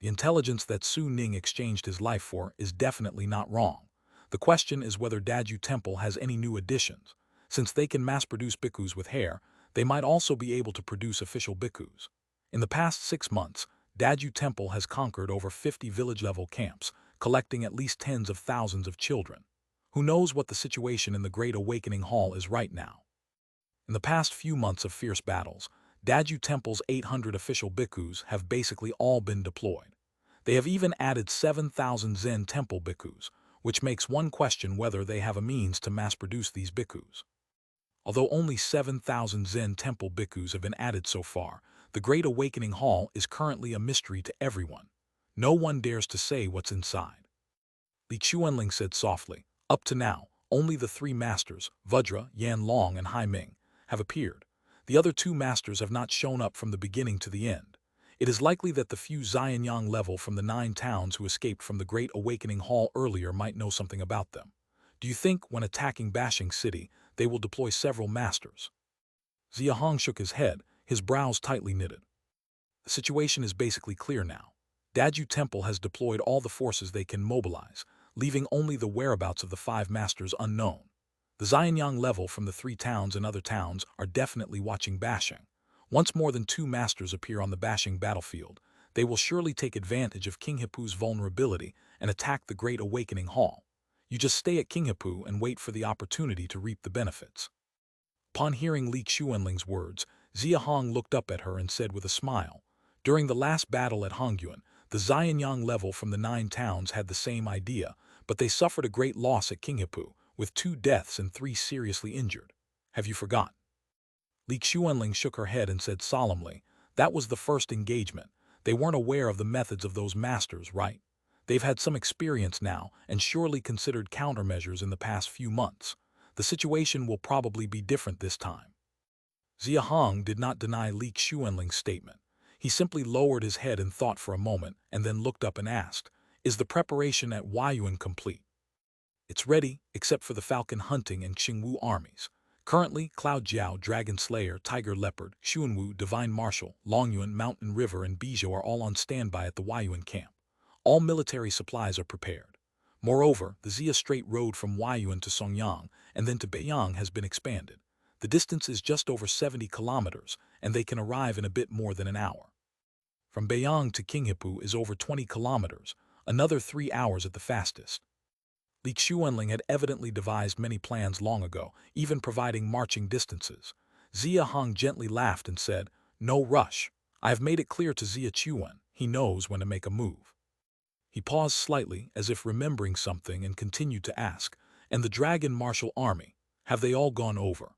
The intelligence that Su Ning exchanged his life for is definitely not wrong. The question is whether Daju Temple has any new additions. Since they can mass-produce bhikkhus with hair, they might also be able to produce official bhikkhus. In the past 6 months, Daju Temple has conquered over 50 village-level camps, collecting at least tens of thousands of children. Who knows what the situation in the Great Awakening Hall is right now? In the past few months of fierce battles, Daju Temple's 800 official bhikkhus have basically all been deployed. They have even added 7,000 Zen Temple bhikkhus, which makes one question whether they have a means to mass-produce these bhikkhus. Although only 7,000 Zen Temple bhikkhus have been added so far, the Great Awakening Hall is currently a mystery to everyone. No one dares to say what's inside. Li Chuanling said softly, "Up to now, only the 3 masters, Vajra, Yan Long and Hai Ming, have appeared. The other 2 masters have not shown up from the beginning to the end. It is likely that the few Xianyang level from the 9 towns who escaped from the Great Awakening Hall earlier might know something about them. Do you think, when attacking Bashing City, they will deploy several masters?" Xia Hong shook his head, his brows tightly knitted. The situation is basically clear now. Daju Temple has deployed all the forces they can mobilize, leaving only the whereabouts of the 5 masters unknown. The Xianyang level from the 3 towns and other towns are definitely watching Bashing. Once more than 2 masters appear on the Bashing battlefield, they will surely take advantage of King Hipu's vulnerability and attack the Great Awakening Hall. You just stay at King Hipu and wait for the opportunity to reap the benefits. Upon hearing Li Xuanling's words, Xia Hong looked up at her and said with a smile, "During the last battle at Hongyuan, the Xianyang level from the 9 towns had the same idea, but they suffered a great loss at King Hipu, with 2 deaths and 3 seriously injured. Have you forgotten?" Li Xuanling shook her head and said solemnly, "That was the first engagement. They weren't aware of the methods of those masters, right? They've had some experience now and surely considered countermeasures in the past few months. The situation will probably be different this time." Xia Hong did not deny Li Xuanling's statement. He simply lowered his head in thought for a moment and then looked up and asked, "Is the preparation at Huayuan complete?" "It's ready, except for the Falcon Hunting and Xingwu armies. Currently, Cloud Jiao, Dragon Slayer, Tiger Leopard, Xuanwu, Divine Marshal, Longyuan, Mountain River, and Bijou are all on standby at the Huayuan camp. All military supplies are prepared. Moreover, the Xia Straight Road from Huayuan to Songyang and then to Beiyang has been expanded. The distance is just over 70 kilometers, and they can arrive in a bit more than an hour. From Beiyang to King Hipu is over 20 kilometers, another 3 hours at the fastest." Li Xuanling had evidently devised many plans long ago, even providing marching distances. Xia Hong gently laughed and said, "No rush. I have made it clear to Xia Chuan. He knows when to make a move." He paused slightly, as if remembering something, and continued to ask, "And the Dragon Martial Army, have they all gone over?"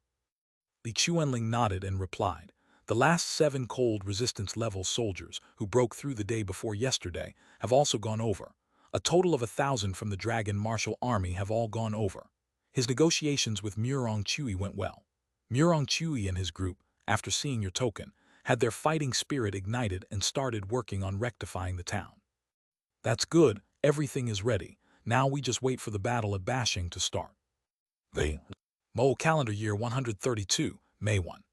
Li Xuanling nodded and replied, "The last 7 cold resistance level soldiers who broke through the day before yesterday have also gone over. A total of 1,000 from the Dragon Martial Army have all gone over." His negotiations with Murong Chui went well. Murong Chui and his group, after seeing your token, had their fighting spirit ignited and started working on rectifying the town. "That's good, everything is ready. Now we just wait for the battle at Bashing to start." The Mo calendar year 132, May 1.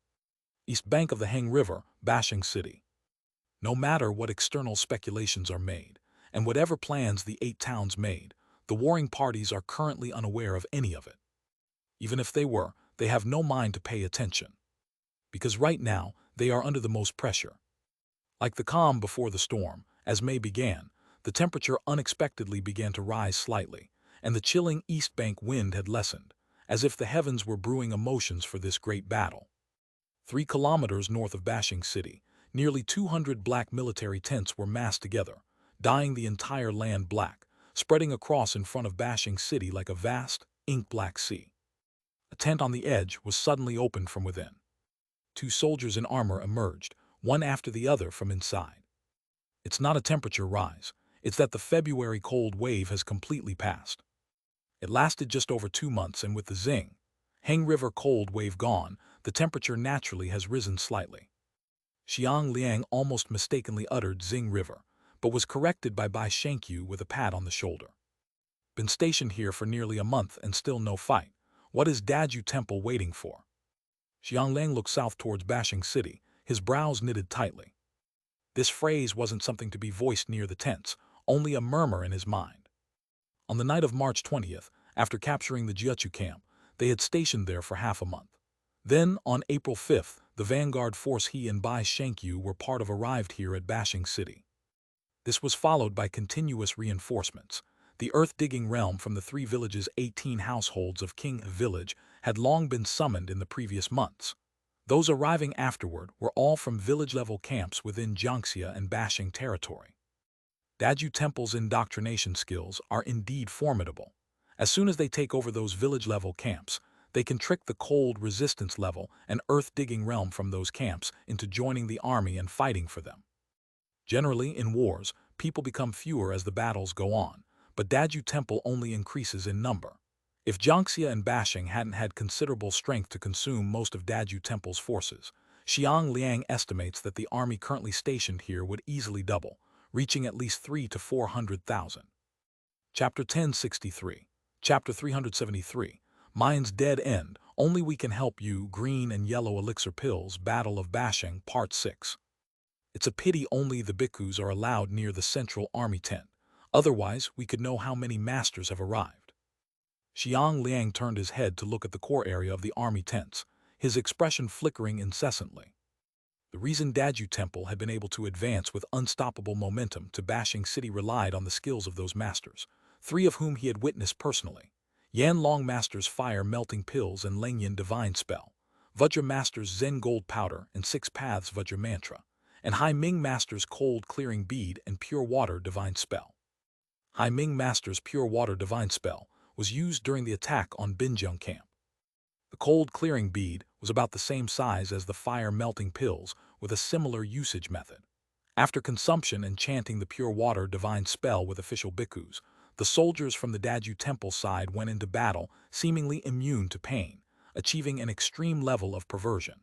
East bank of the Heng River, Bashing City. No matter what external speculations are made, and whatever plans the 8 towns made, the warring parties are currently unaware of any of it. Even if they were, they have no mind to pay attention. Because right now, they are under the most pressure. Like the calm before the storm, as May began, the temperature unexpectedly began to rise slightly, and the chilling east bank wind had lessened, as if the heavens were brewing emotions for this great battle. 3 kilometers north of Bashing City, nearly 200 black military tents were massed together, dyeing the entire land black, spreading across in front of Bashing City like a vast, ink-black sea. A tent on the edge was suddenly opened from within. 2 soldiers in armor emerged, one after the other from inside. It's not a temperature rise, it's that the February cold wave has completely passed. It lasted just over 2 months, and with the Xing Heng River cold wave gone, the temperature naturally has risen slightly. Xiang Liang almost mistakenly uttered Xing River, but was corrected by Bai Shenkyu with a pat on the shoulder. "Been stationed here for nearly a month and still no fight. What is Daju Temple waiting for?" Xiang Liang looked south towards Bashing City, his brows knitted tightly. This phrase wasn't something to be voiced near the tents, only a murmur in his mind. On the night of March 20th, after capturing the Jiuchu camp, they had stationed there for half a month. Then, on April 5th, the vanguard force he and Bai Shengyu were part of arrived here at Bashing City. This was followed by continuous reinforcements. The earth-digging realm from the three villages' 18 households of King Village had long been summoned in the previous months. Those arriving afterward were all from village-level camps within Jiangxia and Bashing territory. Daju Temple's indoctrination skills are indeed formidable. As soon as they take over those village-level camps, they can trick the cold resistance level and earth-digging realm from those camps into joining the army and fighting for them. Generally, in wars, people become fewer as the battles go on, but Daju Temple only increases in number. If Jiangxia and Bashing hadn't had considerable strength to consume most of Daju Temple's forces, Xiang Liang estimates that the army currently stationed here would easily double, reaching at least 300,000 to 400,000. Chapter 1063. Chapter 373. Mind's Dead End, Only We Can Help You, Green and Yellow Elixir Pills, Battle of Bashing, Part 6. It's a pity only the bhikkhus are allowed near the central army tent. Otherwise, we could know how many masters have arrived. Xiang Liang turned his head to look at the core area of the army tents, his expression flickering incessantly. The reason Daju Temple had been able to advance with unstoppable momentum to Bashing City relied on the skills of those masters, 3 of whom he had witnessed personally. Yan Long Master's Fire Melting Pills and Lengyan Divine Spell, Vajra Master's Zen Gold Powder and 6 Paths Vajra Mantra, and Hai Ming Master's Cold Clearing Bead and Pure Water Divine Spell. Hai Ming Master's Pure Water Divine Spell was used during the attack on Binjung Camp. The Cold Clearing Bead was about the same size as the Fire Melting Pills with a similar usage method. After consumption and chanting the Pure Water Divine Spell with official bhikkhus, the soldiers from the Daju Temple side went into battle seemingly immune to pain, achieving an extreme level of perversion.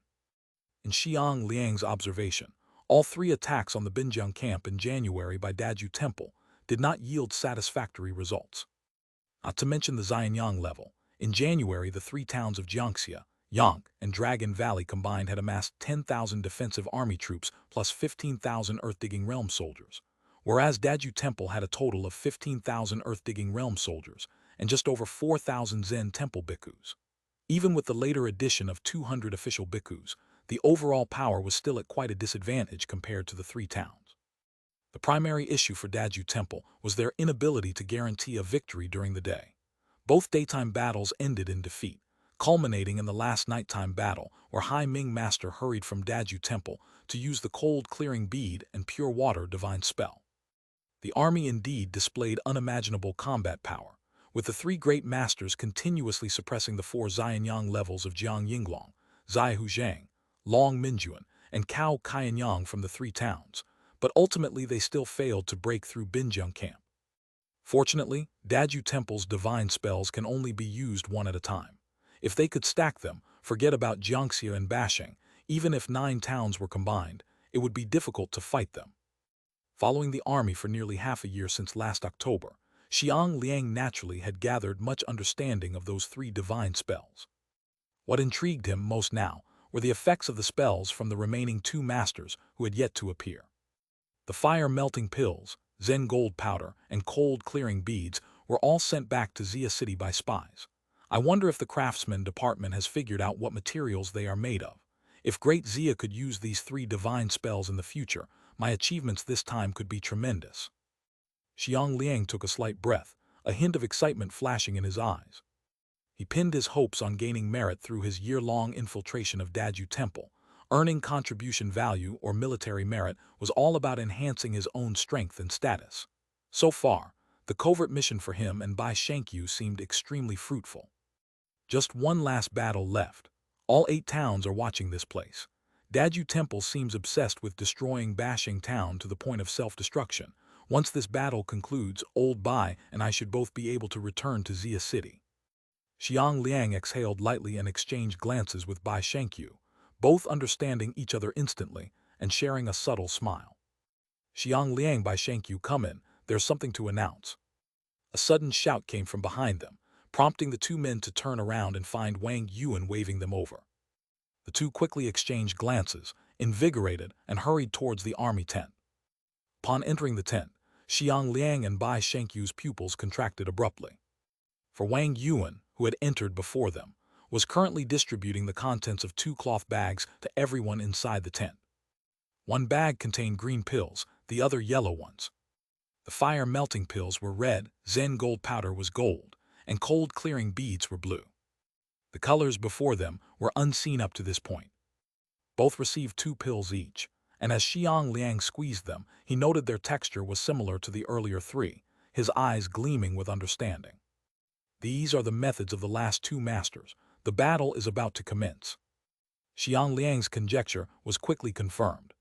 In Xiang Liang's observation, all 3 attacks on the Binjung camp in January by Daju Temple did not yield satisfactory results. Not to mention the Xianyang level, in January the 3 towns of Jiangxia, Yang, and Dragon Valley combined had amassed 10,000 defensive army troops plus 15,000 earth-digging realm soldiers, whereas Daju Temple had a total of 15,000 earth-digging realm soldiers and just over 4,000 Zen Temple bhikkhus. Even with the later addition of 200 official bhikkhus, the overall power was still at quite a disadvantage compared to the 3 towns. The primary issue for Daju Temple was their inability to guarantee a victory during the day. Both daytime battles ended in defeat, culminating in the last nighttime battle where Hai Ming Master hurried from Daju Temple to use the Cold Clearing Bead and Pure Water Divine Spell. The army indeed displayed unimaginable combat power, with the 3 great masters continuously suppressing the 4 Xianyang levels of Jiang Yinglong, Zai Huzhang, Long Minjuan, and Cao Kainyang from the 3 towns, but ultimately they still failed to break through Binjung camp. Fortunately, Daju Temple's divine spells can only be used one at a time. If they could stack them, forget about Jiangxia and Bashing, even if 9 towns were combined, it would be difficult to fight them. Following the army for nearly half a year since last October, Xiang Liang naturally had gathered much understanding of those 3 divine spells. What intrigued him most now were the effects of the spells from the remaining 2 masters who had yet to appear. The Fire Melting Pills, Zen Gold Powder, and Cold Clearing Beads were all sent back to Xia City by spies. I wonder if the craftsman department has figured out what materials they are made of. If Great Xia could use these 3 divine spells in the future, my achievements this time could be tremendous. Xiang Liang took a slight breath, a hint of excitement flashing in his eyes. He pinned his hopes on gaining merit through his year-long infiltration of Daju Temple. Earning contribution value or military merit was all about enhancing his own strength and status. So far, the covert mission for him and Bai Shengyu seemed extremely fruitful. Just one last battle left. All 8 towns are watching this place. Daju Temple seems obsessed with destroying Bashing Town to the point of self-destruction. Once this battle concludes, Old Bai and I should both be able to return to Xia City. Xiang Liang exhaled lightly and exchanged glances with Bai Shengyu, both understanding each other instantly and sharing a subtle smile. Xiang Liang, Bai Shengyu, come in, there's something to announce. A sudden shout came from behind them, prompting the 2 men to turn around and find Wang Yuan waving them over. The 2 quickly exchanged glances, invigorated, and hurried towards the army tent. Upon entering the tent, Xiang Liang and Bai Shenkyu's pupils contracted abruptly. For Wang Yuan, who had entered before them, was currently distributing the contents of 2 cloth bags to everyone inside the tent. One bag contained green pills, the other yellow ones. The fire-melting pills were red, Zen gold powder was gold, and cold-clearing beads were blue. The colors before them were unseen up to this point. Both received 2 pills each, and as Xiang Liang squeezed them, he noted their texture was similar to the earlier 3, his eyes gleaming with understanding. These are the methods of the last 2 masters. The battle is about to commence. Xiang Liang's conjecture was quickly confirmed.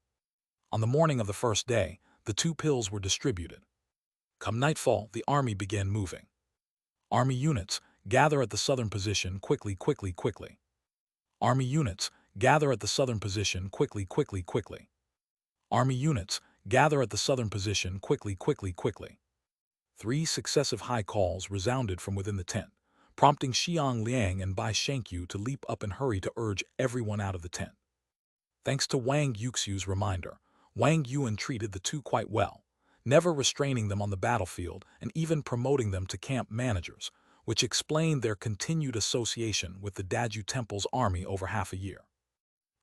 On the morning of the first day, the 2 pills were distributed. Come nightfall, the army began moving. Army units, gather at the southern position quickly. Army units, gather at the southern position quickly. Army units, gather at the southern position quickly. 3 successive high calls resounded from within the tent, prompting Xiang Liang and Bai Shenkyu to leap up and hurry to urge everyone out of the tent. Thanks to Wang Yuxiu's reminder, Wang Yuan treated the 2 quite well, never restraining them on the battlefield and even promoting them to camp managers, which explained their continued association with the Daju Temple's army over half a year.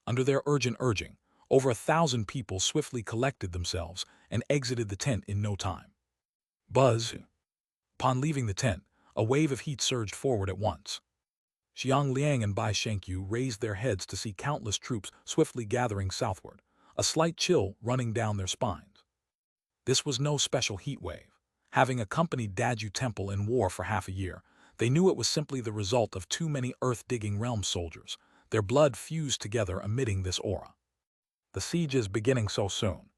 Under their urgent urging, over 1,000 people swiftly collected themselves and exited the tent in no time. Buzz. Upon leaving the tent, a wave of heat surged forward at once. Xiang Liang and Bai Shenkyu raised their heads to see countless troops swiftly gathering southward, a slight chill running down their spines. This was no special heat wave. Having accompanied Daju Temple in war for half a year, they knew it was simply the result of too many earth-digging realm soldiers, their blood fused together emitting this aura. The siege is beginning so soon.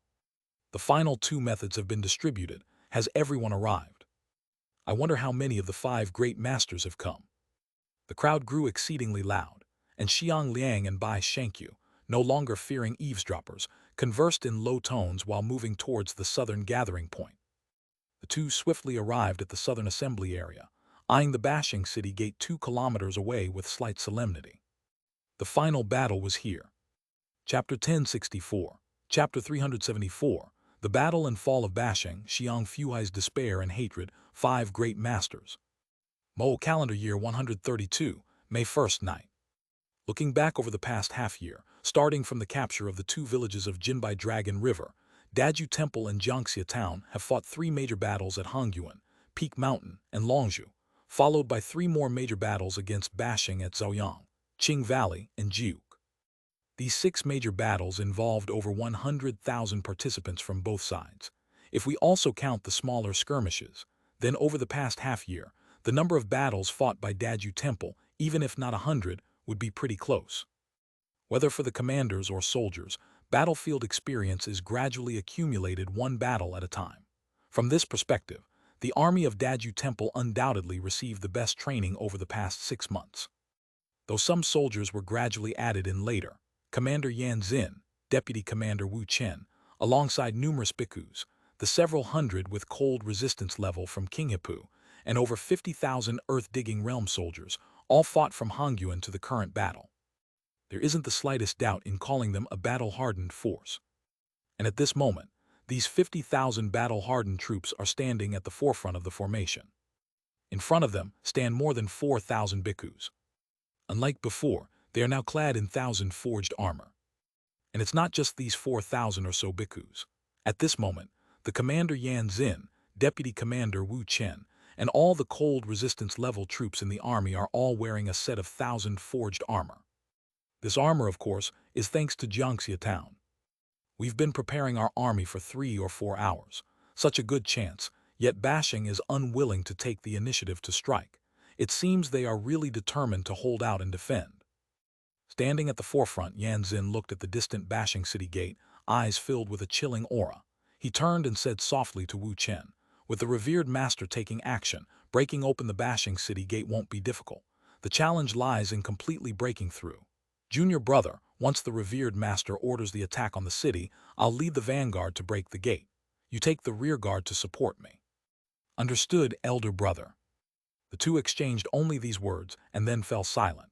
The final 2 methods have been distributed. Has everyone arrived? I wonder how many of the 5 great masters have come. The crowd grew exceedingly loud, and Xiang Liang and Bai Shenkyu, no longer fearing eavesdroppers, conversed in low tones while moving towards the southern gathering point. The 2 swiftly arrived at the southern assembly area, eyeing the Bashing City Gate 2 kilometers away with slight solemnity. The final battle was here. Chapter 1064, Chapter 374, The Battle and Fall of Bashing, Xiang Fui's Despair and Hatred, 5 Great Masters. Mo calendar year 132, May 1st night. Looking back over the past half year, starting from the capture of the 2 villages of Jinbai Dragon River, Daju Temple and Jiangxia Town have fought 3 major battles at Hongyuan, Peak Mountain, and Longzhou, followed by 3 more major battles against Bashing at Zhaoyang, Qing Valley, and Jiuk. These 6 major battles involved over 100,000 participants from both sides. If we also count the smaller skirmishes, then over the past half year, the number of battles fought by Daju Temple, even if not 100, would be pretty close. Whether for the commanders or soldiers, battlefield experience is gradually accumulated 1 battle at a time. From this perspective, the army of Daju Temple undoubtedly received the best training over the past 6 months. Though some soldiers were gradually added in later, Commander Yan Xin, Deputy Commander Wu Chen, alongside numerous bhikkhus, the several hundred with cold resistance level from Qinghipu, and over 50,000 earth-digging realm soldiers, all fought from Hongyuan to the current battle. There isn't the slightest doubt in calling them a battle-hardened force. And at this moment, these 50,000 battle-hardened troops are standing at the forefront of the formation. In front of them stand more than 4,000 bhikkhus. Unlike before, they are now clad in 1,000 forged armor. And it's not just these 4,000 or so bhikkhus. At this moment, the Commander Yan Xin, Deputy Commander Wu Chen, and all the cold resistance level troops in the army are all wearing a set of 1,000 forged armor. This armor, of course, is thanks to Jiangxia Town. We've been preparing our army for 3 or 4 hours. Such a good chance, yet Bashing is unwilling to take the initiative to strike. It seems they are really determined to hold out and defend. Standing at the forefront, Yan Xin looked at the distant Bashing City Gate, eyes filled with a chilling aura. He turned and said softly to Wu Chen, "With the revered master taking action, breaking open the Bashing City Gate won't be difficult. The challenge lies in completely breaking through. Junior brother, once the revered master orders the attack on the city, I'll lead the vanguard to break the gate. You take the rear guard to support me." "Understood, elder brother." The 2 exchanged only these words and then fell silent.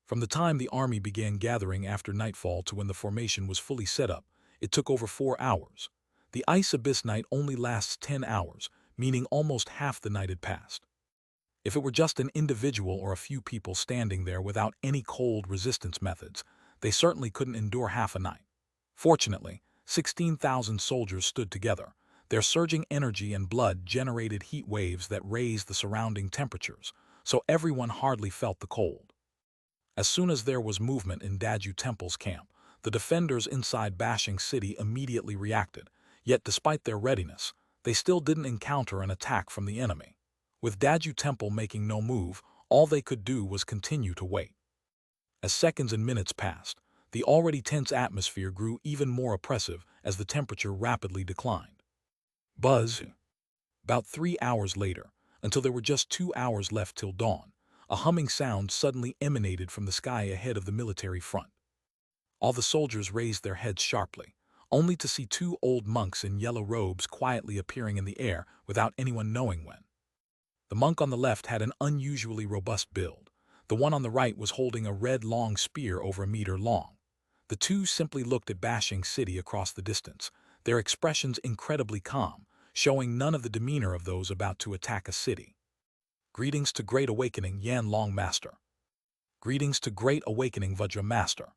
From the time the army began gathering after nightfall to when the formation was fully set up, it took over 4 hours. The Ice Abyss night only lasts 10 hours, meaning almost half the night had passed. If it were just an individual or a few people standing there without any cold resistance methods, they certainly couldn't endure half a night. Fortunately, 16,000 soldiers stood together. Their surging energy and blood generated heat waves that raised the surrounding temperatures, so everyone hardly felt the cold. As soon as there was movement in Daju Temple's camp, the defenders inside Bashing City immediately reacted, yet despite their readiness, they still didn't encounter an attack from the enemy. With Daju Temple making no move, all they could do was continue to wait. As seconds and minutes passed, the already tense atmosphere grew even more oppressive as the temperature rapidly declined. Buzz. About 3 hours later, until there were just 2 hours left till dawn, a humming sound suddenly emanated from the sky ahead of the military front. All the soldiers raised their heads sharply, only to see 2 old monks in yellow robes quietly appearing in the air without anyone knowing when. The monk on the left had an unusually robust build. The one on the right was holding a red long spear over a meter long. The two simply looked at Bashing City across the distance, their expressions incredibly calm, showing none of the demeanor of those about to attack a city. Greetings to Great Awakening, Yan Long Master. Greetings to Great Awakening, Vajra Master.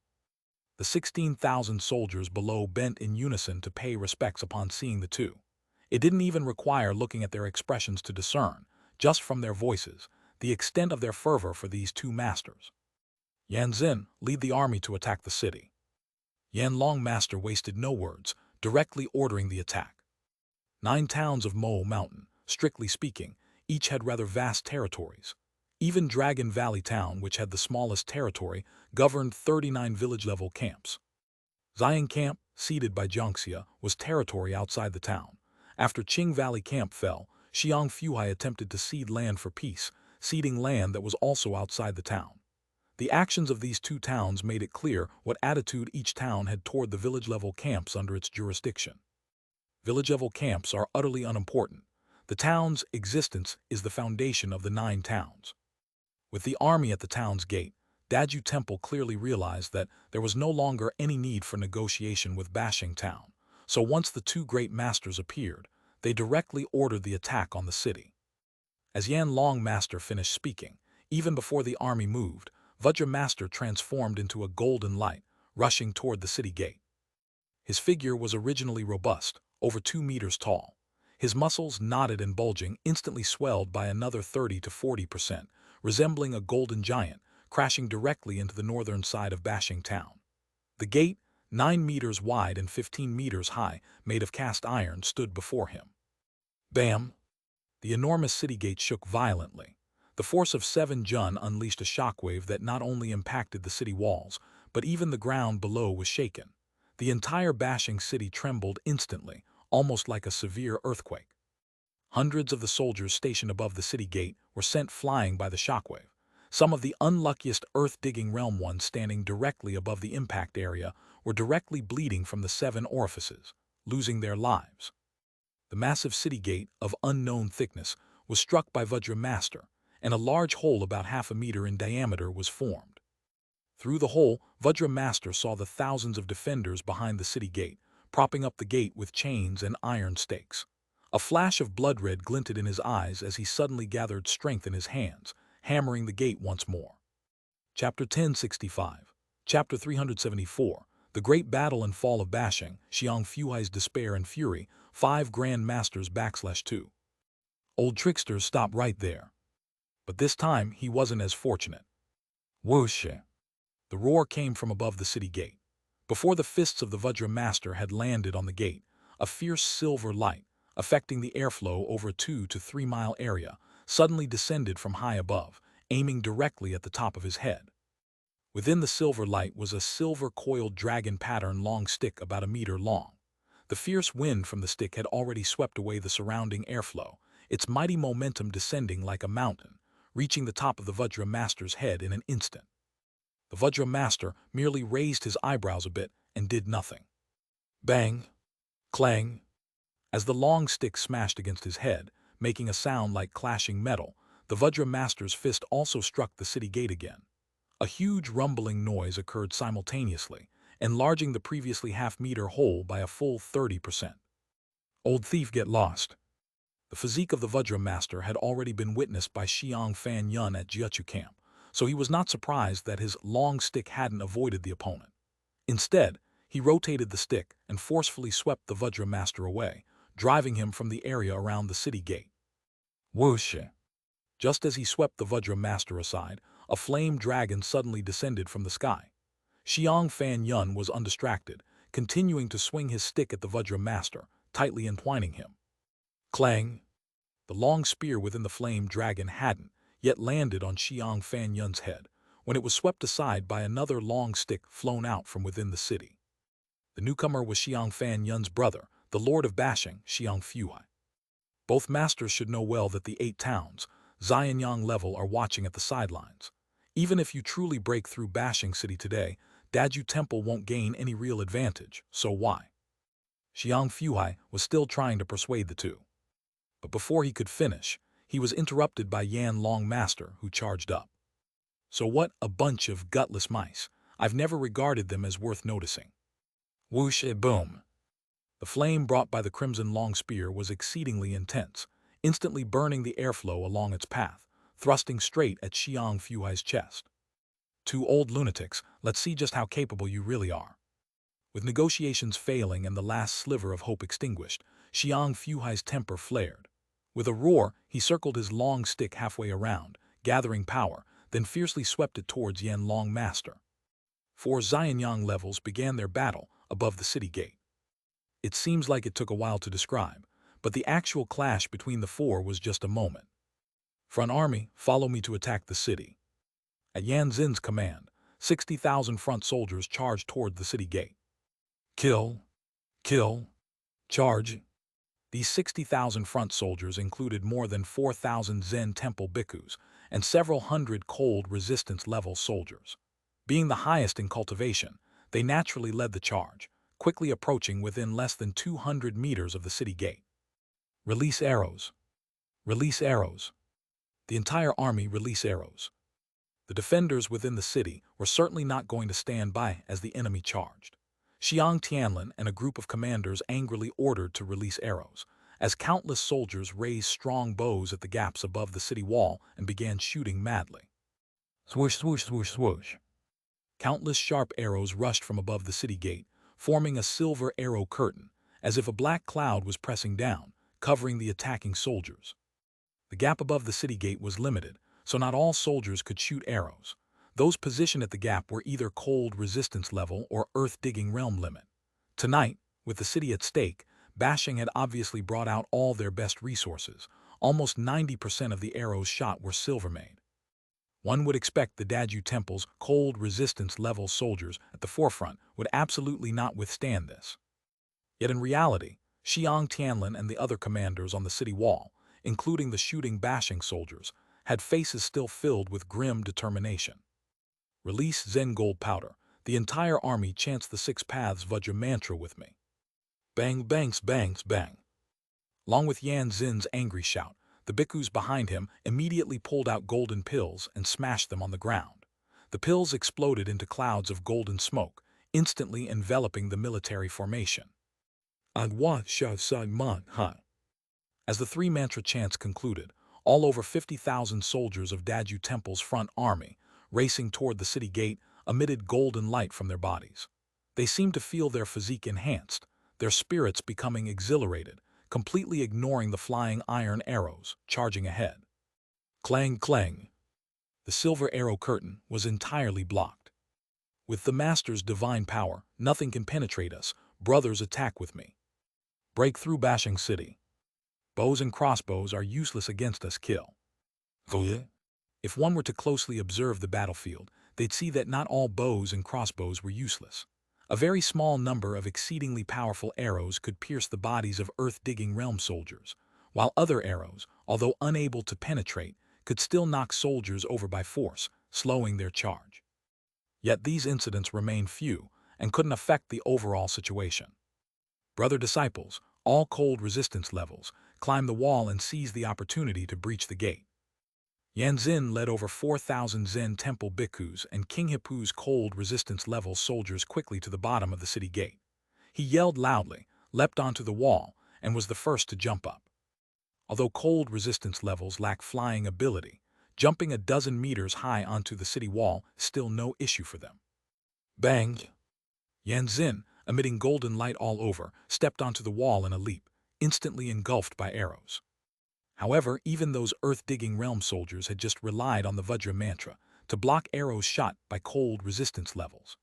The 16,000 soldiers below bent in unison to pay respects upon seeing the two. It didn't even require looking at their expressions to discern, just from their voices, the extent of their fervor for these two masters. Yan Xin, lead the army to attack the city. Yan Long Master wasted no words, directly ordering the attack. 9 towns of Mo Mountain, strictly speaking, each had rather vast territories. Even Dragon Valley Town, which had the smallest territory, governed 39 village-level camps. Xiang Camp, seated by Jiangxia, was territory outside the town. After Qing Valley Camp fell, Xiang Fuhai attempted to cede land for peace, ceding land that was also outside the town. The actions of these 2 towns made it clear what attitude each town had toward the village-level camps under its jurisdiction. Village-level camps are utterly unimportant. The town's existence is the foundation of the 9 towns. With the army at the town's gate, Daju Temple clearly realized that there was no longer any need for negotiation with Bashing Town, so once the 2 great masters appeared, they directly ordered the attack on the city. As Yan Long Master finished speaking, even before the army moved, Vajra Master transformed into a golden light, rushing toward the city gate. His figure was originally robust, over 2 meters tall. His muscles, knotted and bulging, instantly swelled by another 30 to 40%, resembling a golden giant, crashing directly into the northern side of Bashing Town. The gate, 9 meters wide and 15 meters high, made of cast iron, stood before him. Bam! The enormous city gate shook violently. The force of 7 Jun unleashed a shockwave that not only impacted the city walls, but even the ground below was shaken. The entire Bashing City trembled instantly, almost like a severe earthquake. Hundreds of the soldiers stationed above the city gate were sent flying by the shockwave. Some of the unluckiest earth-digging realm ones standing directly above the impact area were directly bleeding from the 7 orifices, losing their lives. The massive city gate, of unknown thickness, was struck by Vajra Master, and a large hole about half a meter in diameter was formed. Through the hole, Vajra Master saw the thousands of defenders behind the city gate, propping up the gate with chains and iron stakes. A flash of blood red glinted in his eyes as he suddenly gathered strength in his hands, hammering the gate once more. Chapter 1065. Chapter 374. The Great Battle and Fall of Bashing, Xiang Fuhai's Despair and Fury, 5 Grand Masters /2. Old Trickster stopped right there. But this time he wasn't as fortunate. Whoosh! The roar came from above the city gate. Before the fists of the Vajra Master had landed on the gate, a fierce silver light, affecting the airflow over a 2 to 3 mile area, suddenly descended from high above, aiming directly at the top of his head. Within the silver light was a silver-coiled dragon-pattern long stick about a meter long. The fierce wind from the stick had already swept away the surrounding airflow, its mighty momentum descending like a mountain, reaching the top of the Vajra Master's head in an instant. The Vajra Master merely raised his eyebrows a bit and did nothing. Bang! Clang! As the long stick smashed against his head, making a sound like clashing metal, the Vajra Master's fist also struck the city gate again. A huge rumbling noise occurred simultaneously, enlarging the previously half-meter hole by a full 30%. Old thief get lost. The physique of the Vajra Master had already been witnessed by Xiang Fan Yun at Jiuchu Camp, so he was not surprised that his long stick hadn't avoided the opponent. Instead, he rotated the stick and forcefully swept the Vajra Master away, driving him from the area around the city gate. Whoosh! Just as he swept the Vajra Master aside, a flame dragon suddenly descended from the sky. Xiang Fan Yun was undistracted, continuing to swing his stick at the Vajra Master, tightly entwining him. Clang! The long spear within the flame dragon hadn't yet landed on Xiang Fan Yun's head, when it was swept aside by another long stick flown out from within the city. The newcomer was Xiang Fan Yun's brother, the Lord of Bashing, Xiang Fuhai. Both masters should know well that the 8 towns, Xianyang level, are watching at the sidelines. Even if you truly break through Bashing City today, Daju Temple won't gain any real advantage, so why? Xiang Fuhai was still trying to persuade the two. But before he could finish, he was interrupted by Yan Long Master, who charged up. So what a bunch of gutless mice. I've never regarded them as worth noticing. Whoosh, boom. The flame brought by the crimson long spear was exceedingly intense, instantly burning the airflow along its path, thrusting straight at Xiang Fuhai's chest. 2 old lunatics, let's see just how capable you really are. With negotiations failing and the last sliver of hope extinguished, Xiang Fuhai's temper flared. With a roar, he circled his long stick halfway around, gathering power, then fiercely swept it towards Yan Long Master. 4 Xianyang levels began their battle above the city gate. It seems like it took a while to describe, but the actual clash between the 4 was just a moment. Front army, follow me to attack the city. At Yan Xin's command, 60,000 front soldiers charged toward the city gate. Kill! Kill! Charge! These 60,000 front soldiers included more than 4,000 Zen temple bhikkhus and several hundred cold resistance level soldiers. Being the highest in cultivation, they naturally led the charge, quickly approaching within less than 200 meters of the city gate. Release arrows. Release arrows. The entire army release arrows. The defenders within the city were certainly not going to stand by as the enemy charged. Xiang Tianlin and a group of commanders angrily ordered to release arrows, as countless soldiers raised strong bows at the gaps above the city wall and began shooting madly. Swoosh, swoosh, swoosh, swoosh. Countless sharp arrows rushed from above the city gate, forming a silver arrow curtain, as if a black cloud was pressing down, covering the attacking soldiers. The gap above the city gate was limited, so not all soldiers could shoot arrows. Those positioned at the gap were either cold resistance level or earth-digging realm limit. Tonight, with the city at stake, Bashing had obviously brought out all their best resources. Almost 90% of the arrows shot were silver-made. One would expect the Daju Temple's cold resistance level soldiers at the forefront would absolutely not withstand this. Yet in reality, Xiang Tianlin and the other commanders on the city wall, including the shooting Bashing soldiers, had faces still filled with grim determination. Release Zen gold powder. The entire army chants the 6 paths Vajra mantra with me. Bang, bangs, bangs, bang. Along with Yan Xin's angry shout, the bhikkhus behind him immediately pulled out golden pills and smashed them on the ground. The pills exploded into clouds of golden smoke, instantly enveloping the military formation. Agwa sha sa man ha. As the 3 mantra chants concluded, all over 50,000 soldiers of Daju Temple's front army, racing toward the city gate, emitted golden light from their bodies. They seemed to feel their physique enhanced, their spirits becoming exhilarated, completely ignoring the flying iron arrows, charging ahead. Clang, clang. The silver arrow curtain was entirely blocked. With the Master's divine power, nothing can penetrate us. Brothers, attack with me. Break through Bashing City. Bows and crossbows are useless against us. Kill. If one were to closely observe the battlefield, they'd see that not all bows and crossbows were useless. A very small number of exceedingly powerful arrows could pierce the bodies of earth-digging realm soldiers, while other arrows, although unable to penetrate, could still knock soldiers over by force, slowing their charge. Yet these incidents remained few and couldn't affect the overall situation. Brother disciples, all cold resistance levels, climbed the wall and seized the opportunity to breach the gate. Yan Xin led over 4,000 Zen temple bhikkhus and King Hippu's cold resistance level soldiers quickly to the bottom of the city gate. He yelled loudly, leapt onto the wall, and was the first to jump up. Although cold resistance levels lack flying ability, jumping a dozen meters high onto the city wall is still no issue for them. Bang! Yan Xin, emitting golden light all over, stepped onto the wall in a leap, instantly engulfed by arrows. However, even those earth-digging realm soldiers had just relied on the Vajra mantra to block arrows shot by cold resistance levels.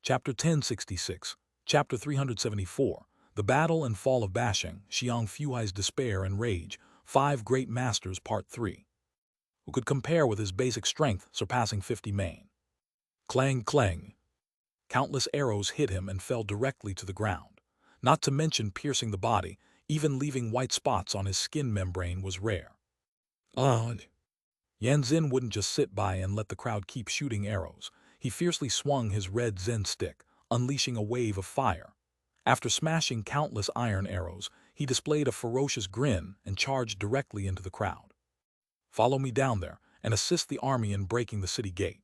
Chapter 1066, Chapter 374, The Battle and Fall of Bashing, Xiang Fui's Despair and Rage, 5 Great Masters Part 3. Who could compare with his basic strength surpassing 50 main. Clang, clang. Countless arrows hit him and fell directly to the ground. Not to mention piercing the body, even leaving white spots on his skin membrane was rare. Yan Xin wouldn't just sit by and let the crowd keep shooting arrows. He fiercely swung his red Zen stick, unleashing a wave of fire. After smashing countless iron arrows, he displayed a ferocious grin and charged directly into the crowd. Follow me down there and assist the army in breaking the city gate.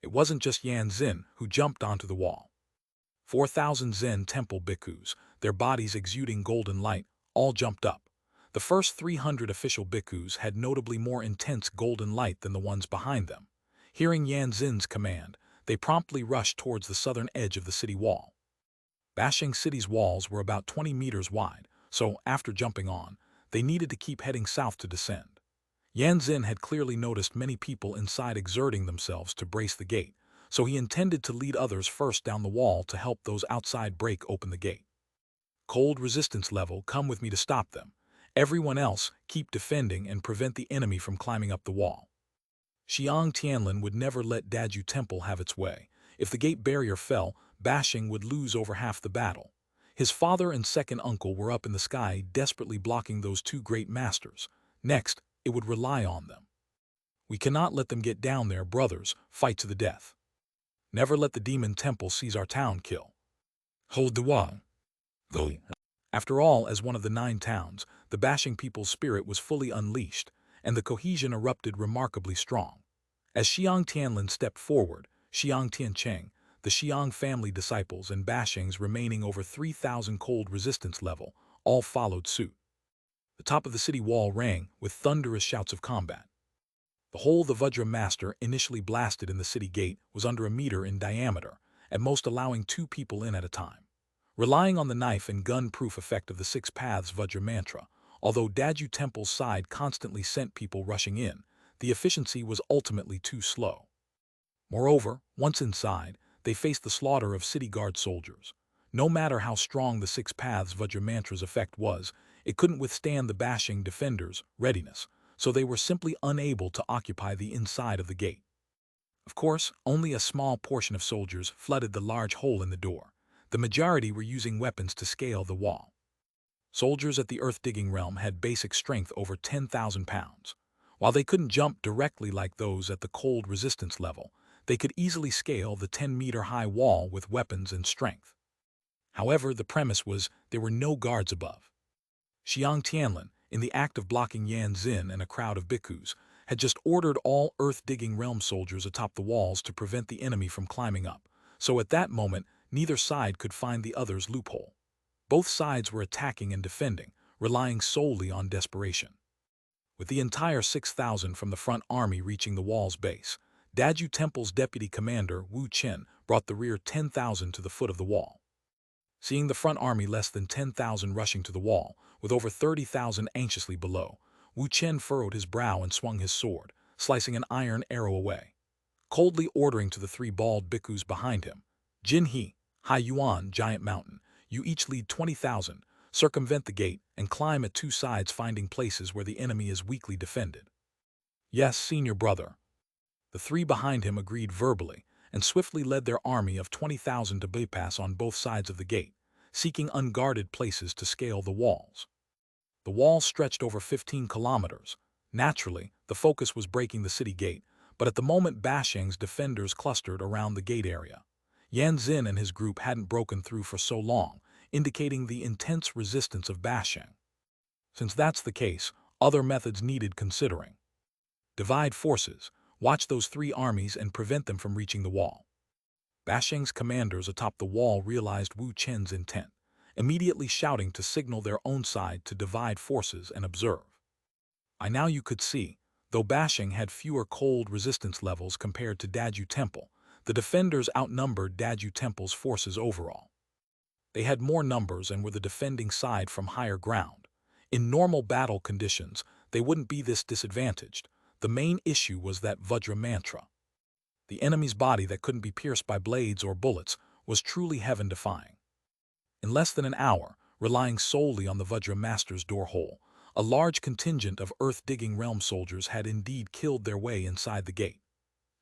It wasn't just Yan Xin who jumped onto the wall. 4,000 Zen temple bhikkhus, their bodies exuding golden light, all jumped up. The first 300 official bhikkhus had notably more intense golden light than the ones behind them. Hearing Yan Xin's command, they promptly rushed towards the southern edge of the city wall. Bashing City's walls were about 20 meters wide, so after jumping on, they needed to keep heading south to descend. Yan Xin had clearly noticed many people inside exerting themselves to brace the gate, so he intended to lead others first down the wall to help those outside break open the gate. Cold resistance level, come with me to stop them. Everyone else, keep defending and prevent the enemy from climbing up the wall. Xiang Tianlin would never let Daju Temple have its way. If the gate barrier fell, Bashing would lose over half the battle. His father and second uncle were up in the sky desperately blocking those 2 great masters. Next, it would rely on them. We cannot let them get down there, brothers, fight to the death. Never let the demon temple seize our town, kill. Hold the wall. After all, as one of the 9 towns, the Bashing people's spirit was fully unleashed, and the cohesion erupted remarkably strong. As Xiang Tianlin stepped forward, Xiang Tiancheng, the Xiang family disciples and Bashing's remaining over 3,000 cold resistance level, all followed suit. The top of the city wall rang with thunderous shouts of combat. The hole the Vajra master initially blasted in the city gate was under a meter in diameter, at most allowing 2 people in at a time. Relying on the knife and gun-proof effect of the 6 paths Vajra mantra, although Daju Temple's side constantly sent people rushing in, the efficiency was ultimately too slow. Moreover, once inside, they faced the slaughter of city guard soldiers. No matter how strong the 6 paths Vajra mantra's effect was, it couldn't withstand the Bashing defenders' readiness, so they were simply unable to occupy the inside of the gate. Of course, only a small portion of soldiers flooded the large hole in the door. The majority were using weapons to scale the wall. Soldiers at the earth-digging realm had basic strength over 10,000 pounds. While they couldn't jump directly like those at the cold resistance level, they could easily scale the 10-meter-high wall with weapons and strength. However, the premise was there were no guards above. Xiang Tianlin, in the act of blocking Yan Xin and a crowd of bhikkhus, had just ordered all earth-digging realm soldiers atop the walls to prevent the enemy from climbing up, so at that moment, neither side could find the other's loophole. Both sides were attacking and defending, relying solely on desperation. With the entire 6,000 from the front army reaching the wall's base, Daju Temple's deputy commander, Wu Chen, brought the rear 10,000 to the foot of the wall. Seeing the front army less than 10,000 rushing to the wall, with over 30,000 anxiously below, Wu Chen furrowed his brow and swung his sword, slicing an iron arrow away. Coldly ordering to the 3 bald bhikkhus behind him, Jin He, Hai Yuan, Giant Mountain, you each lead 20,000, circumvent the gate, and climb at 2 sides finding places where the enemy is weakly defended. Yes, senior brother. The 3 behind him agreed verbally, and swiftly led their army of 20,000 to bypass on both sides of the gate, seeking unguarded places to scale the walls. The wall stretched over 15 kilometers. Naturally, the focus was breaking the city gate, but at the moment Bashing's defenders clustered around the gate area. Yan Xin and his group hadn't broken through for so long, indicating the intense resistance of Bashing. Since that's the case, other methods needed considering. Divide forces, watch those 3 armies and prevent them from reaching the wall. Bashing's commanders atop the wall realized Wu Chen's intent, immediately shouting to signal their own side to divide forces and observe. By now you could see, though Bashing had fewer cold resistance levels compared to Daju Temple, the defenders outnumbered Daju Temple's forces overall. They had more numbers and were the defending side from higher ground. In normal battle conditions, they wouldn't be this disadvantaged. The main issue was that Vajra mantra. The enemy's body that couldn't be pierced by blades or bullets was truly heaven-defying. In less than an hour, relying solely on the Vajra Master's door hole, a large contingent of earth-digging realm soldiers had indeed killed their way inside the gate.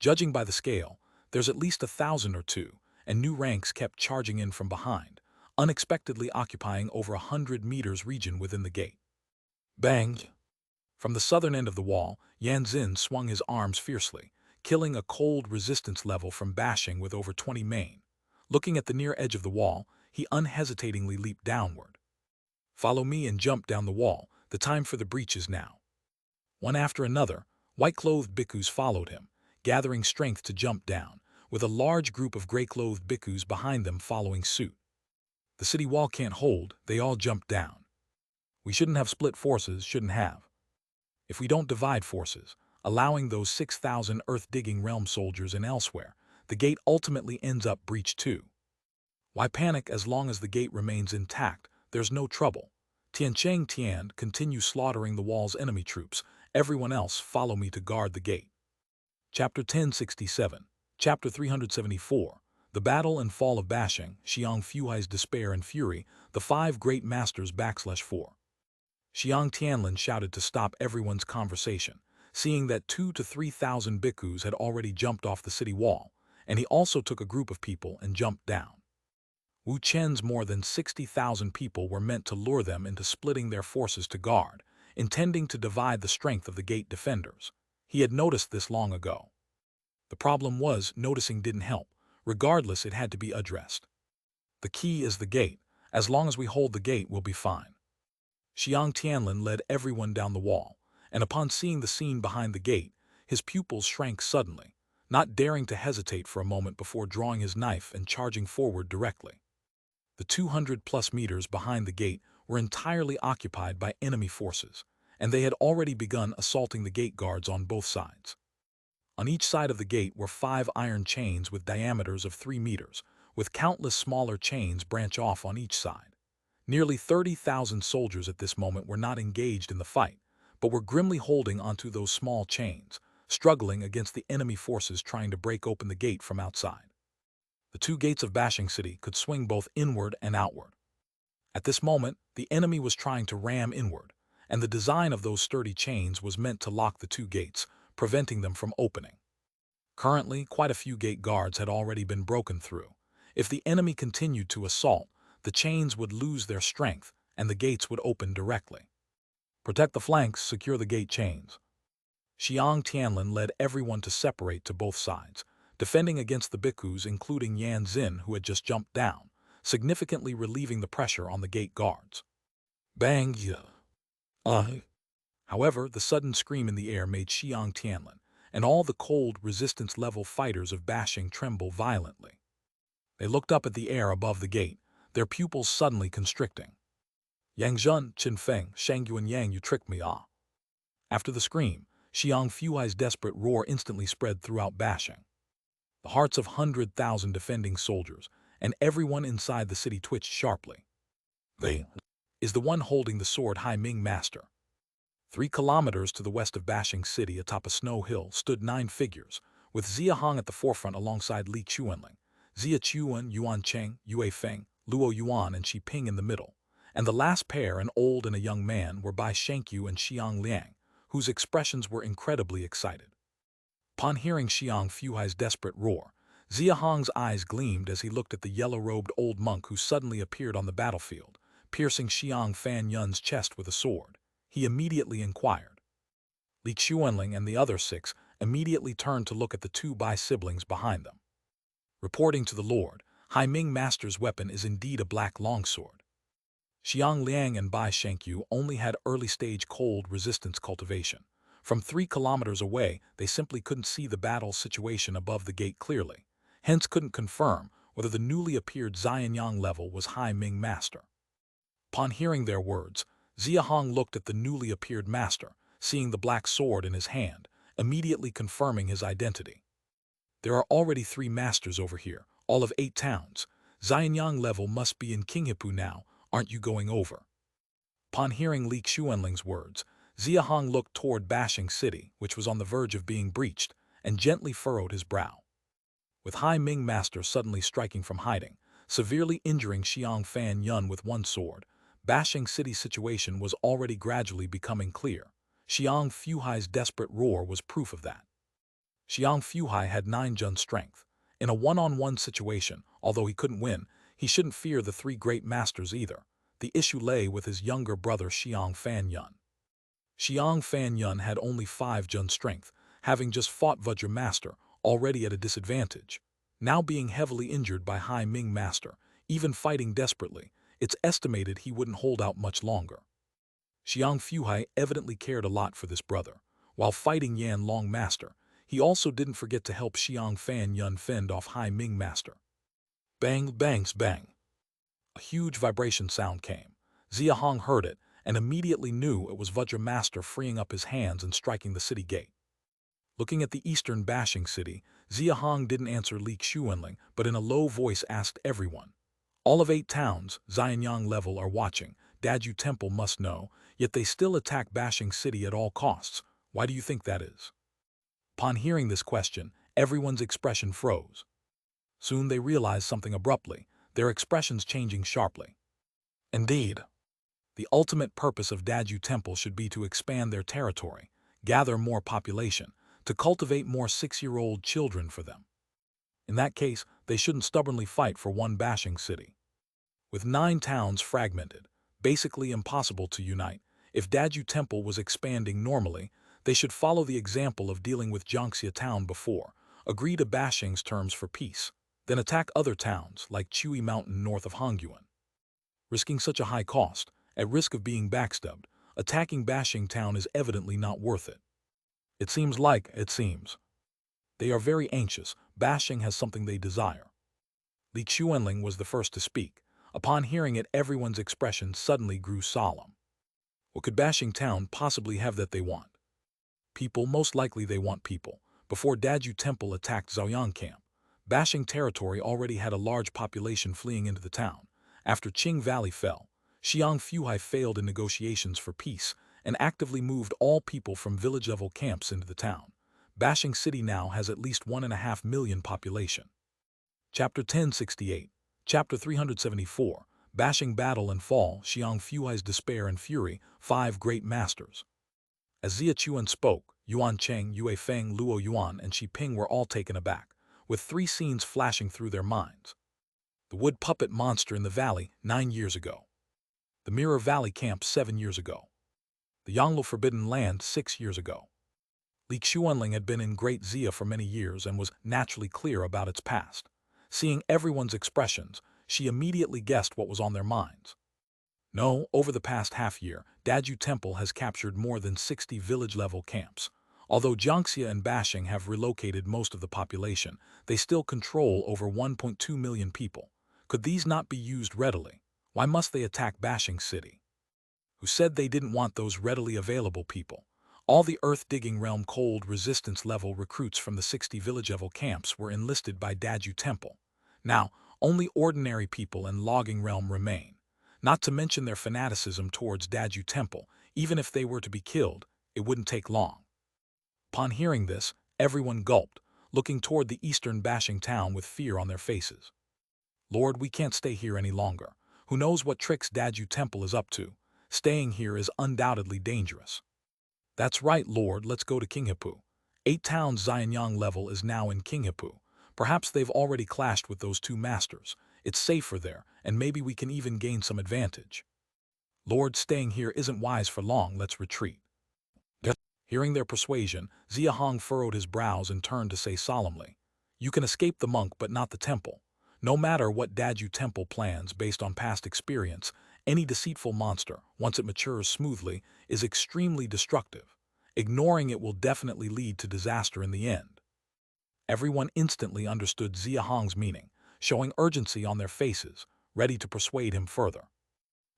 Judging by the scale, there's at least 1,000 or two, and new ranks kept charging in from behind, unexpectedly occupying over 100 meters region within the gate. Bang! From the southern end of the wall, Yan Xin swung his arms fiercely, killing a cold resistance level from Bashing with over 20 main. Looking at the near edge of the wall, he unhesitatingly leaped downward. "Follow me and jump down the wall. The time for the breach is now." One after another, white-clothed bhikkhus followed him, gathering strength to jump down, with a large group of gray-clothed bhikkhus behind them following suit. "The city wall can't hold, they all jumped down. We shouldn't have split forces, shouldn't have. If we don't divide forces, allowing those 6,000 earth-digging realm soldiers in elsewhere, the gate ultimately ends up breached too. Why panic as long as the gate remains intact? There's no trouble. Tiancheng Tian, continue slaughtering the wall's enemy troops. Everyone else follow me to guard the gate." Chapter 1067, Chapter 374, The Battle and Fall of Bashing, Xiang Fuhai's Despair and Fury, the Five Great Masters /4. Xiang Tianlin shouted to stop everyone's conversation, seeing that 2,000 to 3,000 bhikkhus had already jumped off the city wall, and he also took a group of people and jumped down. Wu Chen's more than 60,000 people were meant to lure them into splitting their forces to guard, intending to divide the strength of the gate defenders. He had noticed this long ago. The problem was, noticing didn't help. Regardless, it had to be addressed. "The key is the gate. As long as we hold the gate, we'll be fine." Xiang Tianlin led everyone down the wall, and upon seeing the scene behind the gate, his pupils shrank suddenly, not daring to hesitate for a moment before drawing his knife and charging forward directly. The 200-plus meters behind the gate were entirely occupied by enemy forces, and they had already begun assaulting the gate guards on both sides. On each side of the gate were 5 iron chains with diameters of 3 meters, with countless smaller chains branch off on each side. Nearly 30,000 soldiers at this moment were not engaged in the fight, but were grimly holding onto those small chains, struggling against the enemy forces trying to break open the gate from outside. The 2 gates of Bashing City could swing both inward and outward. At this moment, the enemy was trying to ram inward, and the design of those sturdy chains was meant to lock the 2 gates, preventing them from opening. Currently, quite a few gate guards had already been broken through. If the enemy continued to assault, the chains would lose their strength, and the gates would open directly. "Protect the flanks, secure the gate chains." Xiang Tianlin led everyone to separate to both sides, defending against the bhikkhus, including Yan Xin, who had just jumped down, significantly relieving the pressure on the gate guards. Bang! However, the sudden scream in the air made Xiang Tianlin and all the cold resistance-level fighters of Bashing tremble violently. They looked up at the air above the gate, their pupils suddenly constricting. "Yang Zhen, Qin Feng, Shang Yuan Yang, you tricked me, ah!" After the scream, Xiang Fuhai's desperate roar instantly spread throughout Bashing. The hearts of 100,000 defending soldiers, and everyone inside the city twitched sharply. "They is the one holding the sword Hai Ming Master." 3 kilometers to the west of Bashing City, atop a snow hill, stood 9 figures, with Xia Hong at the forefront alongside Li Chuanling, Xia Chuan, Yuan Cheng, Yue Feng, Luo Yuan, and Shi Ping in the middle, and the last pair, an old and a young man, were Bai Shengqiu and Xiang Liang, whose expressions were incredibly excited. Upon hearing Xiang Fuhai's desperate roar, Xia Hong's eyes gleamed as he looked at the yellow-robed old monk who suddenly appeared on the battlefield, piercing Xiang Fan Yun's chest with a sword. He immediately inquired. Li Chuanling and the other 6 immediately turned to look at the 2 Bai siblings behind them. Reporting to the Lord, Hai Ming Master's weapon is indeed a black longsword. Xiang Liang and Bai Shengqiu only had early-stage cold resistance cultivation. From 3 kilometers away, they simply couldn't see the battle situation above the gate clearly, hence couldn't confirm whether the newly appeared Xianyang level was Hai Ming Master. Upon hearing their words, Xia Hong looked at the newly appeared master, seeing the black sword in his hand, immediately confirming his identity. There are already 3 masters over here, all of 8 towns. Xianyang level must be in Qinghepu now, aren't you going over? Upon hearing Li Xuanling's words, Xia Hong looked toward Bashing City, which was on the verge of being breached, and gently furrowed his brow. With Hai Ming Master suddenly striking from hiding, severely injuring Xiang Fan Yun with one sword, Bashing City's situation was already gradually becoming clear. Xiang Fuhai's desperate roar was proof of that. Xiang Fuhai had 9 Jun strength. In a one-on-one situation, although he couldn't win, he shouldn't fear the 3 great masters either. The issue lay with his younger brother Xiang Fan Yun. Xiang Fan Yun had only 5 Jun strength, having just fought Vajra Master, already at a disadvantage. Now being heavily injured by Hai Ming Master, even fighting desperately, it's estimated he wouldn't hold out much longer. Xiang Fuhai evidently cared a lot for this brother. While fighting Yan Long Master, he also didn't forget to help Xiang Fan Yun fend off Hai Ming Master. Bang, bangs, bang. A huge vibration sound came. Xia Hong heard it and immediately knew it was Vajra Master freeing up his hands and striking the city gate. Looking at the eastern Bashing City, Xia Hong didn't answer Li Xuanling, but in a low voice asked everyone. All of 8 towns, Xianyang level, are watching. Daju Temple must know, yet they still attack Bashing City at all costs. Why do you think that is? Upon hearing this question, everyone's expression froze. Soon they realized something abruptly, their expressions changing sharply. Indeed, the ultimate purpose of Daju Temple should be to expand their territory, gather more population, to cultivate more 6-year-old children for them. In that case, they shouldn't stubbornly fight for one Bashing City. With 9 towns fragmented, basically impossible to unite, if Daju Temple was expanding normally, they should follow the example of dealing with Jiangxia Town before, agree to Bashing's terms for peace, then attack other towns like Chui Mountain north of Hongyuan. Risking such a high cost, at risk of being backstabbed, attacking Bashing Town is evidently not worth it. It seems. They are very anxious. Bashing has something they desire. Li Xuanling was the first to speak. Upon hearing it, everyone's expression suddenly grew solemn. What could Bashing Town possibly have that they want? People. Most likely they want people. Before Daju Temple attacked Zhaoyang Camp, Bashing territory already had a large population fleeing into the town. After Qing Valley fell, Xiang Fuhai failed in negotiations for peace and actively moved all people from village-level camps into the town. Bashing City now has at least 1.5 million population. Chapter 1068, Chapter 374, Bashing Battle and Fall, Xiang Fuhai's Despair and Fury, 5 Great Masters. As Xia Chuan spoke, Yuan Cheng, Yue Feng, Luo Yuan, and Xi Ping were all taken aback, with 3 scenes flashing through their minds. The wood puppet monster in the valley, 9 years ago. The Mirror Valley camp, 7 years ago. The Yanglo Forbidden Land, 6 years ago. Li Xuanling had been in Great Xia for many years and was naturally clear about its past. Seeing everyone's expressions, she immediately guessed what was on their minds. No, over the past half-year, Daju Temple has captured more than 60 village-level camps. Although Jiangxia and Bashing have relocated most of the population, they still control over 1.2 million people. Could these not be used readily? Why must they attack Bashing City? Who said they didn't want those readily available people? All the Earth-Digging Realm cold resistance-level recruits from the 60 village-level camps were enlisted by Daju Temple. Now, only ordinary people and Logging Realm remain. Not to mention their fanaticism towards Daju Temple, even if they were to be killed, it wouldn't take long. Upon hearing this, everyone gulped, looking toward the eastern Bashing town with fear on their faces. Lord, we can't stay here any longer. Who knows what tricks Daju Temple is up to? Staying here is undoubtedly dangerous. That's right, Lord, let's go to Qinghepu. 8 towns Xianyang level is now in Qinghepu. Perhaps they've already clashed with those 2 masters. It's safer there, and maybe we can even gain some advantage. Lord, staying here isn't wise for long, let's retreat. Hearing their persuasion, Xia Hong furrowed his brows and turned to say solemnly, You can escape the monk but not the temple. No matter what Daju Temple plans based on past experience, any deceitful monster, once it matures smoothly, is extremely destructive. Ignoring it will definitely lead to disaster in the end. Everyone instantly understood Xia Hong's meaning, showing urgency on their faces, ready to persuade him further.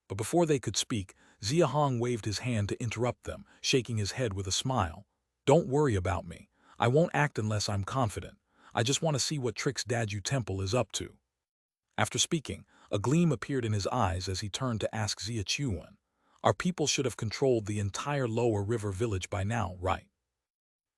But before they could speak, Xia Hong waved his hand to interrupt them, shaking his head with a smile. "Don't worry about me. I won't act unless I'm confident. I just want to see what tricks Daju Temple is up to." After speaking, a gleam appeared in his eyes as he turned to ask Xia Chuan. "Our people should have controlled the entire lower river village by now, right?"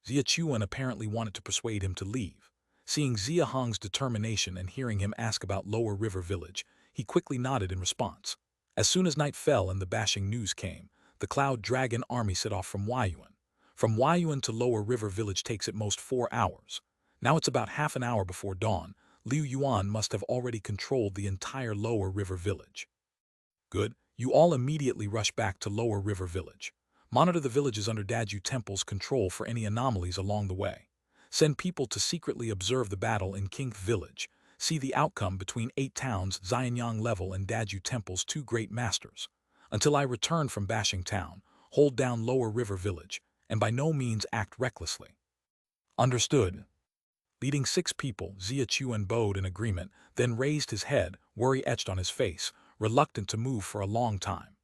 Xia Chuan apparently wanted to persuade him to leave. Seeing Xia Hong's determination and hearing him ask about lower river village, he quickly nodded in response. As soon as night fell and the bashing news came, the Cloud Dragon army set off from Huayuan. From Huayuan to lower river village takes at most 4 hours. Now it's about half an hour before dawn. Liu Yuan must have already controlled the entire lower river village. Good, you all immediately rush back to lower river village. Monitor the villages under Daju Temple's control for any anomalies along the way. Send people to secretly observe the battle in King Village. See the outcome between 8 towns, Xianyang Level and Daju Temple's 2 great masters. Until I return from Bashing Town, hold down lower river village, and by no means act recklessly. Understood. Leading 6 people, Xia Chuan bowed in agreement, then raised his head, worry etched on his face, reluctant to move for a long time.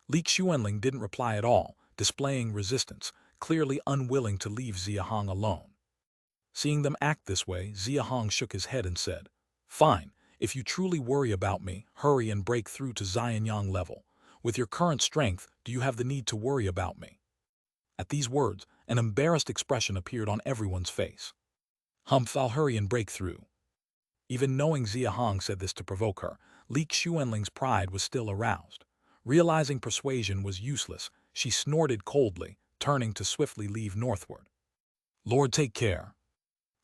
Li Xuanling didn't reply at all, displaying resistance, clearly unwilling to leave Xia Hong alone. Seeing them act this way, Xia Hong shook his head and said, "Fine, if you truly worry about me, hurry and break through to Xianyang Level. With your current strength, do you have the need to worry about me?" At these words, an embarrassed expression appeared on everyone's face. "Humph, I'll hurry and break through." Even knowing Xia Hong said this to provoke her, Li Xuanling's pride was still aroused. Realizing persuasion was useless, she snorted coldly, turning to swiftly leave northward. "Lord, take care.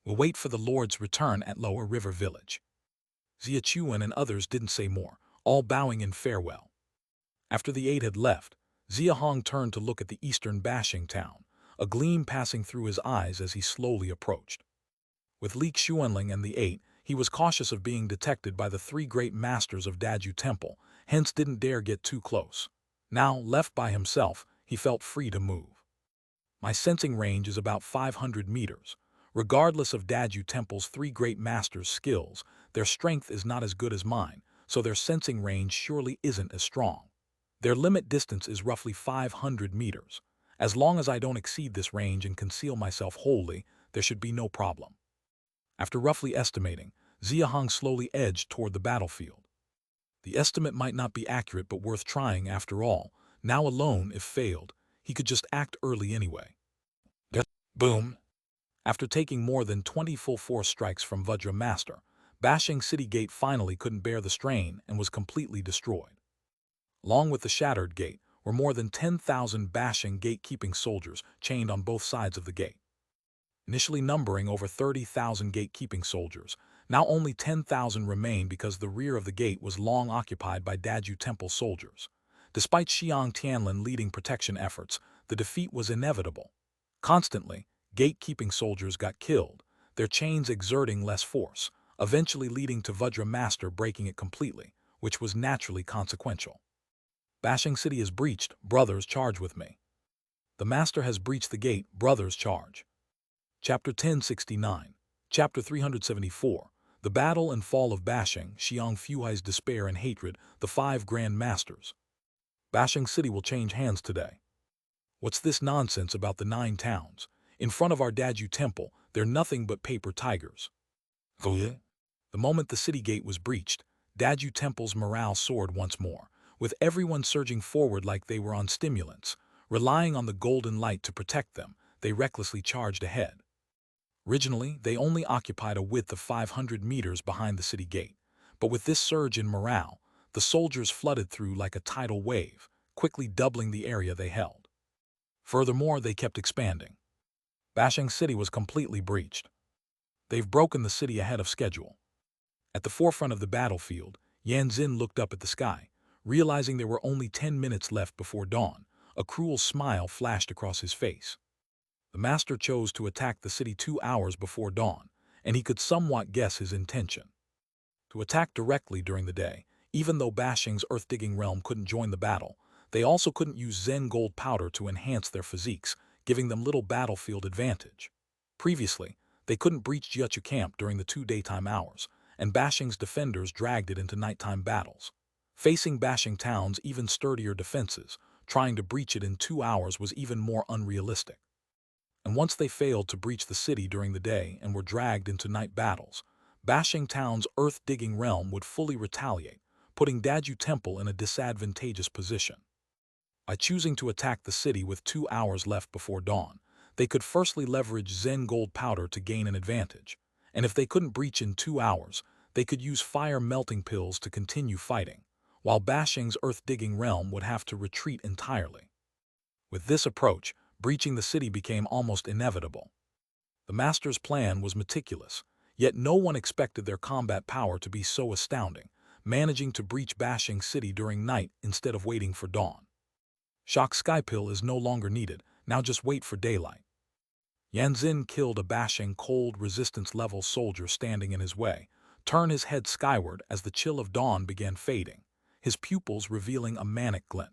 We'll wait for the Lord's return at Lower River Village." Xia Chuan and others didn't say more, all bowing in farewell. After the 8 had left, Xia Hong turned to look at the eastern Bashing Town, a gleam passing through his eyes as he slowly approached. With Li Xuanling and the 8, he was cautious of being detected by the 3 great masters of Daju Temple, hence didn't dare get too close. Now, left by himself, he felt free to move. "My sensing range is about 500 meters. Regardless of Daju Temple's 3 great masters' skills, their strength is not as good as mine, so their sensing range surely isn't as strong. Their limit distance is roughly 500 meters. As long as I don't exceed this range and conceal myself wholly, there should be no problem." After roughly estimating, Xia Hong slowly edged toward the battlefield. The estimate might not be accurate but worth trying after all. Now alone, if failed, he could just act early anyway. Boom! After taking more than 20 full force strikes from Vajra Master, Bashing City Gate finally couldn't bear the strain and was completely destroyed. Along with the shattered gate were more than 10,000 Bashing gatekeeping soldiers chained on both sides of the gate. Initially numbering over 30,000 gatekeeping soldiers, now only 10,000 remain because the rear of the gate was long occupied by Daju Temple soldiers. Despite Xiang Tianlin leading protection efforts, the defeat was inevitable. Constantly, gatekeeping soldiers got killed, their chains exerting less force, eventually leading to Vajra Master breaking it completely, which was naturally consequential. "Bashing City is breached, brothers, charge with me." "The Master has breached the gate, brothers, charge." Chapter 1069, Chapter 374, The Battle and Fall of Bashing, Xiang Fuhai's Despair and Hatred, the 5 Grand Masters. "Bashing City will change hands today. What's this nonsense about the 9 towns? In front of our Daju Temple, they're nothing but paper tigers." The moment the city gate was breached, Daju Temple's morale soared once more, with everyone surging forward like they were on stimulants. Relying on the golden light to protect them, they recklessly charged ahead. Originally, they only occupied a width of 500 meters behind the city gate, but with this surge in morale, the soldiers flooded through like a tidal wave, quickly doubling the area they held. Furthermore, they kept expanding. Bashing City was completely breached. They've broken the city ahead of schedule. At the forefront of the battlefield, Yan Xin looked up at the sky. Realizing there were only 10 minutes left before dawn, a cruel smile flashed across his face. The master chose to attack the city 2 hours before dawn, and he could somewhat guess his intention. To attack directly during the day, even though Bashing's earth-digging realm couldn't join the battle, they also couldn't use Zen gold powder to enhance their physiques, giving them little battlefield advantage. Previously, they couldn't breach Jiuchu camp during the 2 daytime hours, and Bashing's defenders dragged it into nighttime battles. Facing Bashing Town's even sturdier defenses, trying to breach it in 2 hours was even more unrealistic. And once they failed to breach the city during the day and were dragged into night battles, Bashing Town's earth-digging realm would fully retaliate, putting Daju Temple in a disadvantageous position. By choosing to attack the city with 2 hours left before dawn, they could firstly leverage Zen gold powder to gain an advantage, and if they couldn't breach in 2 hours, they could use fire melting pills to continue fighting, while Bashing's earth-digging realm would have to retreat entirely. With this approach, breaching the city became almost inevitable. The Master's plan was meticulous, yet no one expected their combat power to be so astounding, managing to breach Bashing City during night instead of waiting for dawn. Shock Sky Pill is no longer needed, now just wait for daylight. Yanzin killed a Bashing cold resistance level soldier standing in his way, turned his head skyward as the chill of dawn began fading, his pupils revealing a manic glint.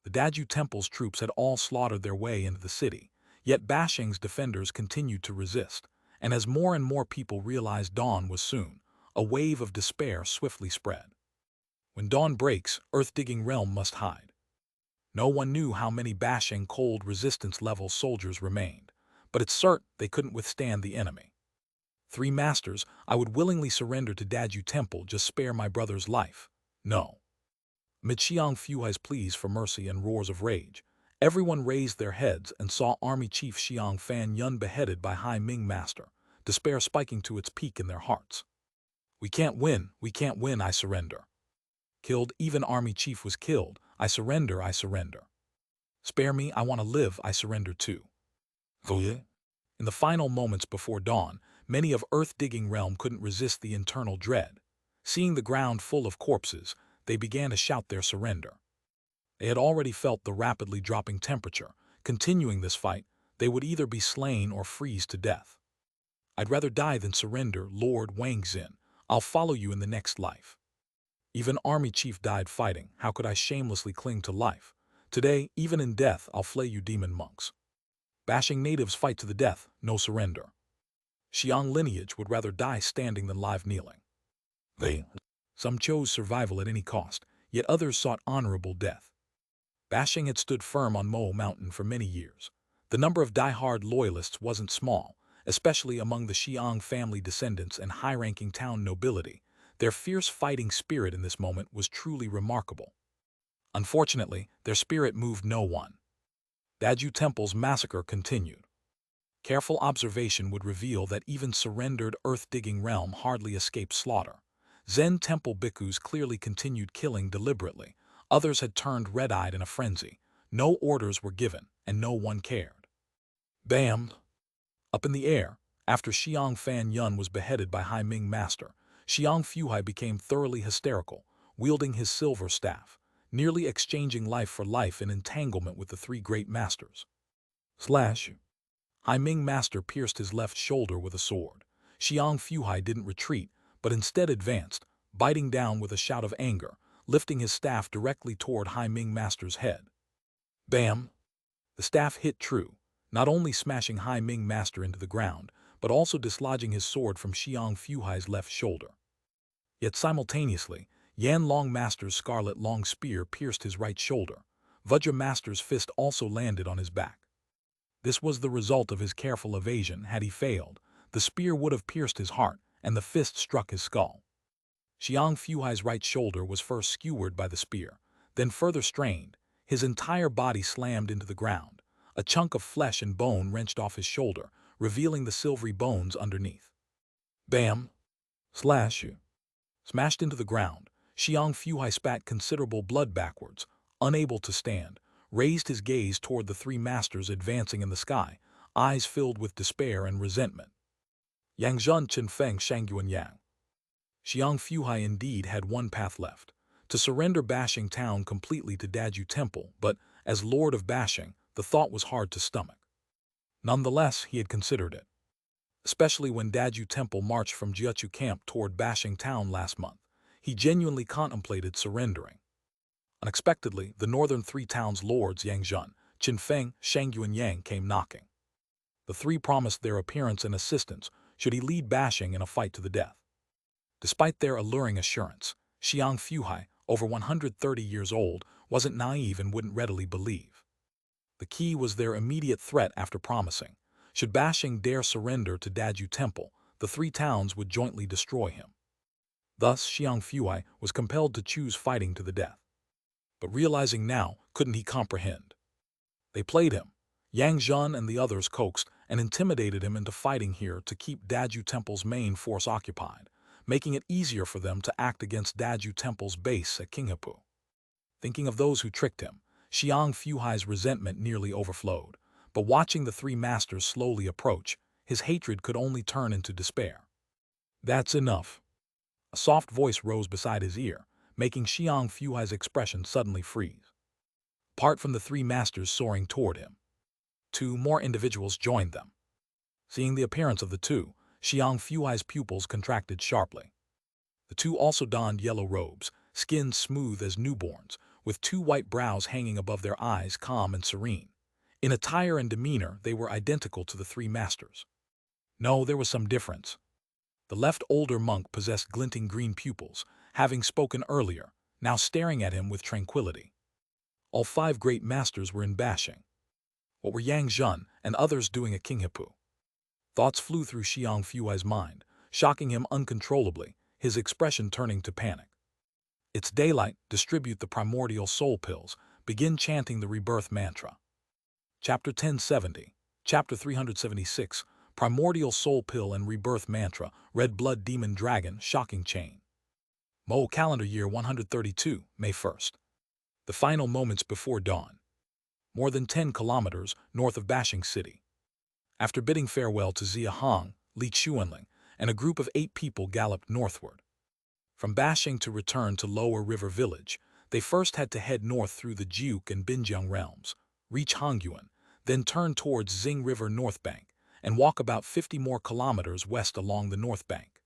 The Daju Temple's troops had all slaughtered their way into the city, yet Bashing's defenders continued to resist, and as more and more people realized dawn was soon, a wave of despair swiftly spread. When dawn breaks, Earth-digging realm must hide. No one knew how many Bashing cold resistance level soldiers remained, but it's certain they couldn't withstand the enemy. 3 masters, I would willingly surrender to Daju Temple, just spare my brother's life. No. Amid Xiang Fuhai's pleas for mercy and roars of rage, everyone raised their heads and saw Army Chief Xiang Fan Yun beheaded by Hai Ming Master, despair spiking to its peak in their hearts. We can't win, I surrender. Killed, even Army Chief was killed, I surrender. Spare me, I want to live, I surrender too. In the final moments before dawn, many of Earth-digging realm couldn't resist the internal dread. Seeing the ground full of corpses, they began to shout their surrender. They had already felt the rapidly dropping temperature. Continuing this fight, they would either be slain or freeze to death. I'd rather die than surrender, Lord Wang Xin. I'll follow you in the next life. Even Army Chief died fighting. How could I shamelessly cling to life? Today, even in death, I'll flay you demon monks. Bashing natives fight to the death, no surrender. Xiang lineage would rather die standing than live kneeling. Some chose survival at any cost, yet others sought honorable death. Bashing had stood firm on Mo Mountain for many years. The number of die-hard loyalists wasn't small, especially among the Xiang family descendants and high-ranking town nobility. Their fierce fighting spirit in this moment was truly remarkable. Unfortunately, their spirit moved no one. Daju Temple's massacre continued. Careful observation would reveal that even surrendered earth-digging realm hardly escaped slaughter. Zen Temple bhikkhus clearly continued killing deliberately. Others had turned red-eyed in a frenzy. No orders were given, and no one cared. Bam! Up in the air, after Xiang Fan Yun was beheaded by Hai Ming Master, Xiang Fuhai became thoroughly hysterical, wielding his silver staff, nearly exchanging life for life in entanglement with the 3 great masters. Hai Ming Master pierced his left shoulder with a sword. Xiang Fuhai didn't retreat, but instead advanced, biting down with a shout of anger, lifting his staff directly toward Hai Ming Master's head. Bam! The staff hit true, not only smashing Hai Ming Master into the ground, but also dislodging his sword from Xiang Fuhai's left shoulder. Yet simultaneously, Yan Long Master's scarlet long spear pierced his right shoulder. Vajra Master's fist also landed on his back. This was the result of his careful evasion. Had he failed, the spear would have pierced his heart, and the fist struck his skull. Xiang Fuhai's right shoulder was first skewered by the spear, then further strained. His entire body slammed into the ground. A chunk of flesh and bone wrenched off his shoulder, revealing the silvery bones underneath. Bam! Smashed into the ground, Xiang Fuhai spat considerable blood backwards, unable to stand, raised his gaze toward the 3 masters advancing in the sky, eyes filled with despair and resentment. Yangzhen Qinfeng Shangyuan Yang. Xiang Fuhai indeed had one path left, to surrender Bashing Town completely to Daju Temple, but, as Lord of Bashing, the thought was hard to stomach. Nonetheless, he had considered it. Especially when Daju Temple marched from Jiuchu Camp toward Bashing Town last month, he genuinely contemplated surrendering. Unexpectedly, the northern 3 towns' lords Yangzhen, Qinfeng, Shangyuan Yang came knocking. The 3 promised their appearance and assistance should he lead Bashing in a fight to the death. Despite their alluring assurance, Xiang Fuhai, over 130 years old, wasn't naive and wouldn't readily believe. The key was their immediate threat after promising, should Bashing dare surrender to Daju Temple, the three towns would jointly destroy him. Thus, Xiang Fuai was compelled to choose fighting to the death. But realizing now, couldn't he comprehend? They played him. Yang Zhen and the others coaxed and intimidated him into fighting here to keep Daju Temple's main force occupied, making it easier for them to act against Daju Temple's base at Qinghepu. Thinking of those who tricked him, Xiang Fuhai's resentment nearly overflowed, but watching the three masters slowly approach, his hatred could only turn into despair. That's enough. A soft voice rose beside his ear, making Xiang Fuhai's expression suddenly freeze. Apart from the three masters soaring toward him, two more individuals joined them. Seeing the appearance of the two, Xiang Fuhai's pupils contracted sharply. The two also donned yellow robes, skins smooth as newborns, with two white brows hanging above their eyes, calm and serene. In attire and demeanor, they were identical to the three masters. No, there was some difference. The left older monk possessed glinting green pupils, having spoken earlier, now staring at him with tranquility. All five great masters were in Bashing. What were Yang Zhen and others doing at Qinghepu? Thoughts flew through Xiang Fuai's mind, shocking him uncontrollably, his expression turning to panic. It's daylight, distribute the primordial soul pills, begin chanting the rebirth mantra. Chapter 1070, Chapter 376, Primordial Soul Pill and Rebirth Mantra, Red Blood Demon Dragon, Shocking Chain. Mo calendar year 132, May 1st. The final moments before dawn. More than 10 kilometers north of Bashing City. After bidding farewell to Xia Hong, Li Xuanling, and a group of 8 people galloped northward. From Bashing to return to Lower River Village, they first had to head north through the Jiuk and Binjiang realms, reach Hongyuan, then turn towards Xing River North Bank, and walk about 50 more kilometers west along the North Bank.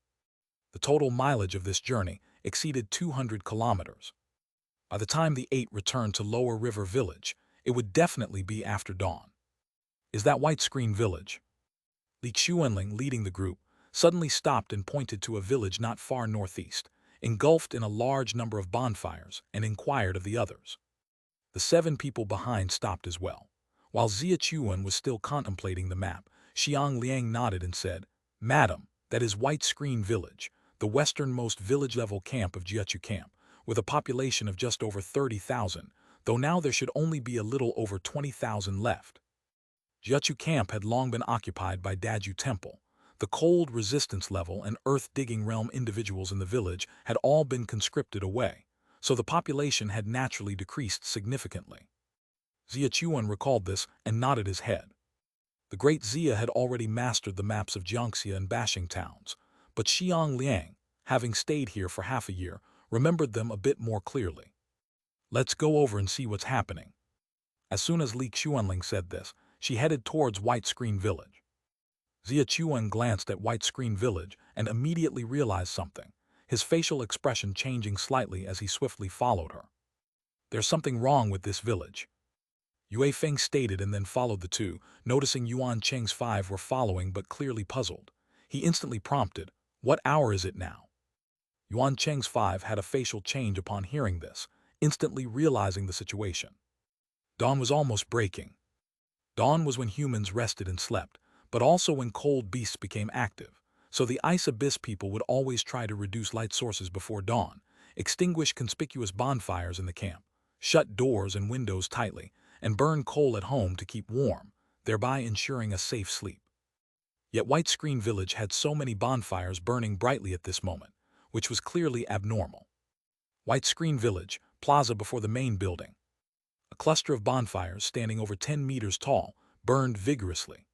The total mileage of this journey exceeded 200 kilometers. By the time the 8 returned to Lower River Village, it would definitely be after dawn. Is that White Screen Village? Li Xuanling, leading the group, suddenly stopped and pointed to a village not far northeast, engulfed in a large number of bonfires, and inquired of the others. The 7 people behind stopped as well. While Xia Chuan was still contemplating the map, Xiang Liang nodded and said, "Madam, that is White Screen Village, the westernmost village-level camp of Jiachu Camp, with a population of just over 30,000, though now there should only be a little over 20,000 left." Jiachu Camp had long been occupied by Daju Temple. The cold resistance level and earth-digging realm individuals in the village had all been conscripted away, so the population had naturally decreased significantly. Xia Chuan recalled this and nodded his head. The great Xia had already mastered the maps of Jiangxia and Bashing towns, but Xiang Liang, having stayed here for half a year, remembered them a bit more clearly. Let's go over and see what's happening. As soon as Li Xuanling said this, she headed towards White Screen Village. Xia Chuan glanced at White Screen Village and immediately realized something, his facial expression changing slightly as he swiftly followed her. There's something wrong with this village, Yue Feng stated and then followed the two, noticing Yuan Cheng's 5 were following but clearly puzzled. He instantly prompted, "What hour is it now?" Yuan Cheng's 5 had a facial change upon hearing this, instantly realizing the situation. Dawn was almost breaking. Dawn was when humans rested and slept, but also when cold beasts became active, so the Ice Abyss people would always try to reduce light sources before dawn, extinguish conspicuous bonfires in the camp, shut doors and windows tightly, and burn coal at home to keep warm, thereby ensuring a safe sleep. Yet White Screen Village had so many bonfires burning brightly at this moment, which was clearly abnormal. White Screen Village, plaza before the main building. A cluster of bonfires standing over 10 meters tall burned vigorously.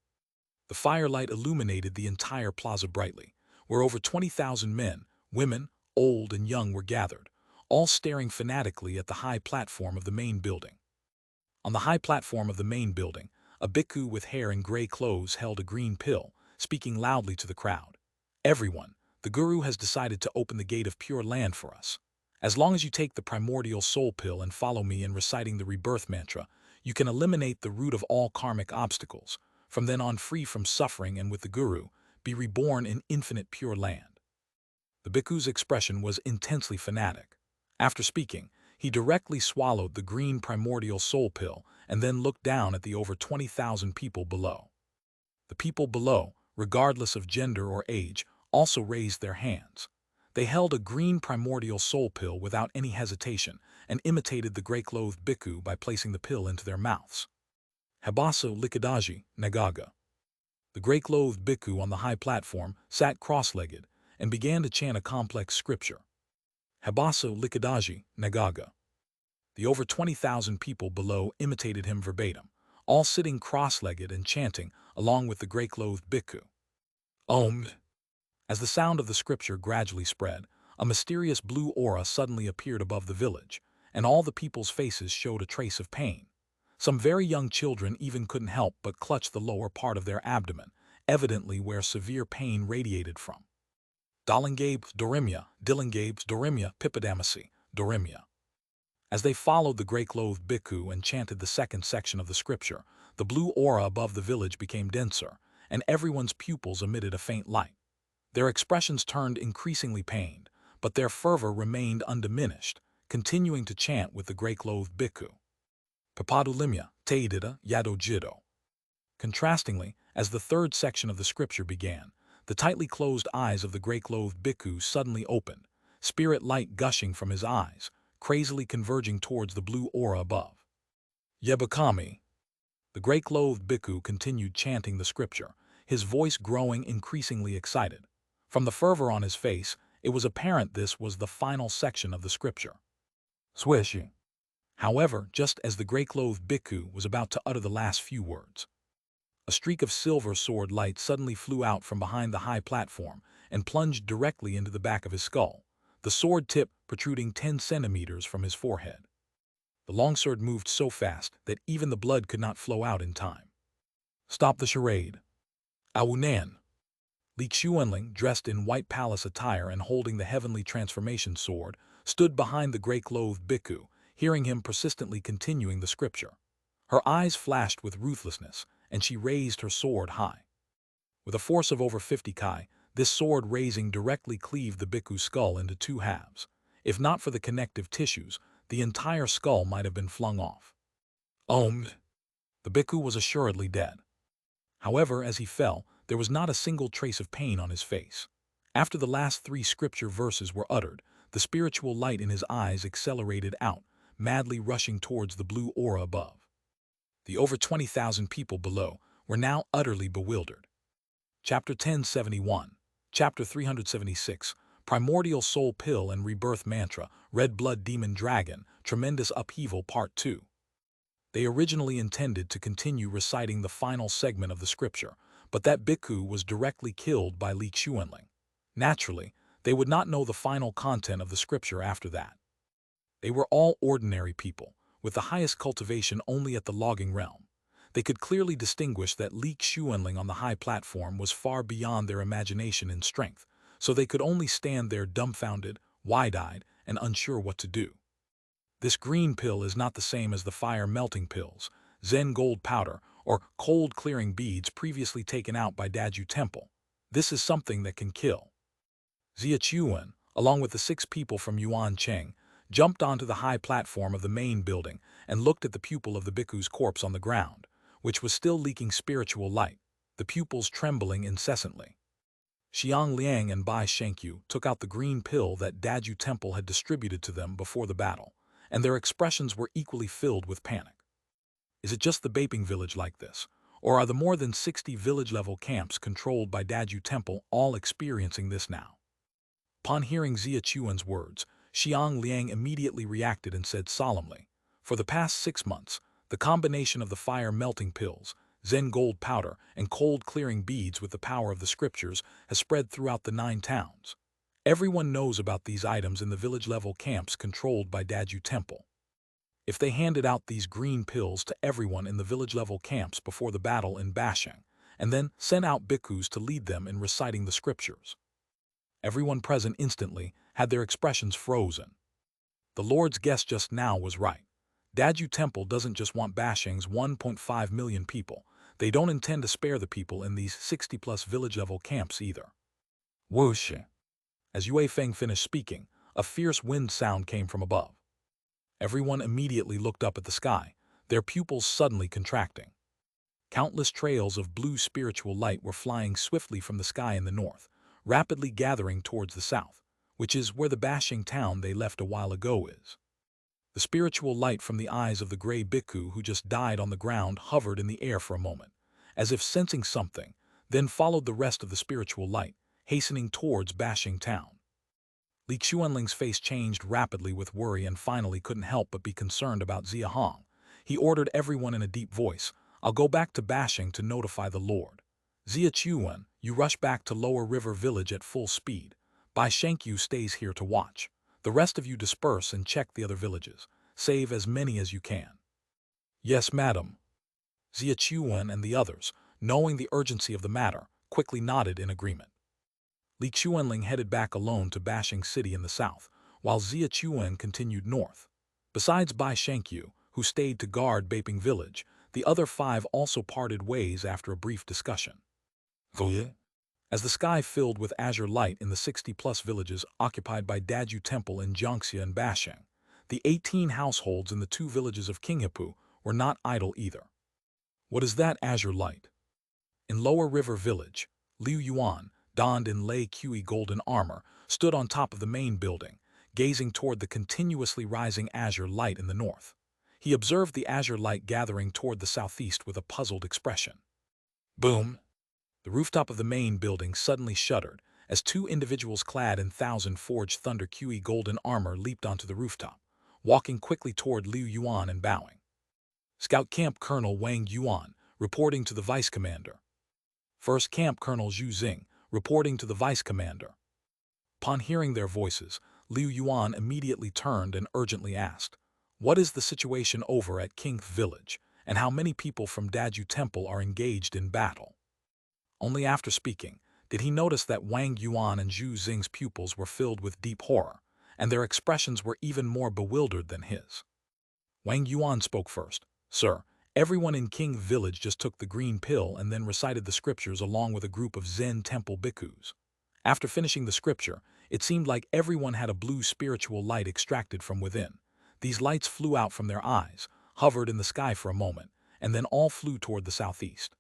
The firelight illuminated the entire plaza brightly, where over 20,000 men, women, old and young were gathered, all staring fanatically at the high platform of the main building. On the high platform of the main building, a bhikkhu with hair and gray clothes held a green pill, speaking loudly to the crowd. "Everyone, the guru has decided to open the gate of pure land for us. As long as you take the primordial soul pill and follow me in reciting the rebirth mantra, you can eliminate the root of all karmic obstacles, from then on free from suffering and with the guru, be reborn in infinite pure land." The bhikkhu's expression was intensely fanatic. After speaking, he directly swallowed the green primordial soul pill and then looked down at the over 20,000 people below. The people below, regardless of gender or age, also raised their hands. They held a green primordial soul pill without any hesitation and imitated the gray-clothed bhikkhu by placing the pill into their mouths. Habaso Likidaji Nagaga. The gray-clothed bhikkhu on the high platform sat cross-legged and began to chant a complex scripture. Habaso Likidaji Nagaga. The over 20,000 people below imitated him verbatim, all sitting cross-legged and chanting along with the gray-clothed bhikkhu. Om. As the sound of the scripture gradually spread, a mysterious blue aura suddenly appeared above the village, and all the people's faces showed a trace of pain. Some very young children even couldn't help but clutch the lower part of their abdomen, evidently where severe pain radiated from. Dalingabes Dorimia, Pippadamasi, Dorimia. As they followed the gray-clothed bhikkhu and chanted the second section of the scripture, the blue aura above the village became denser, and everyone's pupils emitted a faint light. Their expressions turned increasingly pained, but their fervor remained undiminished, continuing to chant with the gray-clothed bhikkhu. Papadulimya, Teidita, Yadojido. Contrastingly, as the third section of the scripture began, the tightly closed eyes of the gray-clothed bhikkhu suddenly opened, spirit light gushing from his eyes, crazily converging towards the blue aura above. Yebakami. The gray-clothed bhikkhu continued chanting the scripture, his voice growing increasingly excited. From the fervor on his face, it was apparent this was the final section of the scripture. Swishi. However, just as the gray-clothed bhikkhu was about to utter the last few words, a streak of silver sword light suddenly flew out from behind the high platform and plunged directly into the back of his skull, the sword tip protruding 10 centimeters from his forehead. The longsword moved so fast that even the blood could not flow out in time. Stop the charade. Awunan. Li Xuanling, dressed in white palace attire and holding the heavenly transformation sword, stood behind the gray-clothed bhikkhu, hearing him persistently continuing the scripture. Her eyes flashed with ruthlessness, and she raised her sword high. With a force of over 50 kai, this sword raising directly cleaved the bhikkhu's skull into 2 halves. If not for the connective tissues, the entire skull might have been flung off. Om. The bhikkhu was assuredly dead. However, as he fell, there was not a single trace of pain on his face. After the last 3 scripture verses were uttered, the spiritual light in his eyes accelerated out, madly rushing towards the blue aura above. The over 20,000 people below were now utterly bewildered. Chapter 1071, Chapter 376, Primordial Soul Pill and Rebirth Mantra, Red Blood Demon Dragon, Tremendous Upheaval Part 2. They originally intended to continue reciting the final segment of the scripture, but that bhikkhu was directly killed by Li Xuanling. Naturally, they would not know the final content of the scripture after that. They were all ordinary people, with the highest cultivation only at the logging realm. They could clearly distinguish that Li Xuanling on the high platform was far beyond their imagination and strength, so they could only stand there dumbfounded, wide-eyed, and unsure what to do. This green pill is not the same as the fire-melting pills, Zen gold powder, or cold-clearing beads previously taken out by Daju Temple. This is something that can kill. Xia Chuan, along with the 6 people from Yuan Cheng, jumped onto the high platform of the main building and looked at the pupil of the bhikkhu's corpse on the ground, which was still leaking spiritual light, the pupils trembling incessantly. Xiang Liang and Bai Shenkyu took out the green pill that Daju Temple had distributed to them before the battle, and their expressions were equally filled with panic. Is it just the Baping village like this, or are the more than 60 village-level camps controlled by Daju Temple all experiencing this now? Upon hearing Xia Chuan's words, Xiang Liang immediately reacted and said solemnly, "For the past 6 months, the combination of the fire-melting pills, Zen gold powder, and cold-clearing beads with the power of the scriptures has spread throughout the 9 towns. Everyone knows about these items in the village-level camps controlled by Daju Temple. If they handed out these green pills to everyone in the village-level camps before the battle in Bashang, and then sent out bhikkhus to lead them in reciting the scriptures, everyone present instantly had their expressions frozen. The Lord's guess just now was right. Daju Temple doesn't just want Bashang's 1.5 million people. They don't intend to spare the people in these 60-plus village-level camps either." Whoosh! As Yue Feng finished speaking, a fierce wind sound came from above. Everyone immediately looked up at the sky, their pupils suddenly contracting. Countless trails of blue spiritual light were flying swiftly from the sky in the north, rapidly gathering towards the south, which is where the bashing town they left a while ago is. The spiritual light from the eyes of the gray bhikkhu who just died on the ground hovered in the air for a moment, as if sensing something, then followed the rest of the spiritual light, hastening towards bashing town. Li Xuanling's face changed rapidly with worry and finally couldn't help but be concerned about Xia Hong. He ordered everyone in a deep voice, "I'll go back to bashing to notify the Lord. Xia Chuan, you rush back to Lower River Village at full speed. Bai Shenkyu stays here to watch. The rest of you disperse and check the other villages. Save as many as you can." "Yes, madam." Xia Chuan and the others, knowing the urgency of the matter, quickly nodded in agreement. Li Xuanling headed back alone to Bashing City in the south, while Xia Chuan continued north. Besides Bai Shenkyu, who stayed to guard Baping Village, the other 5 also parted ways after a brief discussion. As the sky filled with azure light in the 60-plus villages occupied by Daju Temple in Jiangxia and Bashing, the 18 households in the 2 villages of Qinghepu were not idle either. What is that azure light? In Lower River Village, Liu Yuan, donned in Lei Qi golden armor, stood on top of the main building, gazing toward the continuously rising azure light in the north. He observed the azure light gathering toward the southeast with a puzzled expression. Boom! The rooftop of the main building suddenly shuddered as 2 individuals clad in thousand-forged Thunder Qi golden armor leaped onto the rooftop, walking quickly toward Liu Yuan and bowing. Scout Camp Colonel Wang Yuan, reporting to the Vice Commander. First Camp Colonel Zhu Xing, reporting to the Vice Commander. Upon hearing their voices, Liu Yuan immediately turned and urgently asked, "What is the situation over at Qinghe Village, and how many people from Daju Temple are engaged in battle?" Only after speaking did he notice that Wang Yuan and Zhu Xing's pupils were filled with deep horror, and their expressions were even more bewildered than his. Wang Yuan spoke first. "Sir, everyone in Qinghe Village just took the green pill and then recited the scriptures along with a group of Zen temple bhikkhus. After finishing the scripture, it seemed like everyone had a blue spiritual light extracted from within. These lights flew out from their eyes, hovered in the sky for a moment, and then all flew toward the southeast.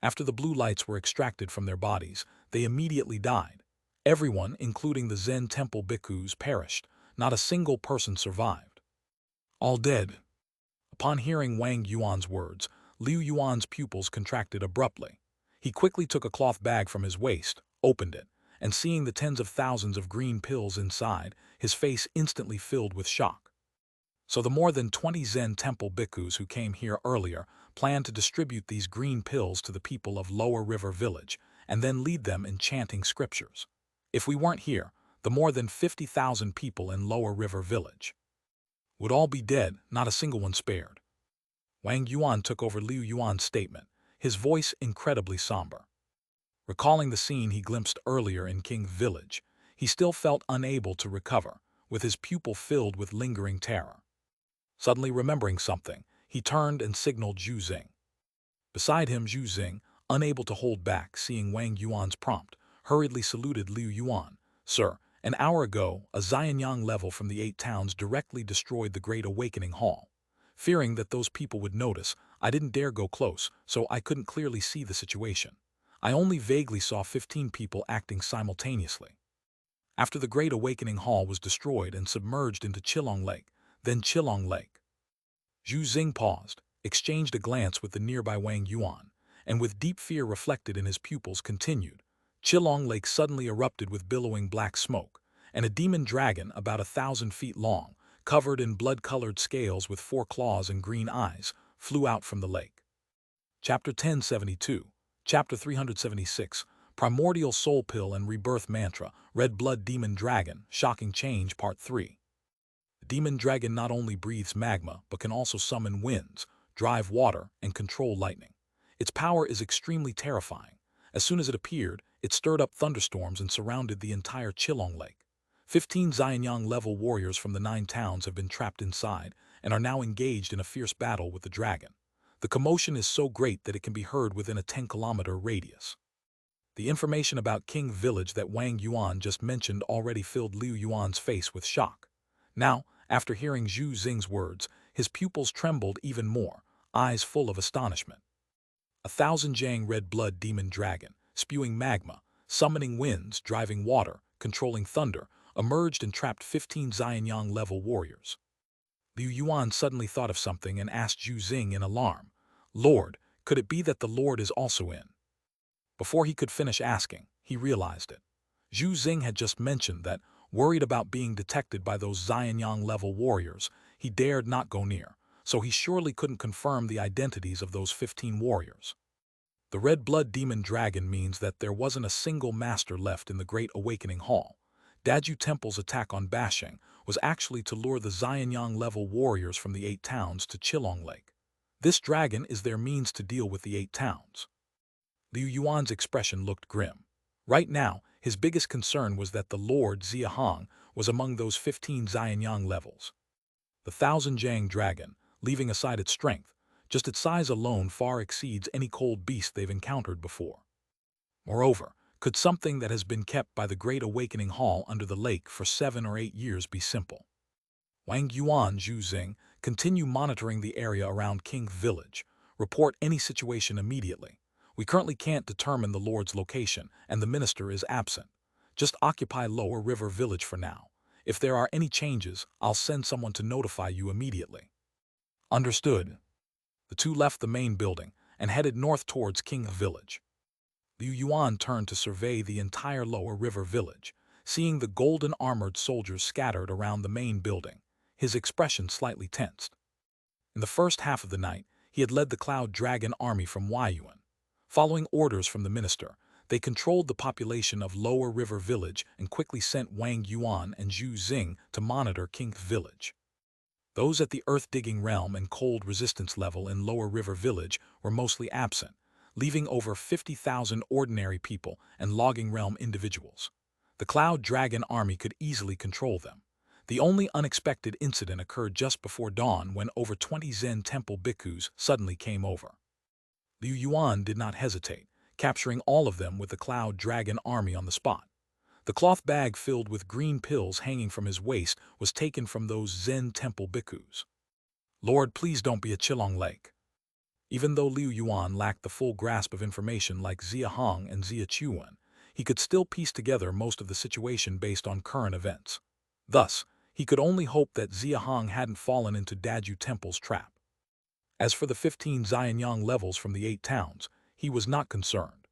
After the blue lights were extracted from their bodies, they immediately died. Everyone, including the Zen temple bhikkhus, perished. Not a single person survived. All dead." Upon hearing Wang Yuan's words, Liu Yuan's pupils contracted abruptly. He quickly took a cloth bag from his waist, opened it, and seeing the tens of thousands of green pills inside, his face instantly filled with shock. So the more than 20 Zen temple bhikkhus who came here earlier planned to distribute these green pills to the people of Lower River Village and then lead them in chanting scriptures. If we weren't here, the more than 50,000 people in Lower River Village would all be dead, not a single one spared. Wang Yuan took over Liu Yuan's statement, his voice incredibly somber. Recalling the scene he glimpsed earlier in Qinghe Village, he still felt unable to recover, with his pupil filled with lingering terror. Suddenly remembering something, he turned and signaled Zhu Xing. Beside him, Zhu Xing, unable to hold back seeing Wang Yuan's prompt, hurriedly saluted Liu Yuan. "Sir, an hour ago, a Xianyang level from the 8 towns directly destroyed the Great Awakening Hall. Fearing that those people would notice, I didn't dare go close, so I couldn't clearly see the situation. I only vaguely saw 15 people acting simultaneously. After the Great Awakening Hall was destroyed and submerged into Qilong Lake, then Qilong Lake." Zhu Xing paused, exchanged a glance with the nearby Wang Yuan, and with deep fear reflected in his pupils continued. "Qilong Lake suddenly erupted with billowing black smoke, and a demon dragon about 1,000 feet long, covered in blood-colored scales with 4 claws and green eyes, flew out from the lake." Chapter 1072, Chapter 376, Primordial Soul Pill and Rebirth Mantra, Red Blood Demon Dragon, Shocking Change, Part 3. The demon dragon not only breathes magma, but can also summon winds, drive water, and control lightning. Its power is extremely terrifying. As soon as it appeared, it stirred up thunderstorms and surrounded the entire Qilong Lake. 15 Xianyang-level warriors from the 9 towns have been trapped inside and are now engaged in a fierce battle with the dragon. The commotion is so great that it can be heard within a 10-kilometer radius. The information about King Village that Wang Yuan just mentioned already filled Liu Yuan's face with shock. Now, after hearing Zhu Xing's words, his pupils trembled even more, eyes full of astonishment. 1,000 Jiang red blood demon dragon, spewing magma, summoning winds, driving water, controlling thunder, emerged and trapped 15 Xianyang level warriors. Liu Yuan suddenly thought of something and asked Zhu Xing in alarm, "Lord, could it be that the Lord is also in?" Before he could finish asking, he realized it. Zhu Xing had just mentioned that, worried about being detected by those Xianyang-level warriors, he dared not go near, so he surely couldn't confirm the identities of those 15 warriors. The red blood demon dragon means that there wasn't a single master left in the Great Awakening Hall. Daju Temple's attack on Bashing was actually to lure the Xianyang-level warriors from the 8 towns to Qilong Lake. This dragon is their means to deal with the 8 towns. Liu Yuan's expression looked grim. Right now, his biggest concern was that the Lord Xia Hong was among those 15 Xianyang levels. The 1,000 Jiang dragon, leaving aside its strength, just its size alone far exceeds any cold beast they've encountered before. Moreover, could something that has been kept by the Great Awakening Hall under the lake for 7 or 8 years be simple? Wang Yuan, Zhu Xing, continue monitoring the area around King Village. Report any situation immediately. We currently can't determine the Lord's location, and the minister is absent. Just occupy Lower River Village for now. If there are any changes, I'll send someone to notify you immediately. Understood. The two left the main building and headed north towards King Village. Liu Yuan turned to survey the entire Lower River Village, seeing the golden armored soldiers scattered around the main building, his expression slightly tensed. In the first half of the night, he had led the Cloud Dragon army from Weiyuan. Following orders from the minister, they controlled the population of Lower River Village and quickly sent Wang Yuan and Zhu Xing to monitor King Village. Those at the earth-digging realm and cold resistance level in Lower River Village were mostly absent, leaving over 50,000 ordinary people and logging realm individuals. The Cloud Dragon army could easily control them. The only unexpected incident occurred just before dawn when over 20 Zen temple bhikkhus suddenly came over. Liu Yuan did not hesitate, capturing all of them with the Cloud Dragon army on the spot. The cloth bag filled with green pills hanging from his waist was taken from those Zen temple bhikkhus. Lord, please don't be a Qilong Lake. Even though Liu Yuan lacked the full grasp of information like Xia Hong and Xia Chuan, he could still piece together most of the situation based on current events. Thus, he could only hope that Xia Hong hadn't fallen into Daju Temple's trap. As for the 15 Xianyang levels from the 8 towns, he was not concerned.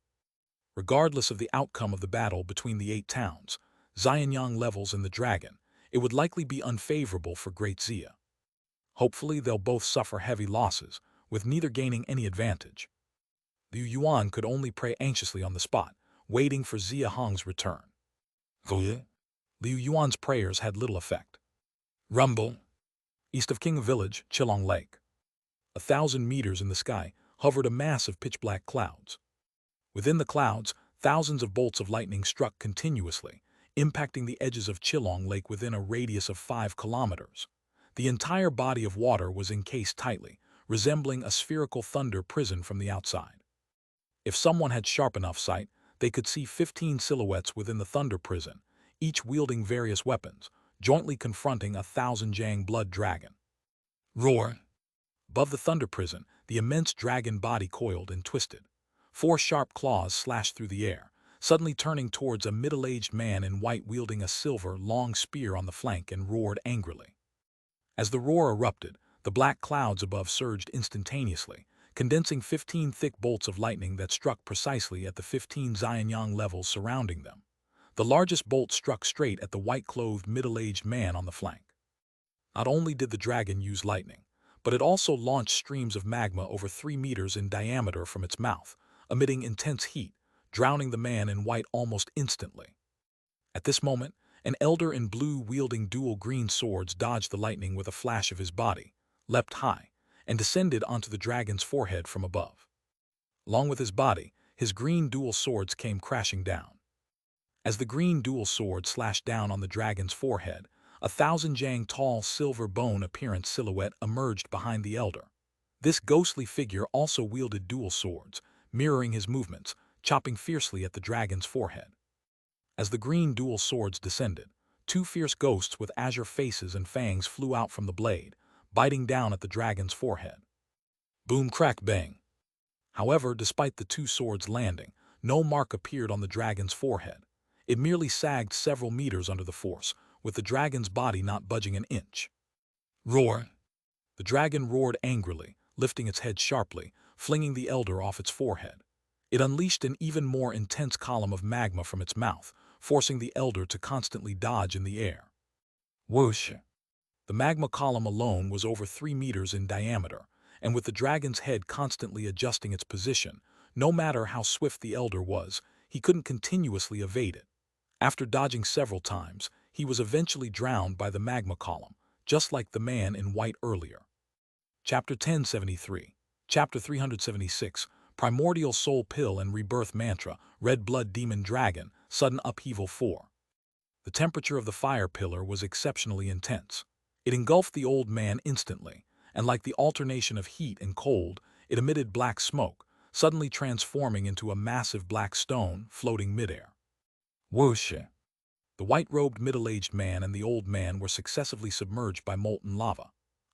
Regardless of the outcome of the battle between the 8 towns, Xianyang levels and the dragon, it would likely be unfavorable for Great Xia. Hopefully they'll both suffer heavy losses, with neither gaining any advantage. Liu Yuan could only pray anxiously on the spot, waiting for Xia Hong's return. Liu Yuan's prayers had little effect. Rumble. East of King Village, Qilong Lake. 1,000 meters in the sky hovered a mass of pitch-black clouds. Within the clouds, thousands of bolts of lightning struck continuously, impacting the edges of Qilong Lake within a radius of 5 kilometers. The entire body of water was encased tightly, resembling a spherical thunder prison from the outside. If someone had sharp enough sight, they could see 15 silhouettes within the thunder prison, each wielding various weapons, jointly confronting a 1,000 Jiang blood dragon. Roar! Above the thunder prison, the immense dragon body coiled and twisted. 4 sharp claws slashed through the air, suddenly turning towards a middle-aged man in white wielding a silver, long spear on the flank and roared angrily. As the roar erupted, the black clouds above surged instantaneously, condensing 15 thick bolts of lightning that struck precisely at the 15 Xianyang levels surrounding them. The largest bolt struck straight at the white-clothed middle-aged man on the flank. Not only did the dragon use lightning, but it also launched streams of magma over 3 meters in diameter from its mouth, emitting intense heat, drowning the man in white almost instantly. At this moment, an elder in blue wielding dual green swords dodged the lightning with a flash of his body, leapt high, and descended onto the dragon's forehead from above. Along with his body, his green dual swords came crashing down. As the green dual sword slashed down on the dragon's forehead, a 1,000 Jiang tall silver bone appearance silhouette emerged behind the elder. This ghostly figure also wielded dual swords, mirroring his movements, chopping fiercely at the dragon's forehead. As the green dual swords descended, two fierce ghosts with azure faces and fangs flew out from the blade, biting down at the dragon's forehead. Boom, crack, bang. However, despite the two swords landing, no mark appeared on the dragon's forehead. It merely sagged several meters under the force, with the dragon's body not budging an inch. Roar! The dragon roared angrily, lifting its head sharply, flinging the elder off its forehead. It unleashed an even more intense column of magma from its mouth, forcing the elder to constantly dodge in the air. Whoosh! The magma column alone was over 3 meters in diameter, and with the dragon's head constantly adjusting its position, no matter how swift the elder was, he couldn't continuously evade it. After dodging several times, he was eventually drowned by the magma column, just like the man in white earlier. Chapter 1073, Chapter 376, Primordial Soul Pill and Rebirth Mantra, Red Blood Demon Dragon, Sudden Upheaval 4. The temperature of the fire pillar was exceptionally intense. It engulfed the old man instantly, and like the alternation of heat and cold, it emitted black smoke, suddenly transforming into a massive black stone floating midair. Whoosh! The white-robed middle-aged man and the old man were successively submerged by molten lava.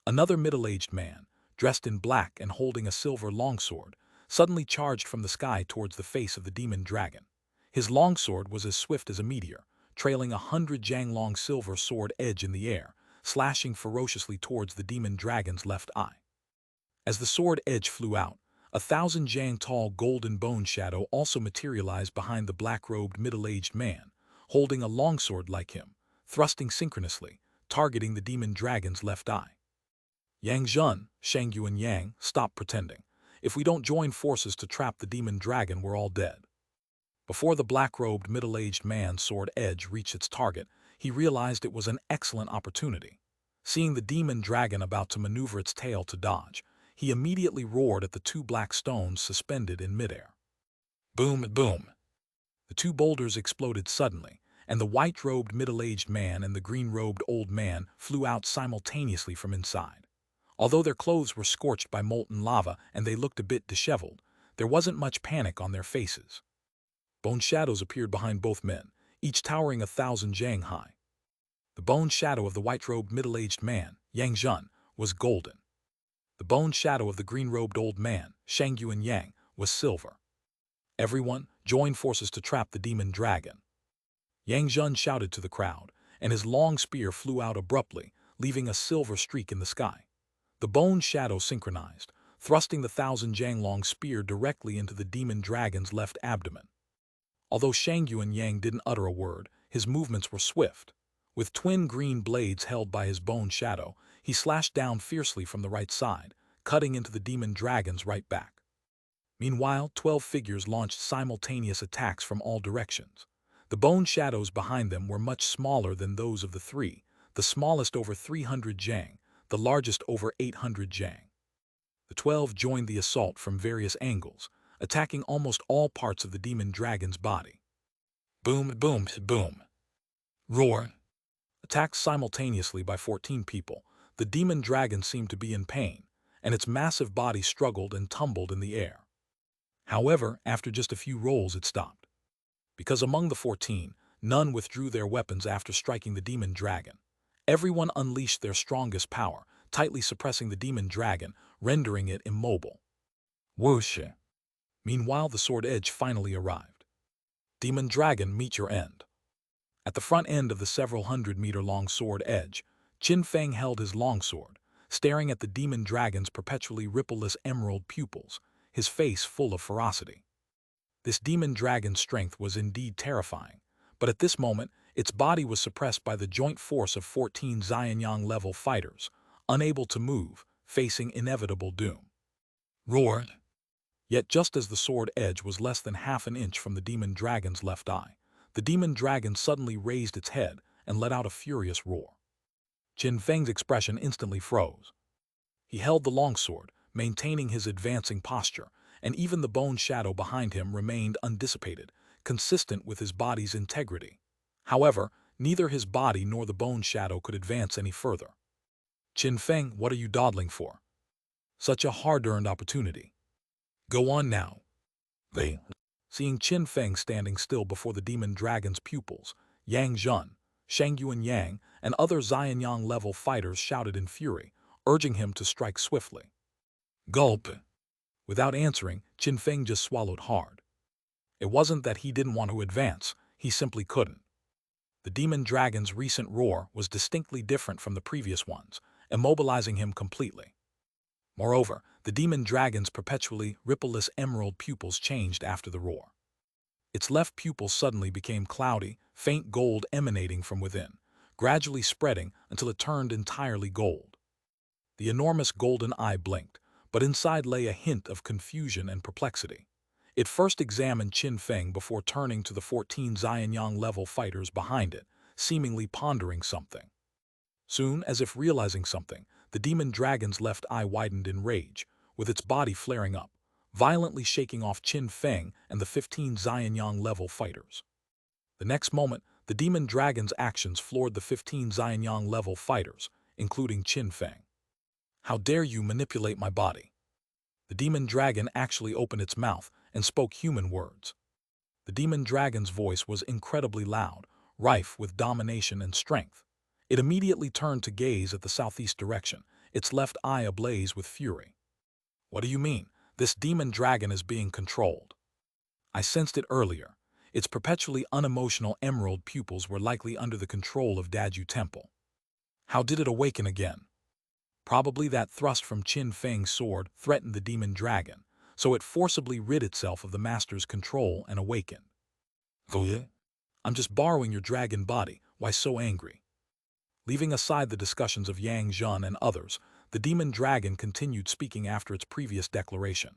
Another middle-aged man, dressed in black and holding a silver longsword, suddenly charged from the sky towards the face of the demon dragon. His longsword was as swift as a meteor, trailing 100 jang-long silver sword edge in the air, slashing ferociously towards the demon dragon's left eye. As the sword edge flew out, 1,000 jang tall golden bone shadow also materialized behind the black-robed middle-aged man, holding a longsword like him, thrusting synchronously, targeting the demon dragon's left eye. Yang Zhen, Shangyu and Yang, stop pretending. If we don't join forces to trap the demon dragon, we're all dead. Before the black-robed middle-aged man's sword edge reached its target, he realized it was an excellent opportunity. Seeing the demon dragon about to maneuver its tail to dodge, he immediately roared at the two black stones suspended in midair. Boom, boom! The two boulders exploded suddenly, and the white-robed middle-aged man and the green-robed old man flew out simultaneously from inside. Although their clothes were scorched by molten lava and they looked a bit disheveled, there wasn't much panic on their faces. Bone shadows appeared behind both men, each towering 1,000 jang high. The bone shadow of the white-robed middle-aged man, Yang Zhen, was golden. The bone shadow of the green-robed old man, Shangyu and Yang, was silver. Everyone, join forces to trap the demon dragon. Yang Zhen shouted to the crowd, and his long spear flew out abruptly, leaving a silver streak in the sky. The bone shadow synchronized, thrusting the 1,000 jang-long spear directly into the demon dragon's left abdomen. Although Shangyu and Yang didn't utter a word, his movements were swift. With twin green blades held by his bone shadow, he slashed down fiercely from the right side, cutting into the demon dragon's right back. Meanwhile, 12 figures launched simultaneous attacks from all directions. The bone shadows behind them were much smaller than those of the three, the smallest over 300 jang, the largest over 800 jang. The 12 joined the assault from various angles, attacking almost all parts of the demon dragon's body. Boom, boom, boom. Roar. Attacked simultaneously by 14 people, the demon dragon seemed to be in pain, and its massive body struggled and tumbled in the air. However, after just a few rolls it stopped. Because among the 14, none withdrew their weapons after striking the demon dragon. Everyone unleashed their strongest power, tightly suppressing the demon dragon, rendering it immobile. Whoosh! Meanwhile, the sword edge finally arrived. Demon dragon, meet your end. At the front end of the several hundred-meter-long sword edge, Qin Feng held his longsword, staring at the demon dragon's perpetually rippleless emerald pupils, his face full of ferocity. This demon dragon's strength was indeed terrifying, but at this moment, its body was suppressed by the joint force of 14 Xianyang-level fighters, unable to move, facing inevitable doom. Roar! Yet just as the sword edge was less than half an inch from the demon dragon's left eye, the demon dragon suddenly raised its head and let out a furious roar. Qin Feng's expression instantly froze. He held the longsword, maintaining his advancing posture, and even the bone shadow behind him remained undissipated, consistent with his body's integrity. However, neither his body nor the bone shadow could advance any further. Qin Feng, what are you dawdling for? Such a hard-earned opportunity. Go on now. They Seeing Qin Feng standing still before the demon dragon's pupils, Yang Zhen, Shang Yuan Yang, and other Xianyang-level fighters shouted in fury, urging him to strike swiftly. Gulp! Without answering, Qin Feng just swallowed hard. It wasn't that he didn't want to advance, he simply couldn't. The demon dragon's recent roar was distinctly different from the previous ones, immobilizing him completely. Moreover, the demon dragon's perpetually rippleless emerald pupils changed after the roar. Its left pupil suddenly became cloudy, faint gold emanating from within, gradually spreading until it turned entirely gold. The enormous golden eye blinked, but inside lay a hint of confusion and perplexity. It first examined Qin Feng before turning to the 14 Xianyang-level fighters behind it, seemingly pondering something. Soon, as if realizing something, the demon dragon's left eye widened in rage, with its body flaring up, violently shaking off Qin Feng and the 15 Xianyang-level fighters. The next moment, the demon dragon's actions floored the 15 Xianyang-level fighters, including Qin Feng. How dare you manipulate my body? The demon dragon actually opened its mouth and spoke human words. The demon dragon's voice was incredibly loud, rife with domination and strength. It immediately turned to gaze at the southeast direction, its left eye ablaze with fury. What do you mean? This demon dragon is being controlled. I sensed it earlier. Its perpetually unemotional emerald pupils were likely under the control of Daju Temple. How did it awaken again? Probably that thrust from Qin Feng's sword threatened the demon dragon, so it forcibly rid itself of the master's control and awakened. I'm just borrowing your dragon body, why so angry? Leaving aside the discussions of Yang Zhen and others, the demon dragon continued speaking after its previous declaration.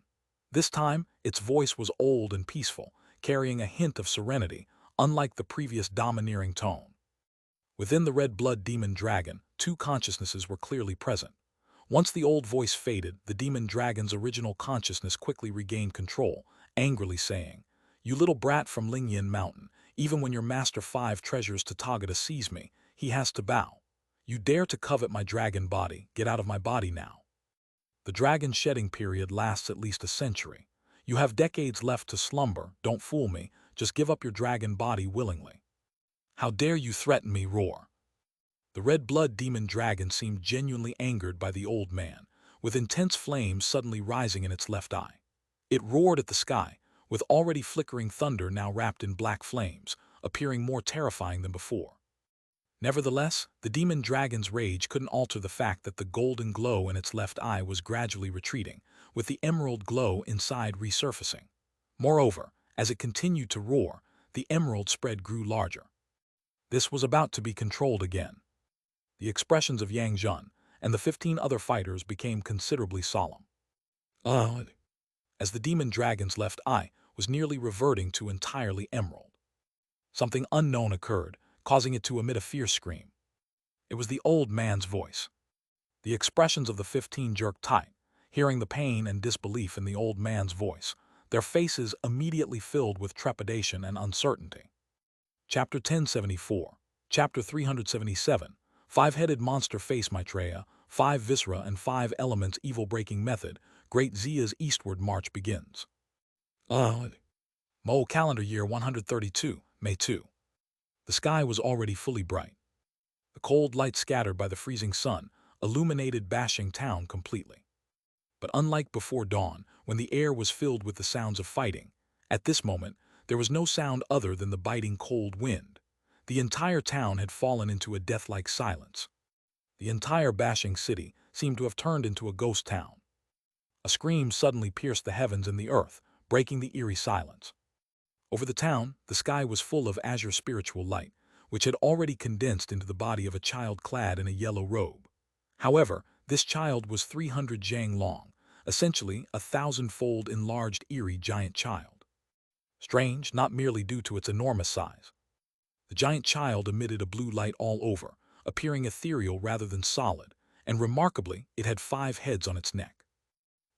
This time, its voice was old and peaceful, carrying a hint of serenity, unlike the previous domineering tone. Within the red blood demon dragon, two consciousnesses were clearly present. Once the old voice faded, the demon dragon's original consciousness quickly regained control, angrily saying, "You little brat from Lingyan Mountain, even when your Master 5 treasures Tathagata sees me, he has to bow. You dare to covet my dragon body, get out of my body now." The dragon shedding period lasts at least a century. You have decades left to slumber, don't fool me, just give up your dragon body willingly. How dare you threaten me, roar. The red blood demon dragon seemed genuinely angered by the old man, with intense flames suddenly rising in its left eye. It roared at the sky, with already flickering thunder now wrapped in black flames, appearing more terrifying than before. Nevertheless, the demon dragon's rage couldn't alter the fact that the golden glow in its left eye was gradually retreating, with the emerald glow inside resurfacing. Moreover, as it continued to roar, the emerald spread grew larger. This was about to be controlled again. The expressions of Yang Zhen and the 15 other fighters became considerably solemn. As the demon dragon's left eye was nearly reverting to entirely emerald. Something unknown occurred, causing it to emit a fierce scream. It was the old man's voice. The expressions of the 15 jerked tight, hearing the pain and disbelief in the old man's voice, their faces immediately filled with trepidation and uncertainty. Chapter 1074, Chapter 377, Five-Headed Monster Face Maitreya, 5 Viscera and 5 Elements Evil-Breaking Method, Great Xia's Eastward March begins. Mo calendar year 132, May 2. The sky was already fully bright. The cold light scattered by the freezing sun illuminated Bashing Town completely. But unlike before dawn, when the air was filled with the sounds of fighting, at this moment there was no sound other than the biting cold wind. The entire town had fallen into a death-like silence. The entire Bashing city seemed to have turned into a ghost town. A scream suddenly pierced the heavens and the earth, breaking the eerie silence. Over the town, the sky was full of azure spiritual light, which had already condensed into the body of a child clad in a yellow robe. However, this child was 300 jang long, essentially a 1,000-fold enlarged eerie giant child. Strange, not merely due to its enormous size. The giant child emitted a blue light all over, appearing ethereal rather than solid, and remarkably, it had 5 heads on its neck.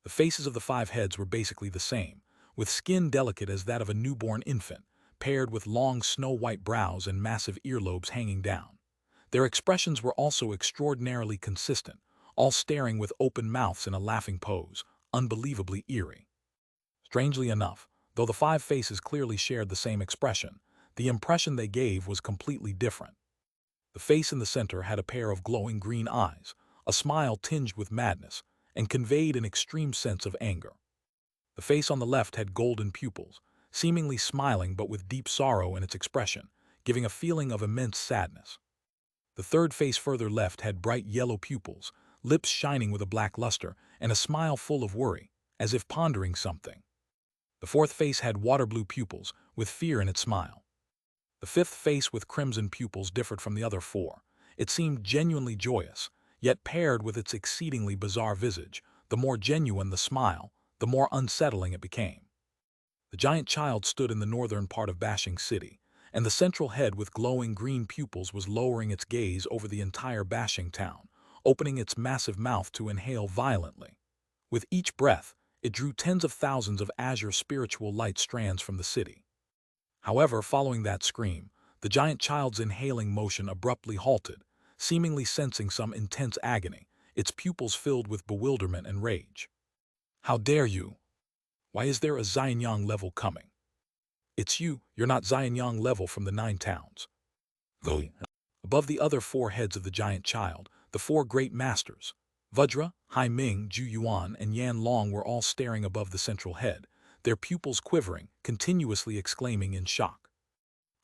The faces of the 5 heads were basically the same, with skin delicate as that of a newborn infant, paired with long snow-white brows and massive earlobes hanging down. Their expressions were also extraordinarily consistent, all staring with open mouths in a laughing pose, unbelievably eerie. Strangely enough, Though the five faces clearly shared the same expression, the impression they gave was completely different. The face in the center had a pair of glowing green eyes, a smile tinged with madness, and conveyed an extreme sense of anger. The face on the left had golden pupils, seemingly smiling but with deep sorrow in its expression, giving a feeling of immense sadness. The third face further left had bright yellow pupils, lips shining with a black luster, and a smile full of worry, as if pondering something. The fourth face had water blue pupils, with fear in its smile. The fifth face with crimson pupils differed from the other four. It seemed genuinely joyous, yet paired with its exceedingly bizarre visage, the more genuine the smile, the more unsettling it became. The giant child stood in the northern part of Bashing City, and the central head with glowing green pupils was lowering its gaze over the entire Bashing town, opening its massive mouth to inhale violently. With each breath, it drew tens of thousands of azure spiritual light strands from the city. However, following that scream, the giant child's inhaling motion abruptly halted, seemingly sensing some intense agony, its pupils filled with bewilderment and rage. "How dare you? Why is there a Xianyang level coming? It's you're not Xianyang level from the 9 towns." Though above the other four heads of the giant child, the four great masters, Vajra, Hai Ming, Ju Yuan, and Yan Long were all staring above the central head, their pupils quivering, continuously exclaiming in shock.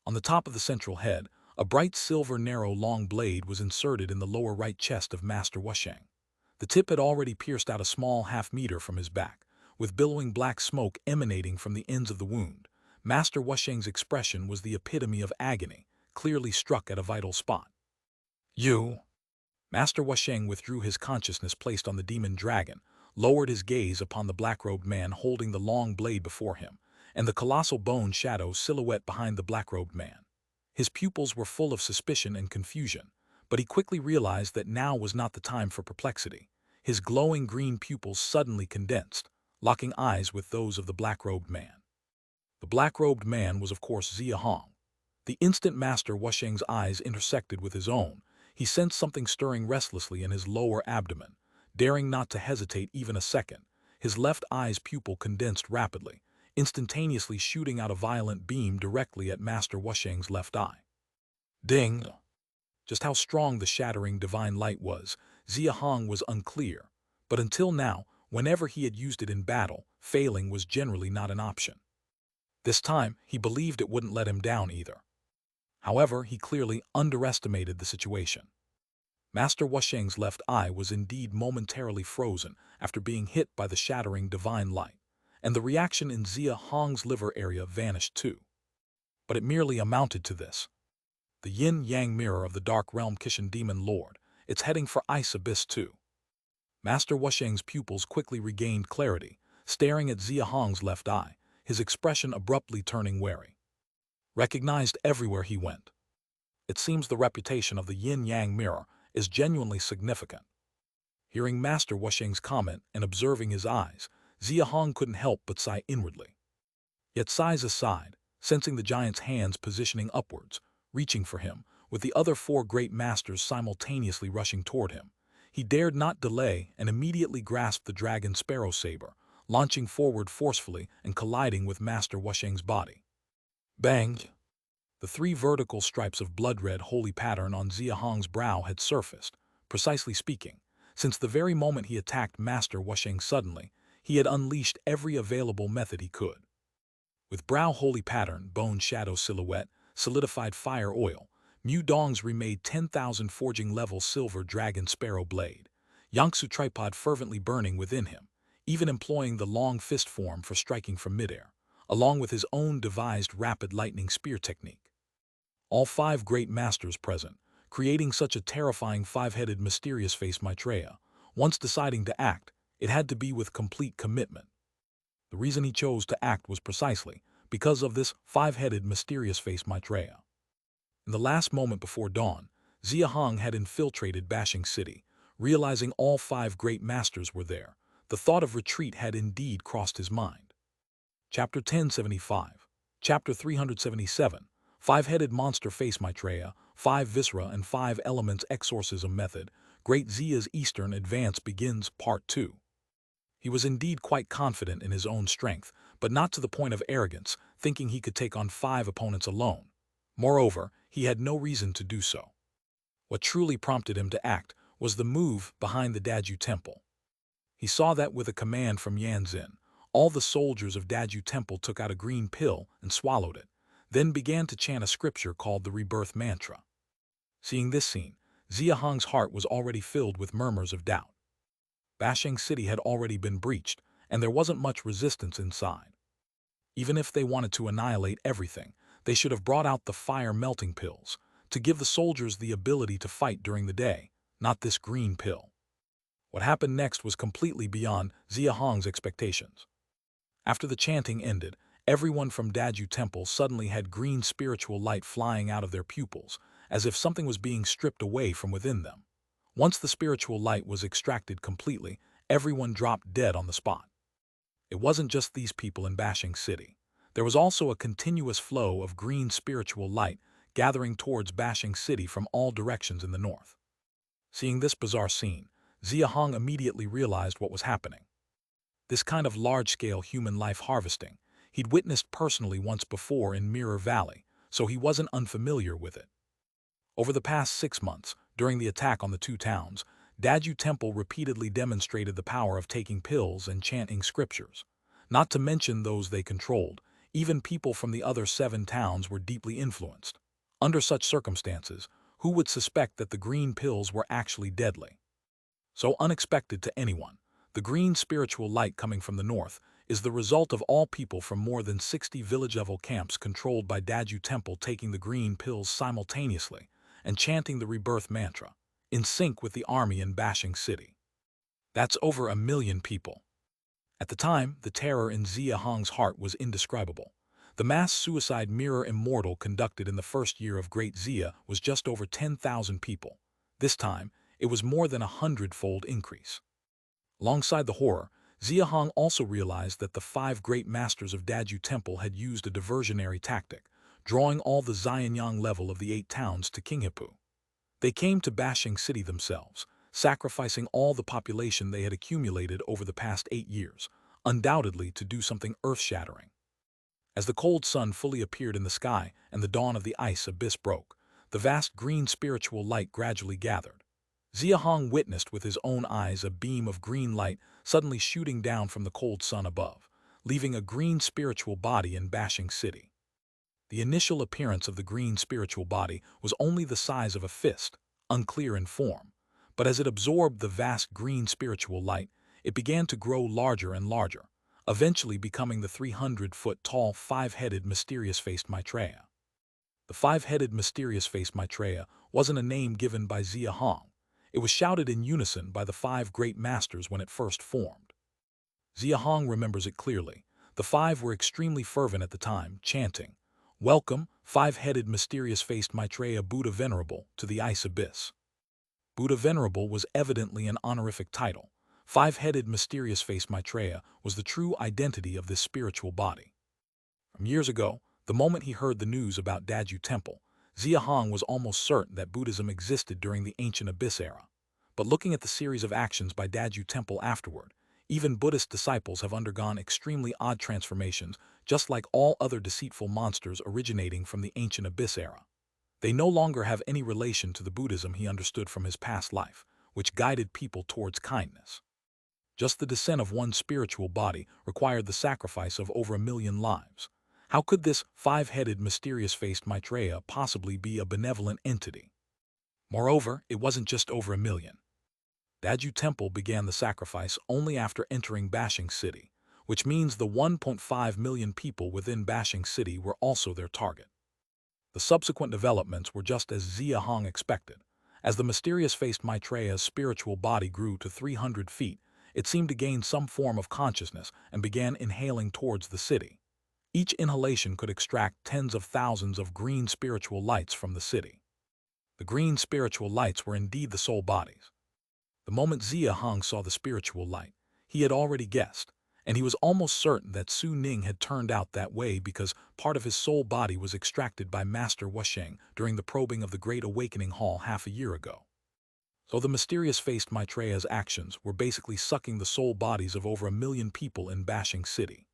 On the top of the central head, a bright silver narrow long blade was inserted in the lower right chest of Master Wusheng. The tip had already pierced out a small half-meter from his back, with billowing black smoke emanating from the ends of the wound. Master Wusheng's expression was the epitome of agony, clearly struck at a vital spot. "You?" Master Wusheng withdrew his consciousness placed on the demon dragon, lowered his gaze upon the black-robed man holding the long blade before him, and the colossal bone shadow silhouette behind the black-robed man. His pupils were full of suspicion and confusion, but he quickly realized that now was not the time for perplexity. His glowing green pupils suddenly condensed, locking eyes with those of the black-robed man. The black-robed man was of course Xia Hong. The instant Master Wusheng's eyes intersected with his own, he sensed something stirring restlessly in his lower abdomen. Daring not to hesitate even a second, his left eye's pupil condensed rapidly, instantaneously shooting out a violent beam directly at Master Wusheng's left eye. Ding! Just how strong the shattering divine light was, Xia Hong was unclear, but until now, whenever he had used it in battle, failing was generally not an option. This time, he believed it wouldn't let him down either. However, he clearly underestimated the situation. Master Wusheng's left eye was indeed momentarily frozen after being hit by the shattering divine light, and the reaction in Xia Hong's liver area vanished too. But it merely amounted to this. The yin-yang mirror of the Dark Realm Kishan Demon Lord, it's heading for Ice Abyss too. Master Wusheng's pupils quickly regained clarity, staring at Xia Hong's left eye, his expression abruptly turning wary. Recognized everywhere he went. It seems the reputation of the yin-yang mirror is genuinely significant. Hearing Master Wusheng's comment and observing his eyes, Xia Hong couldn't help but sigh inwardly. Yet sighs aside, sensing the giant's hands positioning upwards, reaching for him, with the other four great masters simultaneously rushing toward him, he dared not delay and immediately grasped the dragon sparrow saber, launching forward forcefully and colliding with Master Wusheng's body. Bang! The 3 vertical stripes of blood-red holy pattern on Xia Hong's brow had surfaced. Precisely speaking, since the very moment he attacked Master Wusheng suddenly, he had unleashed every available method he could. With brow holy pattern, bone shadow silhouette, solidified fire oil, Mu Dong's remade 10,000 forging-level silver dragon sparrow blade, Yangtze tripod fervently burning within him, even employing the long fist form for striking from midair, along with his own devised rapid lightning spear technique. All 5 great masters present, creating such a terrifying 5-headed mysterious face Maitreya. Once deciding to act, it had to be with complete commitment. The reason he chose to act was precisely because of this 5-headed mysterious face Maitreya. In the last moment before dawn, Xia Hong had infiltrated Bashing City. Realizing all 5 great masters were there, the thought of retreat had indeed crossed his mind. Chapter 1075. Chapter 377. 5-headed monster face Maitreya, 5 viscera and 5 elements exorcism method, Great Xia's Eastern Advance begins Part 2. He was indeed quite confident in his own strength, but not to the point of arrogance, thinking he could take on 5 opponents alone. Moreover, he had no reason to do so. What truly prompted him to act was the move behind the Daju Temple. He saw that with a command from Yanzin, all the soldiers of Daju Temple took out a green pill and swallowed it, then began to chant a scripture called the Rebirth Mantra. Seeing this scene, Xia Hong's heart was already filled with murmurs of doubt. Bashing City had already been breached, and there wasn't much resistance inside. Even if they wanted to annihilate everything, they should have brought out the fire-melting pills, to give the soldiers the ability to fight during the day, not this green pill. What happened next was completely beyond Xia Hong's expectations. After the chanting ended, everyone from Daju Temple suddenly had green spiritual light flying out of their pupils, as if something was being stripped away from within them. Once the spiritual light was extracted completely, everyone dropped dead on the spot. It wasn't just these people in Bashing City. There was also a continuous flow of green spiritual light gathering towards Bashing City from all directions in the north. Seeing this bizarre scene, Xia Hong immediately realized what was happening. This kind of large-scale human life harvesting he'd witnessed personally once before in Mirror Valley, so he wasn't unfamiliar with it. Over the past 6 months, during the attack on the 2 towns, Daju Temple repeatedly demonstrated the power of taking pills and chanting scriptures. Not to mention those they controlled, even people from the other 7 towns were deeply influenced. Under such circumstances, who would suspect that the green pills were actually deadly? So unexpected to anyone, the green spiritual light coming from the north is the result of all people from more than 60 village-level camps controlled by Daju Temple taking the green pills simultaneously and chanting the Rebirth Mantra, in sync with the army in Bashing City. That's over 1 million people. At the time, the terror in Xia Hong's heart was indescribable. The mass suicide Mirror Immortal conducted in the first year of Great Xia was just over 10,000 people. This time, it was more than 100-fold increase. Alongside the horror, Xia Hong also realized that the 5 great masters of Daju Temple had used a diversionary tactic, drawing all the Xianyang level of the 8 towns to Qinghepu. They came to Bashing City themselves, sacrificing all the population they had accumulated over the past 8 years, undoubtedly to do something earth-shattering. As the cold sun fully appeared in the sky and the dawn of the ice abyss broke, the vast green spiritual light gradually gathered. Xia Hong witnessed with his own eyes a beam of green light suddenly shooting down from the cold sun above, leaving a green spiritual body in Bashing City. The initial appearance of the green spiritual body was only the size of a fist, unclear in form, but as it absorbed the vast green spiritual light, it began to grow larger and larger, eventually becoming the 300-foot-tall 5-headed mysterious-faced Maitreya. The 5-headed mysterious-faced Maitreya wasn't a name given by Xia Hong. It was shouted in unison by the 5 great masters when it first formed. Xia Hong remembers it clearly. The 5 were extremely fervent at the time, chanting, "Welcome, 5-headed mysterious-faced Maitreya Buddha Venerable, to the Ice Abyss." Buddha Venerable was evidently an honorific title. 5-headed mysterious-faced Maitreya was the true identity of this spiritual body. From years ago, the moment he heard the news about Daju Temple, Xia Hong was almost certain that Buddhism existed during the ancient Abyss era. But looking at the series of actions by Daju Temple afterward, even Buddhist disciples have undergone extremely odd transformations, just like all other deceitful monsters originating from the ancient Abyss era. They no longer have any relation to the Buddhism he understood from his past life, which guided people towards kindness. Just the descent of one spiritual body required the sacrifice of over 1 million lives. How could this 5-headed mysterious-faced Maitreya possibly be a benevolent entity? Moreover, it wasn't just over 1 million. Daju Temple began the sacrifice only after entering Bashing City, which means the 1.5 million people within Bashing City were also their target. The subsequent developments were just as Xia Hong expected. As the mysterious-faced Maitreya's spiritual body grew to 300 feet, it seemed to gain some form of consciousness and began inhaling towards the city. Each inhalation could extract tens of thousands of green spiritual lights from the city. The green spiritual lights were indeed the soul bodies. The moment Xia Hong saw the spiritual light, he had already guessed, and he was almost certain that Su Ning had turned out that way because part of his soul body was extracted by Master Wusheng during the probing of the Great Awakening Hall half a year ago. So the mysterious-faced Maitreya's actions were basically sucking the soul bodies of over 1 million people in Bashing City.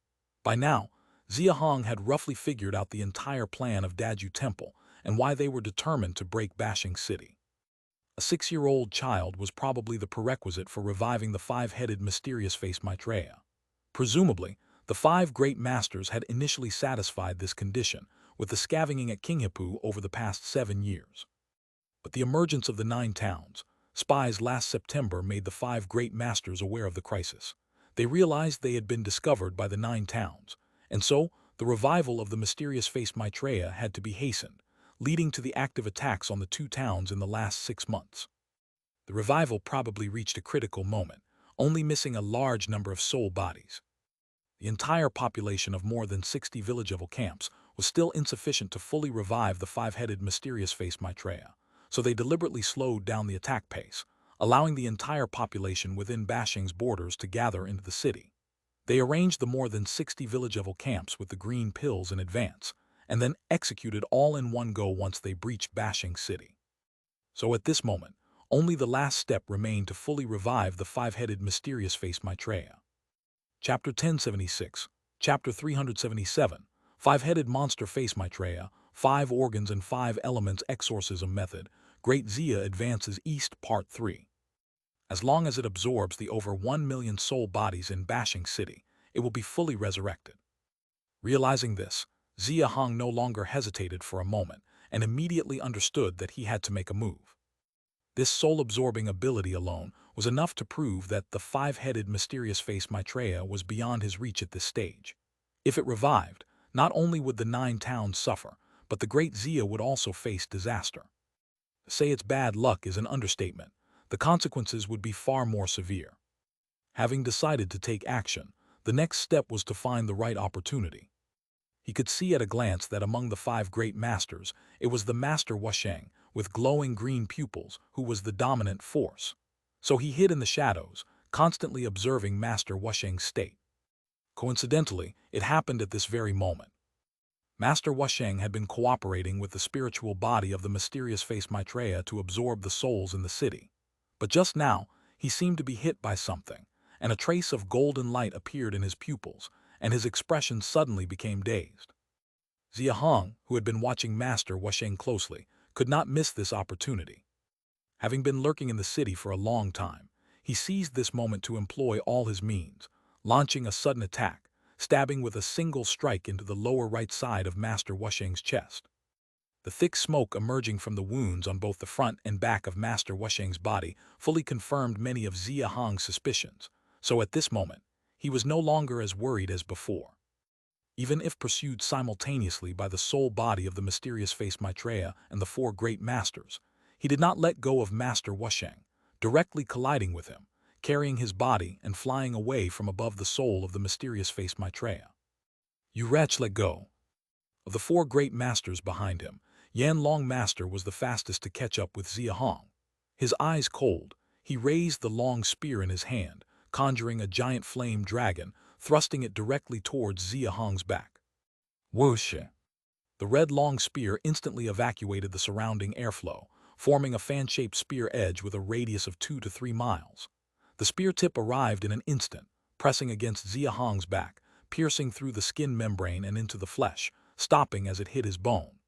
By now, Xia Hong had roughly figured out the entire plan of Daju Temple and why they were determined to break Bashing City. A 6-year-old child was probably the prerequisite for reviving the five-headed mysterious-faced Maitreya. Presumably, the five great masters had initially satisfied this condition with the scavenging at Qinghepu over the past 7 years. But the emergence of the 9 towns, spies last September made the five great masters aware of the crisis. They realized they had been discovered by the 9 towns, and so the revival of the mysterious-faced Maitreya had to be hastened, leading to the active attacks on the 2 towns in the last 6 months. The revival probably reached a critical moment, only missing a large number of soul bodies. The entire population of more than 60 village-level camps was still insufficient to fully revive the five-headed mysterious-faced Maitreya, so they deliberately slowed down the attack pace, allowing the entire population within Bashing's borders to gather into the city. They arranged the more than 60 village-level camps with the green pills in advance, and then executed all in one go once they breached Bashing City. So at this moment, only the last step remained to fully revive the five-headed mysterious-faced Maitreya. Chapter 1076, Chapter 377, Five-Headed Monster Face Maitreya, 5 Organs and 5 Elements Exorcism Method, Great Xia Advances East Part 3. As long as it absorbs the over 1 million soul bodies in Bashing City, it will be fully resurrected. Realizing this, Xia Hong no longer hesitated for a moment and immediately understood that he had to make a move. This soul-absorbing ability alone was enough to prove that the five-headed mysterious-faced Maitreya was beyond his reach at this stage. If it revived, not only would the 9 towns suffer, but the great Xia would also face disaster. To say it's bad luck is an understatement. The consequences would be far more severe. Having decided to take action, the next step was to find the right opportunity. He could see at a glance that among the 5 great masters, it was the master Wusheng, with glowing green pupils, who was the dominant force. So he hid in the shadows, constantly observing Master Wusheng's state. Coincidentally, it happened at this very moment. Master Wusheng had been cooperating with the spiritual body of the mysterious-faced Maitreya to absorb the souls in the city. But just now, he seemed to be hit by something, and a trace of golden light appeared in his pupils, and his expression suddenly became dazed. Xia Hong, who had been watching Master Wusheng closely, could not miss this opportunity. Having been lurking in the city for a long time, he seized this moment to employ all his means, launching a sudden attack, stabbing with a single strike into the lower right side of Master Wusheng's chest. The thick smoke emerging from the wounds on both the front and back of Master Wusheng's body fully confirmed many of Xia Hong's suspicions, so at this moment, he was no longer as worried as before. Even if pursued simultaneously by the soul body of the mysterious-faced Maitreya and the 4 great masters, he did not let go of Master Wusheng, directly colliding with him, carrying his body and flying away from above the soul of the mysterious-faced Maitreya. "You wretch, let go!" Of the 4 great masters behind him, Yan Long Master was the fastest to catch up with Xia Hong. His eyes cold, he raised the long spear in his hand, conjuring a giant flame dragon, thrusting it directly towards Xia Hong's back. Whoosh! The red long spear instantly evacuated the surrounding airflow, forming a fan-shaped spear edge with a radius of 2 to 3 miles. The spear tip arrived in an instant, pressing against Xia Hong's back, piercing through the skin membrane and into the flesh, stopping as it hit his bone.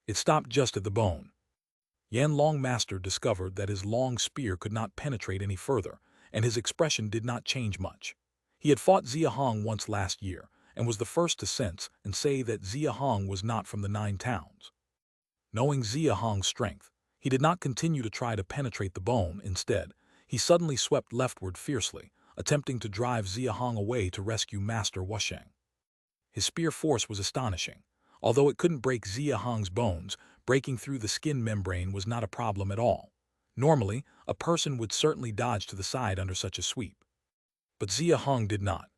It stopped just at the bone. Yan Long Master discovered that his long spear could not penetrate any further, and his expression did not change much. He had fought Xia Hong once last year, and was the first to sense and say that Xia Hong was not from the 9 towns. Knowing Xia Hong's strength, he did not continue to try to penetrate the bone. Instead, he suddenly swept leftward fiercely, attempting to drive Xia Hong away to rescue Master Wusheng. His spear force was astonishing. Although it couldn't break Xia Hong's bones, breaking through the skin membrane was not a problem at all. Normally, a person would certainly dodge to the side under such a sweep. But Xia Hong did not.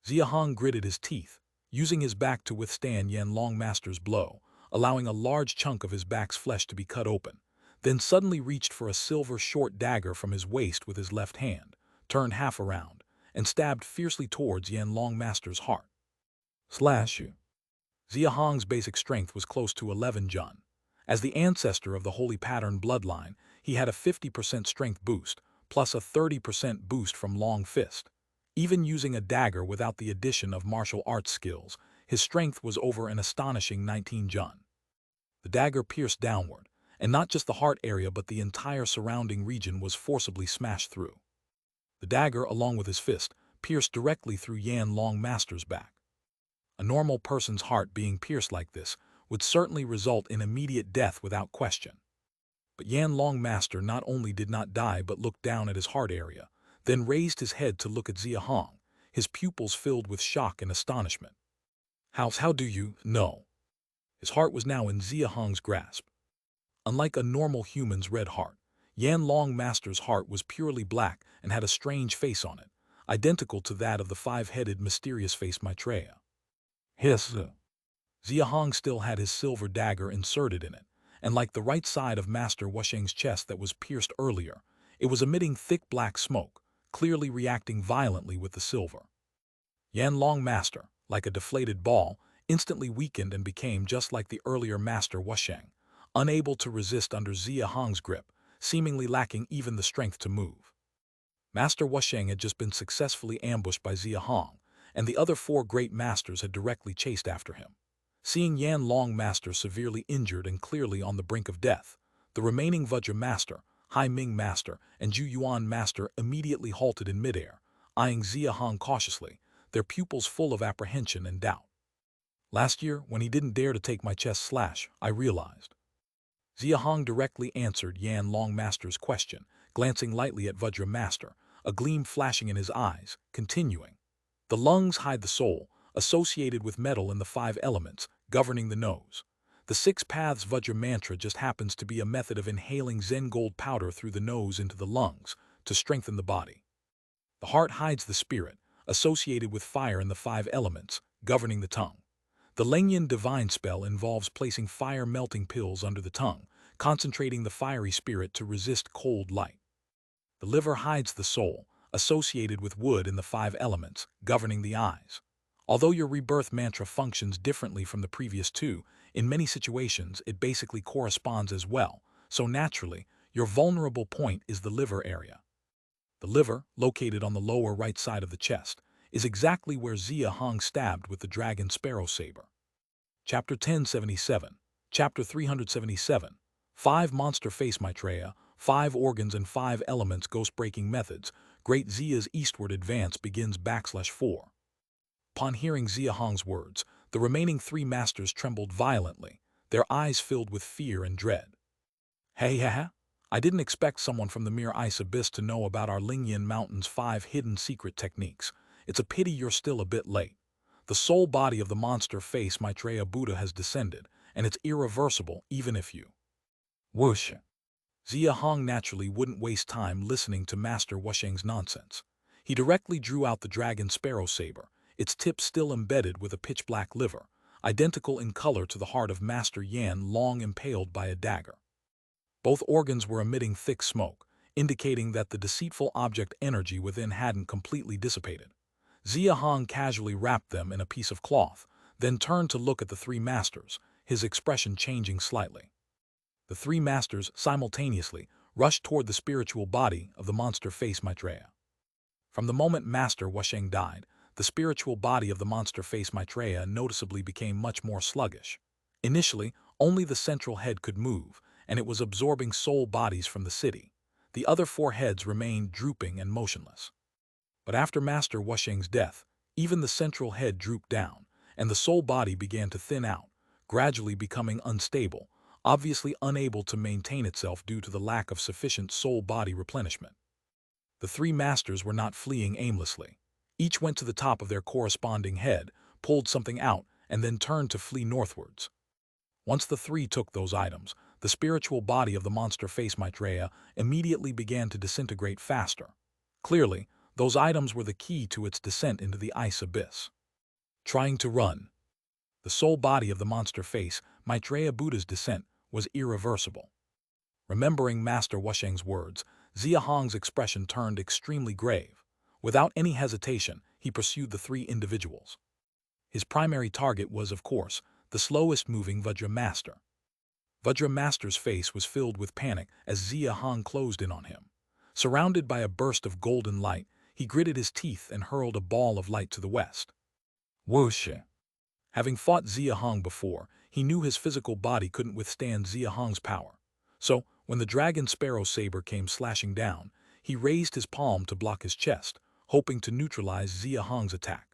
Xia Hong gritted his teeth, using his back to withstand Yan Long Master's blow, allowing a large chunk of his back's flesh to be cut open, then suddenly reached for a silver short dagger from his waist with his left hand, turned half around, and stabbed fiercely towards Yan Long Master's heart. Slash! Xia Hong's basic strength was close to 11 Jun. As the ancestor of the Holy Pattern bloodline, he had a 50% strength boost, plus a 30% boost from Long Fist. Even using a dagger without the addition of martial arts skills, his strength was over an astonishing 19 jun. The dagger pierced downward, and not just the heart area but the entire surrounding region was forcibly smashed through. The dagger, along with his fist, pierced directly through Yan Long Master's back. A normal person's heart being pierced like this would certainly result in immediate death without question. But Yan Long Master not only did not die but looked down at his heart area, then raised his head to look at Xia Hong, his pupils filled with shock and astonishment. How do you know? His heart was now in Xia Hong's grasp. Unlike a normal human's red heart, Yan Long Master's heart was purely black and had a strange face on it, identical to that of the five-headed mysterious face Maitreya. Xia Hong still had his silver dagger inserted in it, and like the right side of Master Wusheng's chest that was pierced earlier, it was emitting thick black smoke, clearly reacting violently with the silver. Yan Long Master, like a deflated ball, instantly weakened and became just like the earlier Master Wusheng, unable to resist under Xia Hong's grip, seemingly lacking even the strength to move. Master Wusheng had just been successfully ambushed by Xia Hong, and the other four great masters had directly chased after him. Seeing Yan Long Master severely injured and clearly on the brink of death, the remaining Vajra Master, Hai Ming Master, and Zhu Yuan Master immediately halted in midair, eyeing Xia Hong cautiously, their pupils full of apprehension and doubt. Last year, when he didn't dare to take my chest slash, I realized. Xia Hong directly answered Yan Long Master's question, glancing lightly at Vajra Master, a gleam flashing in his eyes, continuing. The lungs hide the soul, associated with metal in the 5 elements, governing the nose. The 6 paths Vajra mantra just happens to be a method of inhaling Zen gold powder through the nose into the lungs to strengthen the body. The heart hides the spirit, associated with fire in the 5 elements, governing the tongue. The Lengyan divine spell involves placing fire-melting pills under the tongue, concentrating the fiery spirit to resist cold light. The liver hides the soul, associated with wood in the 5 elements, governing the eyes. Although your rebirth mantra functions differently from the previous 2, in many situations it basically corresponds as well, so naturally, your vulnerable point is the liver area. The liver, located on the lower right side of the chest, is exactly where Xia Hong stabbed with the dragon sparrow saber. Chapter 1077, Chapter 377, 5 Monster Face Maitreya, 5 Organs and 5 Elements Ghost-Breaking Methods, Great Xia's Eastward Advance begins /4. Upon hearing Xia Hong's words, the remaining 3 masters trembled violently, their eyes filled with fear and dread. Hey, I didn't expect someone from the mere ice abyss to know about our Lingyan Mountain's 5 hidden secret techniques. It's a pity you're still a bit late. The soul body of the monster face Maitreya Buddha has descended, and it's irreversible even if you... Whoosh! Xia Hong naturally wouldn't waste time listening to Master Wusheng's nonsense. He directly drew out the dragon sparrow saber, its tip still embedded with a pitch-black liver, identical in color to the heart of Master Yan long impaled by a dagger. Both organs were emitting thick smoke, indicating that the deceitful object energy within hadn't completely dissipated. Xia Hong casually wrapped them in a piece of cloth, then turned to look at the 3 masters, his expression changing slightly. The 3 masters simultaneously rushed toward the spiritual body of the monster face Maitreya. From the moment Master Wusheng died, the spiritual body of the monster face Maitreya noticeably became much more sluggish. Initially, only the central head could move, and it was absorbing soul bodies from the city. The other 4 heads remained drooping and motionless. But after Master Wusheng's death, even the central head drooped down, and the soul body began to thin out, gradually becoming unstable, obviously unable to maintain itself due to the lack of sufficient soul-body replenishment. The 3 masters were not fleeing aimlessly. Each went to the top of their corresponding head, pulled something out, and then turned to flee northwards. Once the 3 took those items, the spiritual body of the monster face Maitreya immediately began to disintegrate faster. Clearly, those items were the key to its descent into the ice abyss. Trying to run. The soul body of the monster face Maitreya Buddha's descent was irreversible. Remembering Master Wusheng's words, Xia Hong's expression turned extremely grave. Without any hesitation, he pursued the 3 individuals. His primary target was, of course, the slowest-moving Vajra Master. Vajra Master's face was filled with panic as Xia Hong closed in on him. Surrounded by a burst of golden light, he gritted his teeth and hurled a ball of light to the west. Whoosh! Having fought Xia Hong before, he knew his physical body couldn't withstand Xia Hong's power. So, when the dragon sparrow saber came slashing down, he raised his palm to block his chest, hoping to neutralize Xia Hong's attack.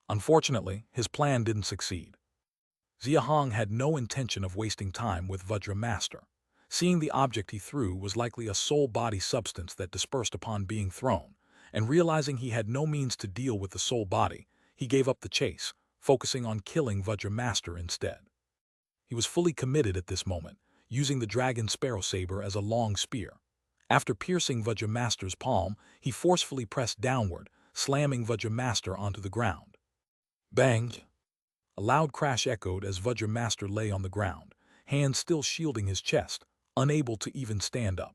Unfortunately, his plan didn't succeed. Xia Hong had no intention of wasting time with Vajra Master. Seeing the object he threw was likely a soul-body substance that dispersed upon being thrown, and realizing he had no means to deal with the soul body, he gave up the chase, focusing on killing Vajra Master instead. He was fully committed at this moment, using the dragon sparrow saber as a long spear. After piercing Vajra Master's palm, he forcefully pressed downward, slamming Vajra Master onto the ground. Bang! A loud crash echoed as Vajra Master lay on the ground, hands still shielding his chest, unable to even stand up.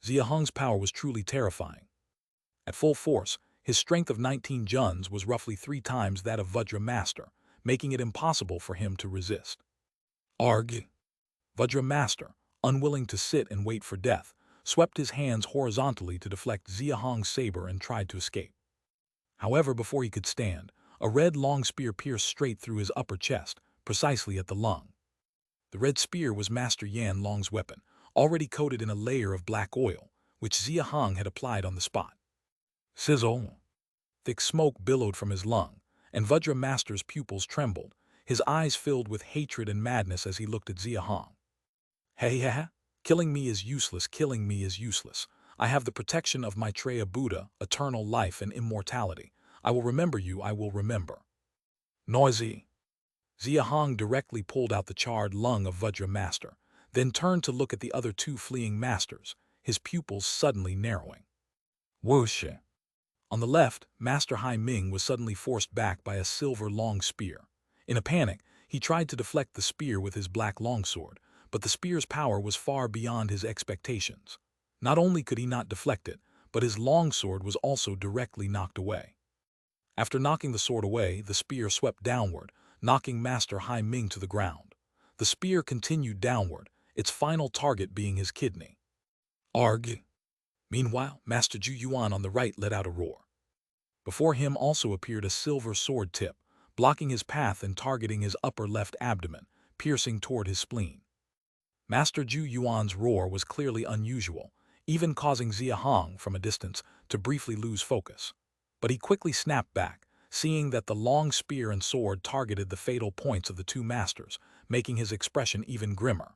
Xia Hong's power was truly terrifying. At full force, his strength of 19 juns was roughly 3 times that of Vajra Master, making it impossible for him to resist. Arg! Vajra Master, unwilling to sit and wait for death, swept his hands horizontally to deflect Xia Hong's saber and tried to escape. However, before he could stand, a red long spear pierced straight through his upper chest, precisely at the lung. The red spear was Master Yan Long's weapon, already coated in a layer of black oil, which Xia Hong had applied on the spot. Sizzle! Thick smoke billowed from his lung, and Vajra Master's pupils trembled, his eyes filled with hatred and madness as he looked at Xia Hong. Hey ha! Killing me is useless, killing me is useless. I have the protection of Maitreya Buddha, eternal life and immortality. I will remember you, I will remember. Noisy! Xia Hong directly pulled out the charred lung of Vajra Master, then turned to look at the other 2 fleeing masters, his pupils suddenly narrowing. Whoosh! On the left, Master Hai Ming was suddenly forced back by a silver long spear. In a panic, he tried to deflect the spear with his black longsword, but the spear's power was far beyond his expectations. Not only could he not deflect it, but his longsword was also directly knocked away. After knocking the sword away, the spear swept downward, knocking Master Hai Ming to the ground. The spear continued downward, its final target being his kidney. Arg! Meanwhile, Master Zhu Yuan on the right let out a roar. Before him also appeared a silver sword tip, blocking his path and targeting his upper left abdomen, piercing toward his spleen. Master Zhu Yuan's roar was clearly unusual, even causing Xia Hong, from a distance, to briefly lose focus. But he quickly snapped back, seeing that the long spear and sword targeted the fatal points of the 2 masters, making his expression even grimmer.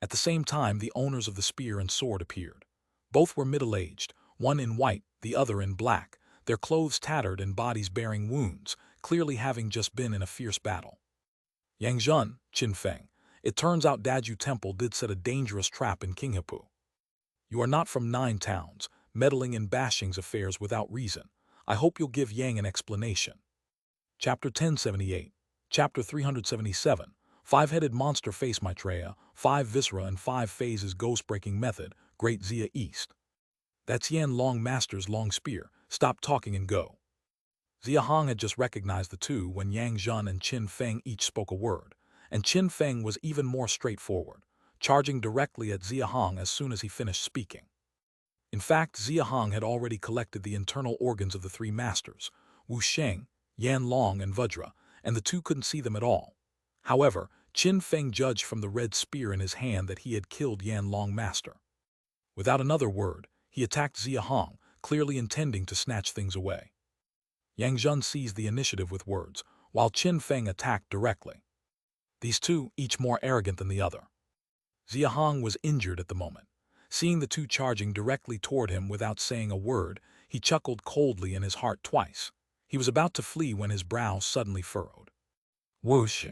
At the same time, the owners of the spear and sword appeared. Both were middle-aged, one in white, the other in black, their clothes tattered and bodies bearing wounds, clearly having just been in a fierce battle. Yang Zhun, Qin Feng, it turns out Daju Temple did set a dangerous trap in Qinghepu. You are not from 9 towns, meddling in Bashing's affairs without reason. I hope you'll give Yang an explanation. Chapter 1078, Chapter 377, 5-headed monster face Maitreya, 5 viscera and 5 phases ghost-breaking method, Great Xia East. That's Yan Long Master's long spear, stop talking and go. Xia Hong had just recognized the 2 when Yang Zhun and Qin Feng each spoke a word, and Qin Feng was even more straightforward, charging directly at Xia Hong as soon as he finished speaking. In fact, Xia Hong had already collected the internal organs of the 3 masters, Wu Sheng, Yan Long and Vajra, and the 2 couldn't see them at all. However, Qin Feng judged from the red spear in his hand that he had killed Yan Long Master. Without another word, he attacked Xia Hong, clearly intending to snatch things away. Yang Zhun seized the initiative with words, while Qin Feng attacked directly. These 2, each more arrogant than the other. Xia Hong was injured at the moment. Seeing the 2 charging directly toward him without saying a word, he chuckled coldly in his heart twice. He was about to flee when his brow suddenly furrowed. Whoosh!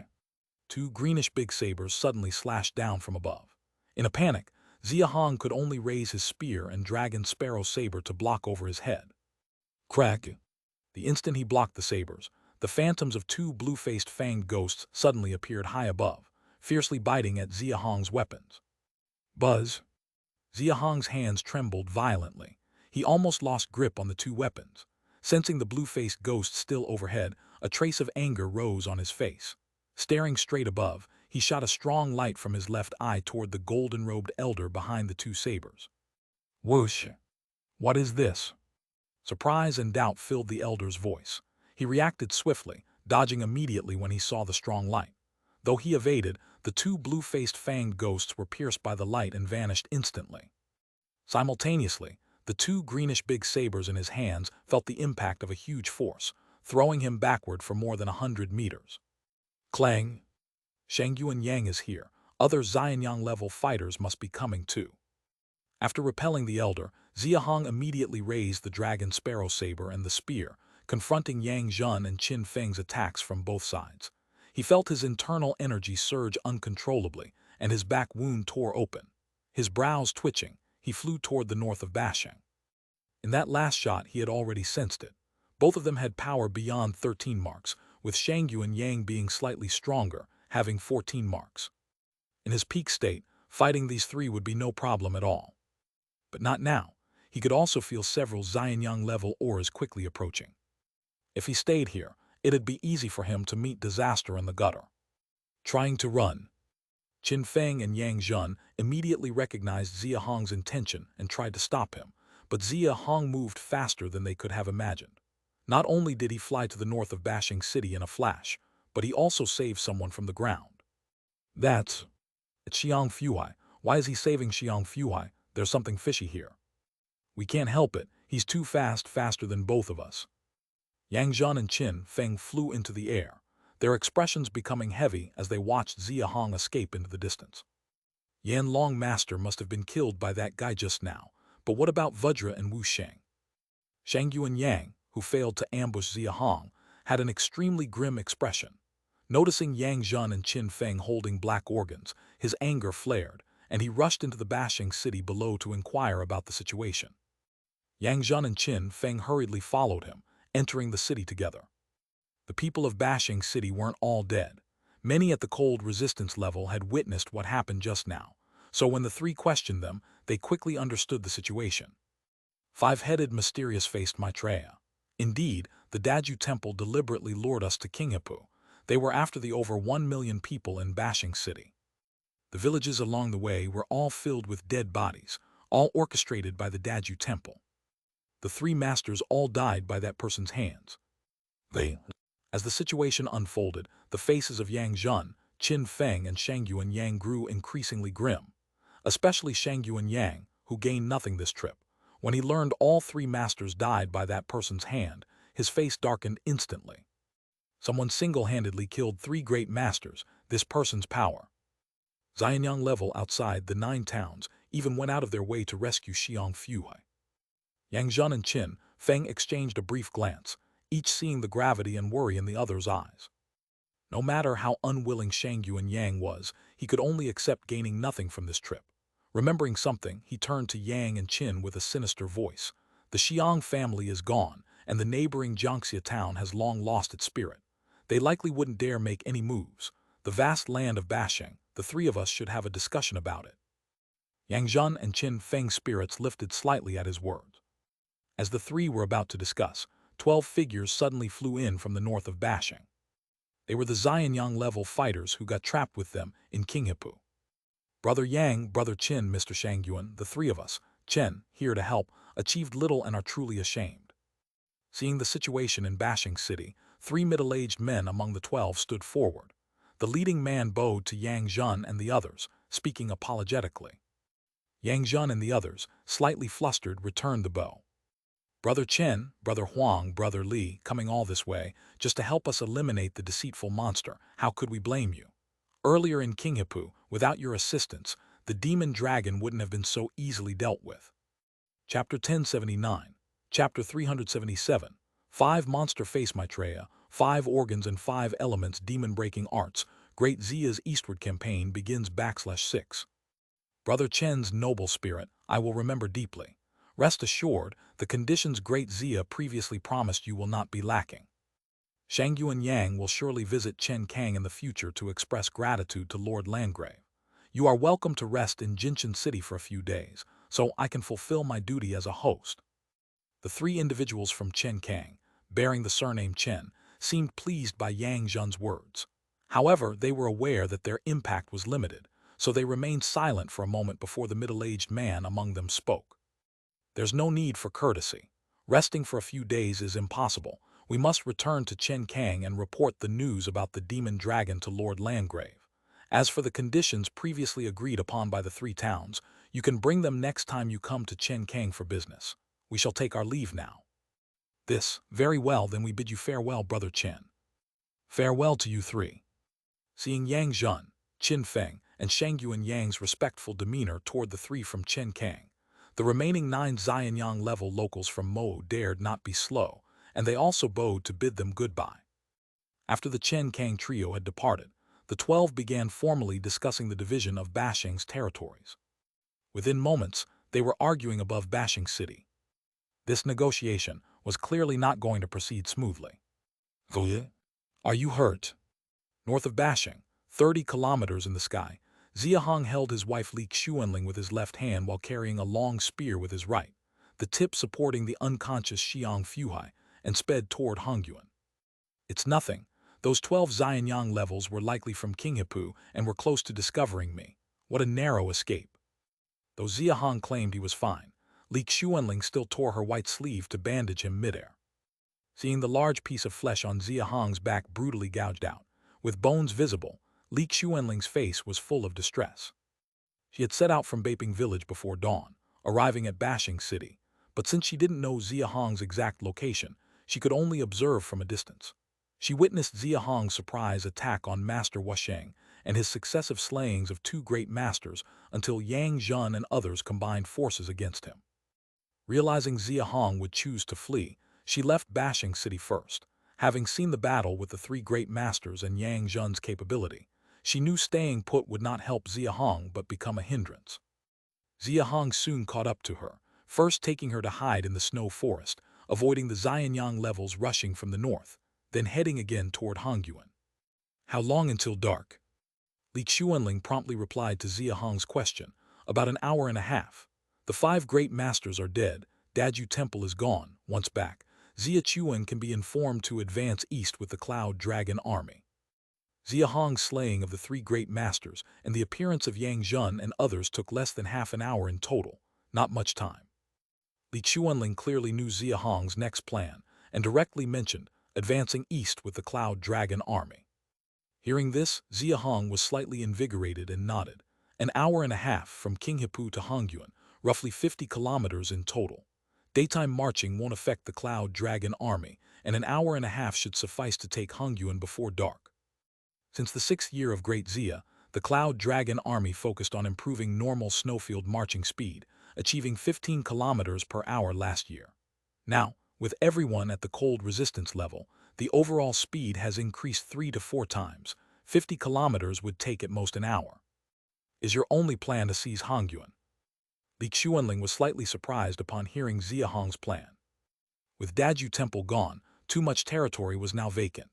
2 greenish big sabers suddenly slashed down from above. In a panic, Xia Hong could only raise his spear and dragon sparrow saber to block over his head. Crack! The instant he blocked the sabers, the phantoms of 2 blue-faced fanged ghosts suddenly appeared high above, fiercely biting at Xia Hong's weapons. Buzz! Xia Hong's hands trembled violently. He almost lost grip on the 2 weapons. Sensing the blue-faced ghost still overhead, a trace of anger rose on his face. Staring straight above, he shot a strong light from his left eye toward the golden-robed elder behind the 2 sabers. Whoosh! What is this? Surprise and doubt filled the elder's voice. He reacted swiftly, dodging immediately when he saw the strong light. Though he evaded, the two blue-faced fanged ghosts were pierced by the light and vanished instantly. Simultaneously, the two greenish big sabers in his hands felt the impact of a huge force, throwing him backward for more than 100 meters. Clang! Shangyu and Yang is here. Other Xianyang-level fighters must be coming too. After repelling the elder, Xia Hong immediately raised the dragon sparrow saber and the spear, confronting Yang Zhen and Qin Feng's attacks from both sides. He felt his internal energy surge uncontrollably, and his back wound tore open. His brows twitching, he flew toward the north of Bashing. In that last shot he had already sensed it. Both of them had power beyond 13 marks, with Shangyu and Yang being slightly stronger, having 14 marks. In his peak state, fighting these three would be no problem at all. But not now. He could also feel several Xianyang-level auras quickly approaching. If he stayed here, it'd be easy for him to meet disaster in the gutter. Trying to run. Qin Feng and Yang Zhen immediately recognized Xia Hong's intention and tried to stop him, but Xia Hong moved faster than they could have imagined. Not only did he fly to the north of Bashing City in a flash, but he also saved someone from the ground. It's Xiang Fuhai. Why is he saving Xiang Fuhai? There's something fishy here. We can't help it. He's too fast, faster than both of us. Yang Zhen and Qin Feng flew into the air, their expressions becoming heavy as they watched Xia Hong escape into the distance. Yan Long Master must have been killed by that guy just now, but what about Vajra and Wu Sheng? Shangyu and Yang, who failed to ambush Xia Hong, had an extremely grim expression. Noticing Yang Zhen and Qin Feng holding black organs, his anger flared, and he rushed into the Bashing City below to inquire about the situation. Yang Zhen and Qin Feng hurriedly followed him, entering the city together. The people of Bashing City weren't all dead. Many at the cold resistance level had witnessed what happened just now, so when the three questioned them, they quickly understood the situation. Five-headed mysterious-faced Maitreya. Indeed, the Daju Temple deliberately lured us to Qinghepu. They were after the over 1 million people in Bashing City. The villages along the way were all filled with dead bodies, all orchestrated by the Daju Temple. The three masters all died by that person's hands. As the situation unfolded, the faces of Yang Zhen, Qin Feng and Shangyu and Yang grew increasingly grim. Especially Shangyu and Yang, who gained nothing this trip. When he learned all three masters died by that person's hand, his face darkened instantly. Someone single-handedly killed three great masters, this person's power. Xianyang level outside the 9 towns even went out of their way to rescue Xiang Fuhai. Yang Zhen and Qin Feng exchanged a brief glance, each seeing the gravity and worry in the other's eyes. No matter how unwilling Shangyu and Yang was, he could only accept gaining nothing from this trip. Remembering something, he turned to Yang and Qin with a sinister voice. The Xiang family is gone, and the neighboring Jiangxia town has long lost its spirit. They likely wouldn't dare make any moves. The vast land of Bashing, the three of us should have a discussion about it. Yang Zhen and Qin Feng's spirits lifted slightly at his words. As the three were about to discuss, 12 figures suddenly flew in from the north of Bashing. They were the Xianyang-level fighters who got trapped with them in Qinghepu. Brother Yang, Brother Qin, Mr. Shangyuan, the three of us, Chen, here to help, achieved little and are truly ashamed. Seeing the situation in Bashing City, 3 middle-aged men among the 12 stood forward. The leading man bowed to Yang Zhen and the others, speaking apologetically. Yang Zhen and the others, slightly flustered, returned the bow. Brother Chen, Brother Huang, Brother Li, coming all this way, just to help us eliminate the deceitful monster, how could we blame you? Earlier in Qinghepu, without your assistance, the demon dragon wouldn't have been so easily dealt with. Chapter 1079, Chapter 377, 5 Monster Face Maitreya, 5 Organs and 5 Elements Demon-Breaking Arts, Great Xia's Eastward Campaign begins /6. Brother Chen's noble spirit, I will remember deeply. Rest assured, the conditions Great Xia previously promised you will not be lacking. Shangyu and Yang will surely visit Chen Kang in the future to express gratitude to Lord Landgrave. You are welcome to rest in Jinshan City for a few days, so I can fulfill my duty as a host. The 3 individuals from Chen Kang, bearing the surname Chen, seemed pleased by Yang Zhen's words. However, they were aware that their impact was limited, so they remained silent for a moment before the middle-aged man among them spoke. There's no need for courtesy. Resting for a few days is impossible. We must return to Chen Kang and report the news about the demon dragon to Lord Landgrave. As for the conditions previously agreed upon by the 3 towns, you can bring them next time you come to Chen Kang for business. We shall take our leave now. This, very well, then we bid you farewell, brother Chen. Farewell to you 3. Seeing Yang Zhen, Qin Feng, and Shang Yuan Yang's respectful demeanor toward the 3 from Chen Kang, the remaining 9 Xianyang level locals from Mo dared not be slow, and they also bowed to bid them goodbye. After the Chen Kang trio had departed, the 12 began formally discussing the division of Bashing's territories. Within moments, they were arguing above Bashing City. This negotiation was clearly not going to proceed smoothly. Are you hurt? North of Bashing, 30 kilometers in the sky, Xia Hong held his wife Li Xuanling with his left hand while carrying a long spear with his right, the tip supporting the unconscious Xia Hong, and sped toward Hongyuan. It's nothing. Those 12 Xianyang levels were likely from Qinghipu and were close to discovering me. What a narrow escape. Though Xia Hong claimed he was fine, Li Xuanling still tore her white sleeve to bandage him midair. Seeing the large piece of flesh on Xia Hong's back brutally gouged out, with bones visible, Li Xuanling's face was full of distress. She had set out from Beiping village before dawn, arriving at Bashing City, but since she didn't know Xia Hong's exact location, she could only observe from a distance. She witnessed Xia Hong's surprise attack on Master Wusheng and his successive slayings of 2 great masters until Yang Zhen and others combined forces against him. Realizing Xia Hong would choose to flee, she left Bashing City first. Having seen the battle with the 3 great masters and Yang Zhen's capability, she knew staying put would not help Xia Hong but become a hindrance. Xia Hong soon caught up to her, first taking her to hide in the snow forest, avoiding the Xianyang levels rushing from the north, then heading again toward Hongyuan. How long until dark? Li Xuanling promptly replied to Xia Hong's question. About an hour and a half. The 5 great masters are dead, Daju Temple is gone. Once back, Xia Chuan can be informed to advance east with the Cloud Dragon army. Xia Hong's slaying of the 3 great masters and the appearance of Yang Zhen and others took less than half an hour in total, not much time. Li Xuanling clearly knew Xia Hong's next plan and directly mentioned advancing east with the Cloud Dragon army. Hearing this, Xia Hong was slightly invigorated and nodded. An hour and a half from Qinghipu to Hongyuan, roughly 50 kilometers in total. Daytime marching won't affect the Cloud Dragon army, and an hour and a half should suffice to take Hongyuan before dark. Since the 6th year of Great Xia, the Cloud Dragon army focused on improving normal snowfield marching speed, achieving 15 kilometers per hour last year. Now, with everyone at the cold resistance level, the overall speed has increased 3 to 4 times. 50 kilometers would take at most an hour. Is your only plan to seize Hongyuan? Li Xuanling was slightly surprised upon hearing Xia Hong's plan. With Daju Temple gone, too much territory was now vacant.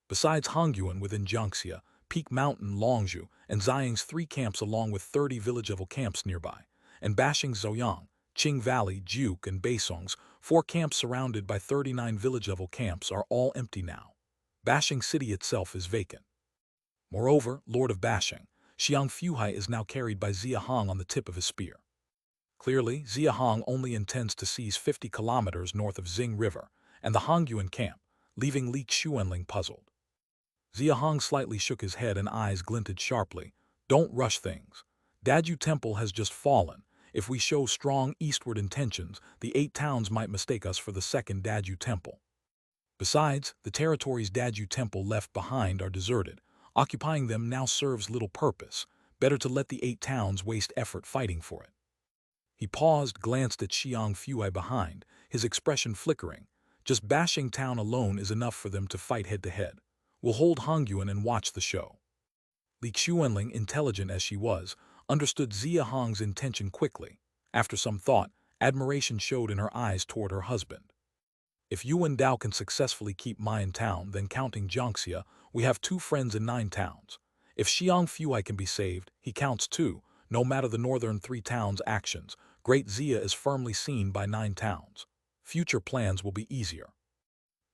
Besides Hongyuan within Jiangxia, Peak Mountain, Longzhou, and Xiang's 3 camps along with 30 village-level camps nearby, and Bashing Zhouyang, Qing Valley, Juk, and Baisong's 4 camps surrounded by 39 village-level camps are all empty now. Bashing City itself is vacant. Moreover, Lord of Bashing, Xiang Fuhai is now carried by Xia Hong on the tip of his spear. Clearly, Xia Hong only intends to seize 50 kilometers north of Xing River and the Hongyuan camp, leaving Li Xuanling puzzled. Xia Hong slightly shook his head and eyes glinted sharply. Don't rush things. Daju Temple has just fallen. If we show strong eastward intentions, the 8 towns might mistake us for the 2nd Daju Temple. Besides, the territories Daju Temple left behind are deserted. Occupying them now serves little purpose. Better to let the 8 towns waste effort fighting for it. He paused, glanced at Xiang Fuhai behind, his expression flickering. Just Bashing town alone is enough for them to fight head-to-head. We'll hold Hongyuan and watch the show. Li Xuanling, intelligent as she was, understood Xia Hong's intention quickly. After some thought, admiration showed in her eyes toward her husband. If Yuan Dao can successfully keep Mayan town, then counting Jiangxia, we have 2 friends in 9 towns. If Xiang Fuhai can be saved, he counts 2. No matter the northern 3 towns' actions, Great Xia is firmly seen by 9 towns. Future plans will be easier.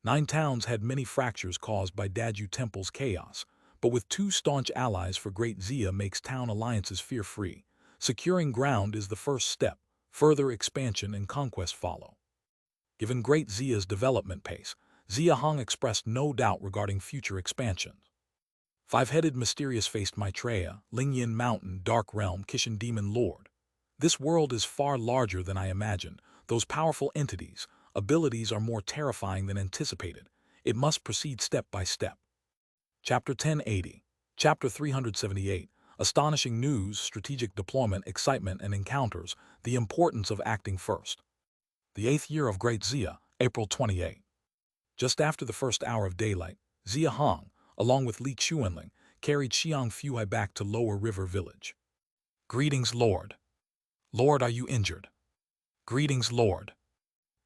9 towns had many fractures caused by Daju Temple's chaos, but with 2 staunch allies for Great Xia makes town alliances fear-free. Securing ground is the first step. Further expansion and conquest follow. Given Great Xia's development pace, Xia Hong expressed no doubt regarding future expansions. Five-headed mysterious-faced Maitreya, Lingyan Mountain, Dark Realm, Kishan Demon Lord. This world is far larger than I imagined. Those powerful entities, abilities are more terrifying than anticipated. It must proceed step by step. Chapter 1080. Chapter 378. Astonishing news, strategic deployment, excitement and encounters, the importance of acting first. The 8th year of Great Xia, April 28. Just after the first hour of daylight, Xia Hong, along with Li Xuanling, carried Xiang Fuhai back to Lower River Village. Greetings, Lord. Lord, are you injured? Greetings, Lord.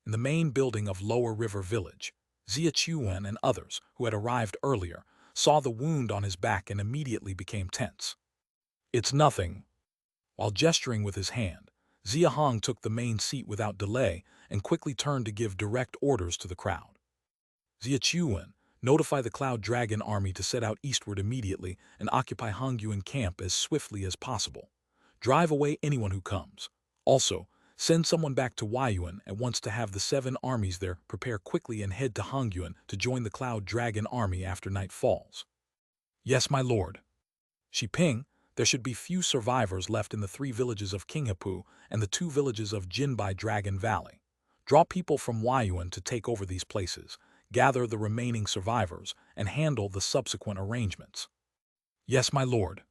In the main building of Lower River Village, Xia Chuan and others, who had arrived earlier, saw the wound on his back and immediately became tense. It's nothing. While gesturing with his hand, Xia Hong took the main seat without delay and quickly turned to give direct orders to the crowd. Xia Chuan, notify the Cloud Dragon Army to set out eastward immediately and occupy Hongyuan camp as swiftly as possible. Drive away anyone who comes. Also, send someone back to Huayuan at once to have the 7 armies there prepare quickly and head to Hongyuan to join the Cloud Dragon Army after night falls. Yes, my lord. Shiping, there should be few survivors left in the 3 villages of Qinghepu and the 2 villages of Jinbai Dragon Valley. Draw people from Huayuan to take over these places, gather the remaining survivors, and handle the subsequent arrangements. Yes, my lord.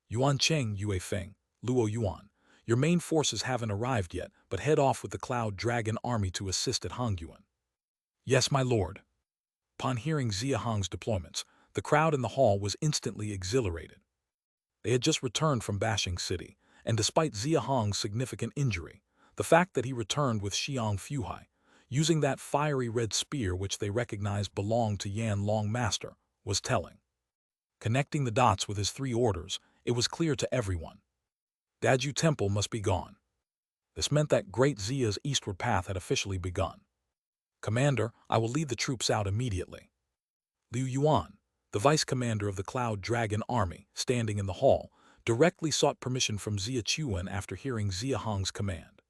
Yuan Cheng, Yue Feng, Luo Yuan, your main forces haven't arrived yet, but head off with the Cloud Dragon Army to assist at Hongyuan. Yes, my lord. Upon hearing Xia Hong's deployments, the crowd in the hall was instantly exhilarated. They had just returned from Bashing City, and despite Xia Hong's significant injury, the fact that he returned with Xiang Fuhai, using that fiery red spear which they recognized belonged to Yan Long Master, was telling. Connecting the dots with his 3 orders, it was clear to everyone. Daju Temple must be gone. This meant that Great Xia's eastward path had officially begun. Commander, I will lead the troops out immediately. Liu Yuan, the vice-commander of the Cloud Dragon Army, standing in the hall, directly sought permission from Xia Chuan after hearing Xia Hong's command.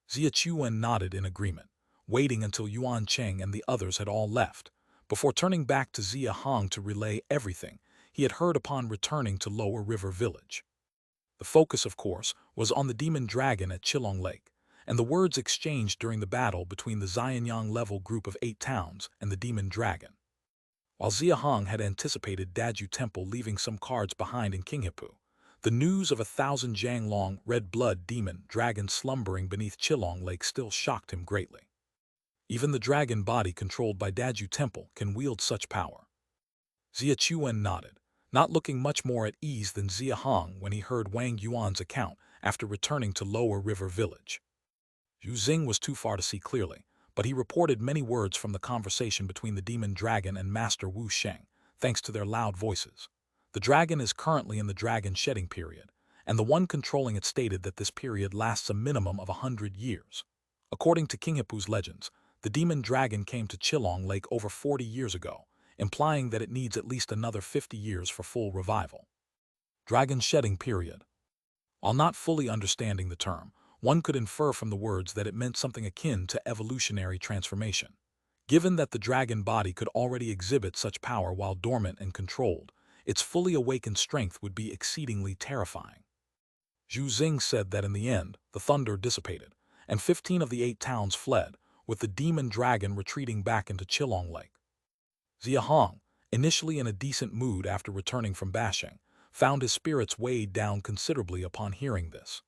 Xia Chuan nodded in agreement, waiting until Yuan Cheng and the others had all left, before turning back to Xia Hong to relay everything he had heard upon returning to Lower River Village. The focus, of course, was on the demon dragon at Chilong Lake, and the words exchanged during the battle between the Xianyang-level group of 8 towns and the demon dragon. While Xia Hong had anticipated Daju Temple leaving some cards behind in Qinghepu, the news of 1,000 Jianglong red-blood demon dragons slumbering beneath Chilong Lake still shocked him greatly. Even the dragon body controlled by Daju Temple can wield such power. Xia Chuan nodded, not looking much more at ease than Xia Hong when he heard Wang Yuan's account after returning to Lower River Village. Zhu Xing was too far to see clearly, but he reported many words from the conversation between the demon dragon and Master Wu Sheng, thanks to their loud voices. The dragon is currently in the dragon shedding period, and the one controlling it stated that this period lasts a minimum of 100 years. According to Qinghepu's legends, the demon dragon came to Chilong Lake over 40 years ago, implying that it needs at least another 50 years for full revival. Dragon shedding period. While not fully understanding the term, one could infer from the words that it meant something akin to evolutionary transformation. Given that the dragon body could already exhibit such power while dormant and controlled, its fully awakened strength would be exceedingly terrifying. Zhu Xing said that in the end, the thunder dissipated, and 15 of the 8 towns fled, with the demon dragon retreating back into Chilong Lake. Xia Hong, initially in a decent mood after returning from Bashing, found his spirits weighed down considerably upon hearing this.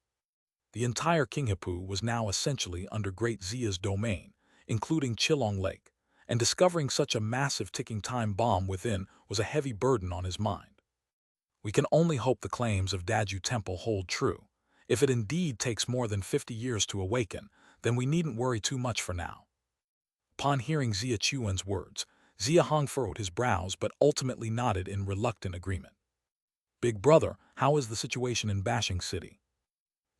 The entire Qinghepu was now essentially under Great Xia's domain, including Chilong Lake, and discovering such a massive ticking time bomb within was a heavy burden on his mind. We can only hope the claims of Daju Temple hold true. If it indeed takes more than 50 years to awaken, then we needn't worry too much for now. Upon hearing Xia Chuan's words, Xia Hong furrowed his brows but ultimately nodded in reluctant agreement. Big brother, how is the situation in Bashing City?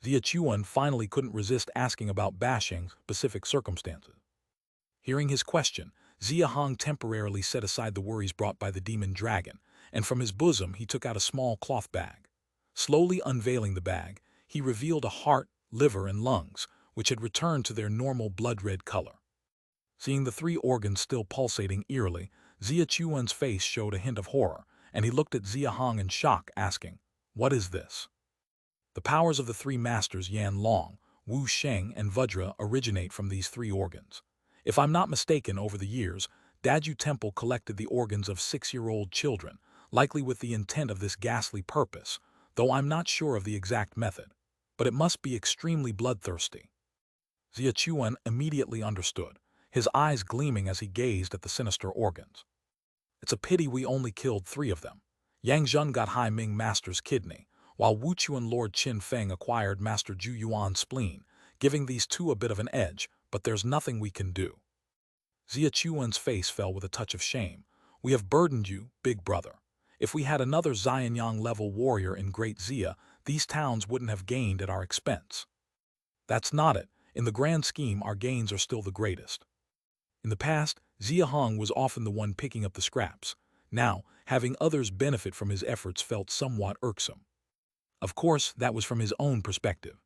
Xia Chuan finally couldn't resist asking about Bashing's specific circumstances. Hearing his question, Xia Hong temporarily set aside the worries brought by the demon dragon, and from his bosom he took out a small cloth bag. Slowly unveiling the bag, he revealed a heart, liver, and lungs, which had returned to their normal blood-red color. Seeing the three organs still pulsating eerily, Xia Chuan's face showed a hint of horror, and he looked at Xia Hong in shock, asking, "What is this?" The powers of the three masters Yan Long, Wu Sheng, and Vajra originate from these three organs. If I'm not mistaken, over the years, Daju Temple collected the organs of 6-year-old children, likely with the intent of this ghastly purpose, though I'm not sure of the exact method. But it must be extremely bloodthirsty. Xia Chuan immediately understood, his eyes gleaming as he gazed at the sinister organs. It's a pity we only killed 3 of them. Yang Zhun got Hai Ming Master's kidney, while Wu Chuan Lord Qin Feng acquired Master Zhu Yuan's spleen, giving these 2 a bit of an edge, but there's nothing we can do. Xia Chuan's face fell with a touch of shame. We have burdened you, big brother. If we had another Xianyang-level warrior in Great Xia, these towns wouldn't have gained at our expense. That's not it. In the grand scheme, our gains are still the greatest. In the past, Xia Hong was often the one picking up the scraps. Now, having others benefit from his efforts felt somewhat irksome. Of course, that was from his own perspective.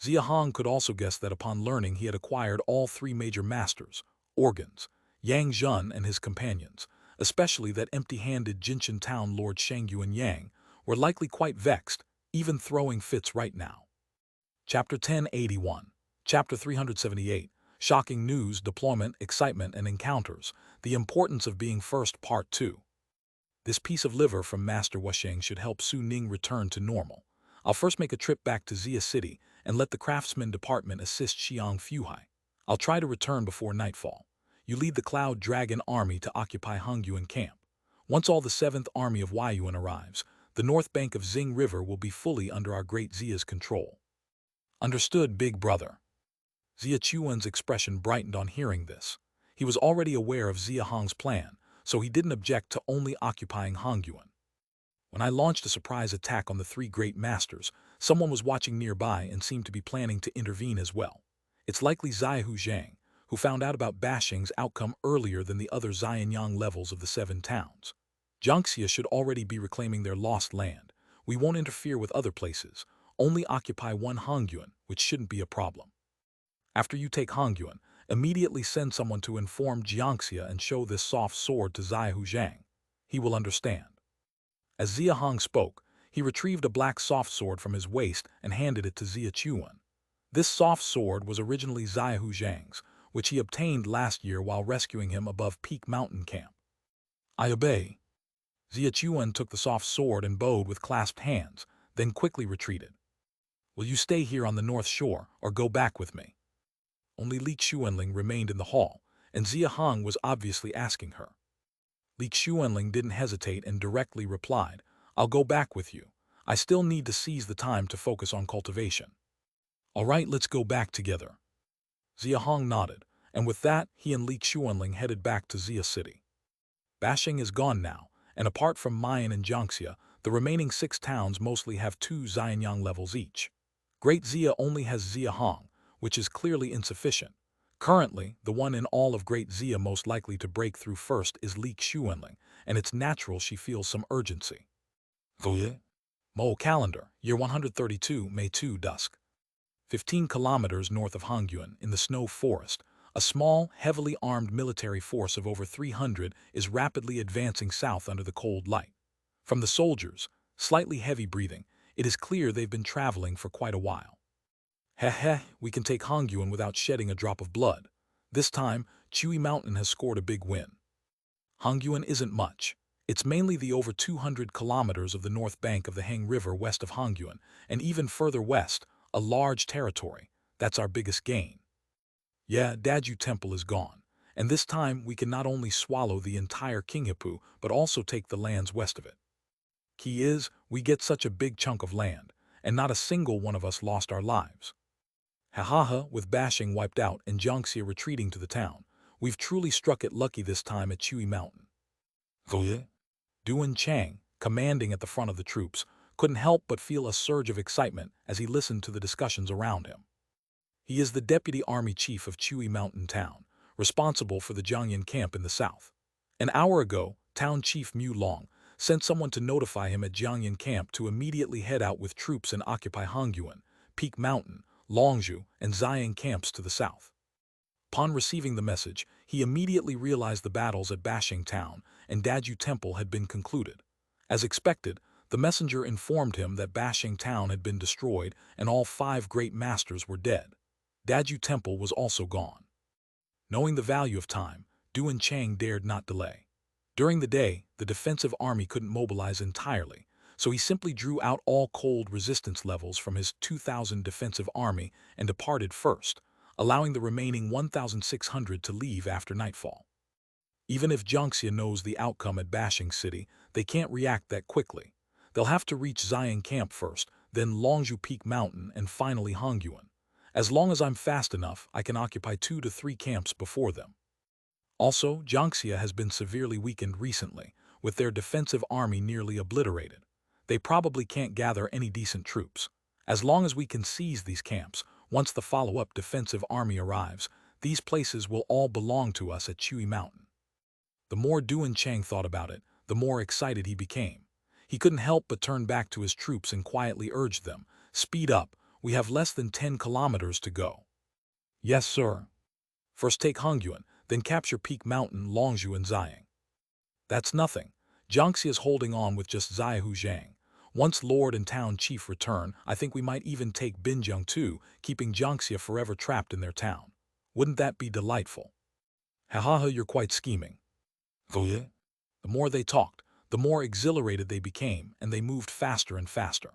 Xia Hong could also guess that upon learning he had acquired all 3 major masters, organs, Yang Zhun and his companions, especially that empty-handed Jinshan Town Lord Shengyuan Yang, were likely quite vexed, even throwing fits right now. Chapter 1081, Chapter 378, Shocking News, Deployment, Excitement and Encounters, The Importance of Being First, Part 2. This piece of liver from Master Wusheng should help Su Ning return to normal. I'll first make a trip back to Xia City and let the craftsman department assist Xiang Fuhai. I'll try to return before nightfall. You lead the Cloud Dragon Army to occupy Hongyuan Camp. Once all the 7th Army of Huayuan arrives, the north bank of Xing River will be fully under our Great Xia's control. Understood, big brother. Xia Chuan's expression brightened on hearing this. He was already aware of Xia Hong's plan, so he didn't object to only occupying Hongyuan. When I launched a surprise attack on the 3 great masters, someone was watching nearby and seemed to be planning to intervene as well. It's likely Zaihu Zhang, who found out about Bashing's outcome earlier than the other Xianyang levels of the 7 towns. Jiangxia should already be reclaiming their lost land. We won't interfere with other places, only occupy one Hongyuan, which shouldn't be a problem. After you take Hongyuan, immediately send someone to inform Jiangxia and show this soft sword to Zaihu Zhang. He will understand. As Xia Hong spoke, he retrieved a black soft sword from his waist and handed it to Xia Chuan. This soft sword was originally Zaihu Zhang's, which he obtained last year while rescuing him above Peak Mountain Camp. I obey. Xia Chuan took the soft sword and bowed with clasped hands, then quickly retreated. Will you stay here on the north shore or go back with me? Only Li Xuanling remained in the hall, and Xia Hong was obviously asking her. Li Xuanling didn't hesitate and directly replied, I'll go back with you. I still need to seize the time to focus on cultivation. All right, let's go back together. Xia Hong nodded, and with that, he and Li Xuanling headed back to Xia City. Bashing is gone now, and apart from Mayan and Jiangxia, the remaining 6 towns mostly have 2 Xianyang levels each. Great Xia only has Xia Hong, which is clearly insufficient. Currently, the one in all of Great Xia most likely to break through first is Li Xuanling, and it's natural she feels some urgency. Mo Calendar, year 132, May 2, dusk. 15 kilometers north of Hongyuan, in the snow forest, a small, heavily armed military force of over 300 is rapidly advancing south under the cold light. From the soldiers, slightly heavy breathing, it is clear they've been traveling for quite a while. Heh, we can take Hongyuan without shedding a drop of blood. This time, Chui Mountain has scored a big win. Hongyuan isn't much. It's mainly the over 200 kilometers of the north bank of the Heng River west of Hongyuan, and even further west, a large territory. That's our biggest gain. Yeah, Daju Temple is gone, and this time we can not only swallow the entire Qinghipu, but also take the lands west of it. Key is, we get such a big chunk of land, and not a single one of us lost our lives. With Bashing wiped out and Jiangxia retreating to the town, we've truly struck it lucky this time at Chui Mountain. Duan Chang, commanding at the front of the troops, couldn't help but feel a surge of excitement as he listened to the discussions around him. He is the deputy army chief of Chui Mountain Town, responsible for the Jiangyan camp in the south. An hour ago, Town Chief Mu Long sent someone to notify him at Jiangyan camp to immediately head out with troops and occupy Hongyuan, Peak Mountain, Longzhou, and Ziyang camps to the south. Upon receiving the message, he immediately realized the battles at Bashing Town and Daju Temple had been concluded. As expected, the messenger informed him that Bashing Town had been destroyed and all 5 great masters were dead. Daju Temple was also gone. Knowing the value of time, Duan Chang dared not delay. During the day, the defensive army couldn't mobilize entirely, so he simply drew out all cold resistance levels from his 2,000 defensive army and departed first, allowing the remaining 1,600 to leave after nightfall. Even if Jiangxia knows the outcome at Bashing City, they can't react that quickly. They'll have to reach Xian Camp first, then Longzhu Peak Mountain, and finally Hongyuan. As long as I'm fast enough, I can occupy 2 to 3 camps before them. Also, Jiangxia has been severely weakened recently, with their defensive army nearly obliterated. They probably can't gather any decent troops. As long as we can seize these camps, once the follow-up defensive army arrives, these places will all belong to us at Chui Mountain. The more Duan Chang thought about it, the more excited he became. He couldn't help but turn back to his troops and quietly urged them, "Speed up, we have less than 10 kilometers to go." "Yes, sir. First take Hongyuan, then capture Peak Mountain, Longzhu and Xiang." "That's nothing. Jiangxia is holding on with just Xiahu Zhang. Once Lord and Town Chief return, I think we might even take Binjiang too, keeping Jiangxia forever trapped in their town. Wouldn't that be delightful?" "Ha, you're quite scheming." The more they talked, the more exhilarated they became, and they moved faster and faster.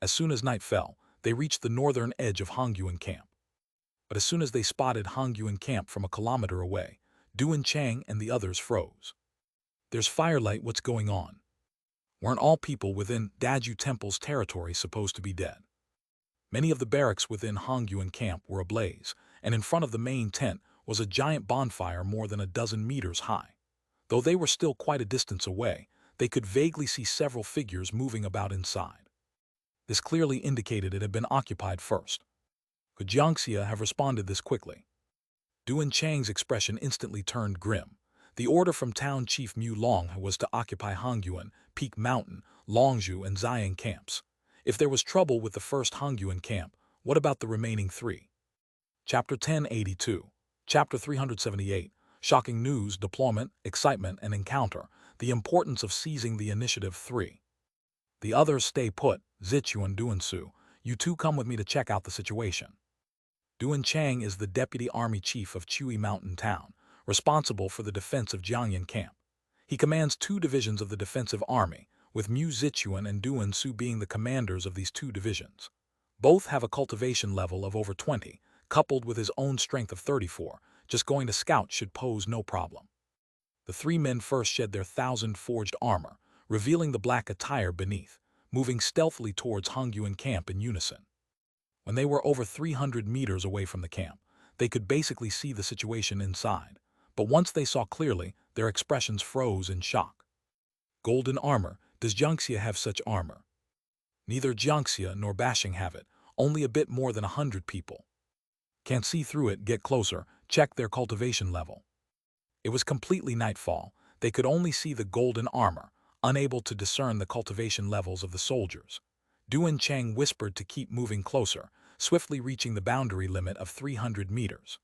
As soon as night fell, they reached the northern edge of Hongyuan Camp. But as soon as they spotted Hongyuan Camp from a kilometer away, Duan Chang and the others froze. "There's firelight, what's going on? Weren't all people within Daju Temple's territory supposed to be dead?" Many of the barracks within Hongyuan Camp were ablaze, and in front of the main tent was a giant bonfire more than a dozen meters high. Though they were still quite a distance away, they could vaguely see several figures moving about inside. This clearly indicated it had been occupied first. Could Jiangxia have responded this quickly? Duan Chang's expression instantly turned grim. The order from Town Chief Mu Long was to occupy Hongyuan, Peak Mountain, Longzhu and Xiang camps. If there was trouble with the first Hongyuan camp, what about the remaining 3? Chapter 1082. Chapter 378. Shocking news, deployment, excitement, and encounter. The importance of seizing the initiative 3. The others stay put, Zichu and Duansu. You two come with me to check out the situation. Duan Chang is the deputy army chief of Chui Mountain Town, responsible for the defense of Jiangyan Camp. He commands 2 divisions of the defensive army, with Mu Zichuan and Duan Su being the commanders of these 2 divisions. Both have a cultivation level of over 20, coupled with his own strength of 34. Just going to scout should pose no problem. The 3 men first shed their 1,000 forged armor, revealing the black attire beneath, moving stealthily towards Hongyuan Camp in unison. When they were over 300 meters away from the camp, they could basically see the situation inside, but once they saw clearly, their expressions froze in shock. Golden armor. Does Jiangxia have such armor? Neither Jiangxia nor Bashing have it, only a bit more than 100 people. Can't see through it, get closer, check their cultivation level. It was completely nightfall. They could only see the golden armor, unable to discern the cultivation levels of the soldiers. Duan Chang whispered to keep moving closer, swiftly reaching the boundary limit of 300 meters.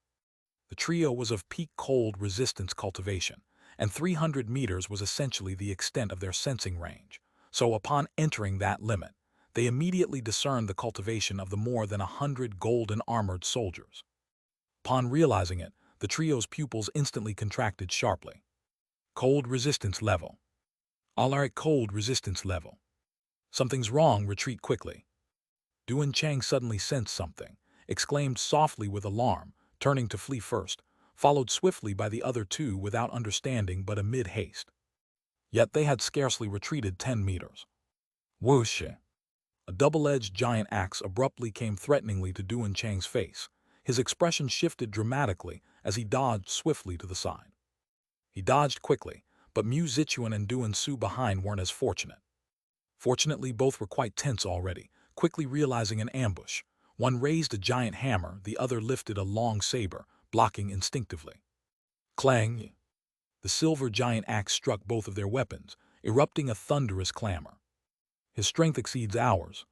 The trio was of peak cold resistance cultivation, and 300 meters was essentially the extent of their sensing range. So upon entering that limit, they immediately discerned the cultivation of the more than 100 golden armored soldiers. Upon realizing it, the trio's pupils instantly contracted sharply. Cold resistance level. Alright, cold resistance level. Something's wrong, retreat quickly. Duan Chang suddenly sensed something, exclaimed softly with alarm, turning to flee first, followed swiftly by the other 2 without understanding but amid haste. Yet they had scarcely retreated 10 meters. Whoosh! A double-edged giant axe abruptly came threateningly to Duan Chang's face. His expression shifted dramatically as he dodged swiftly to the side. He dodged quickly, but Mu Zichuan and Duan Su behind weren't as fortunate. Fortunately, both were quite tense already, quickly realizing an ambush. One raised a giant hammer, the other lifted a long saber, blocking instinctively. Clang! The silver giant axe struck both of their weapons, erupting a thunderous clamor. His strength exceeds ours.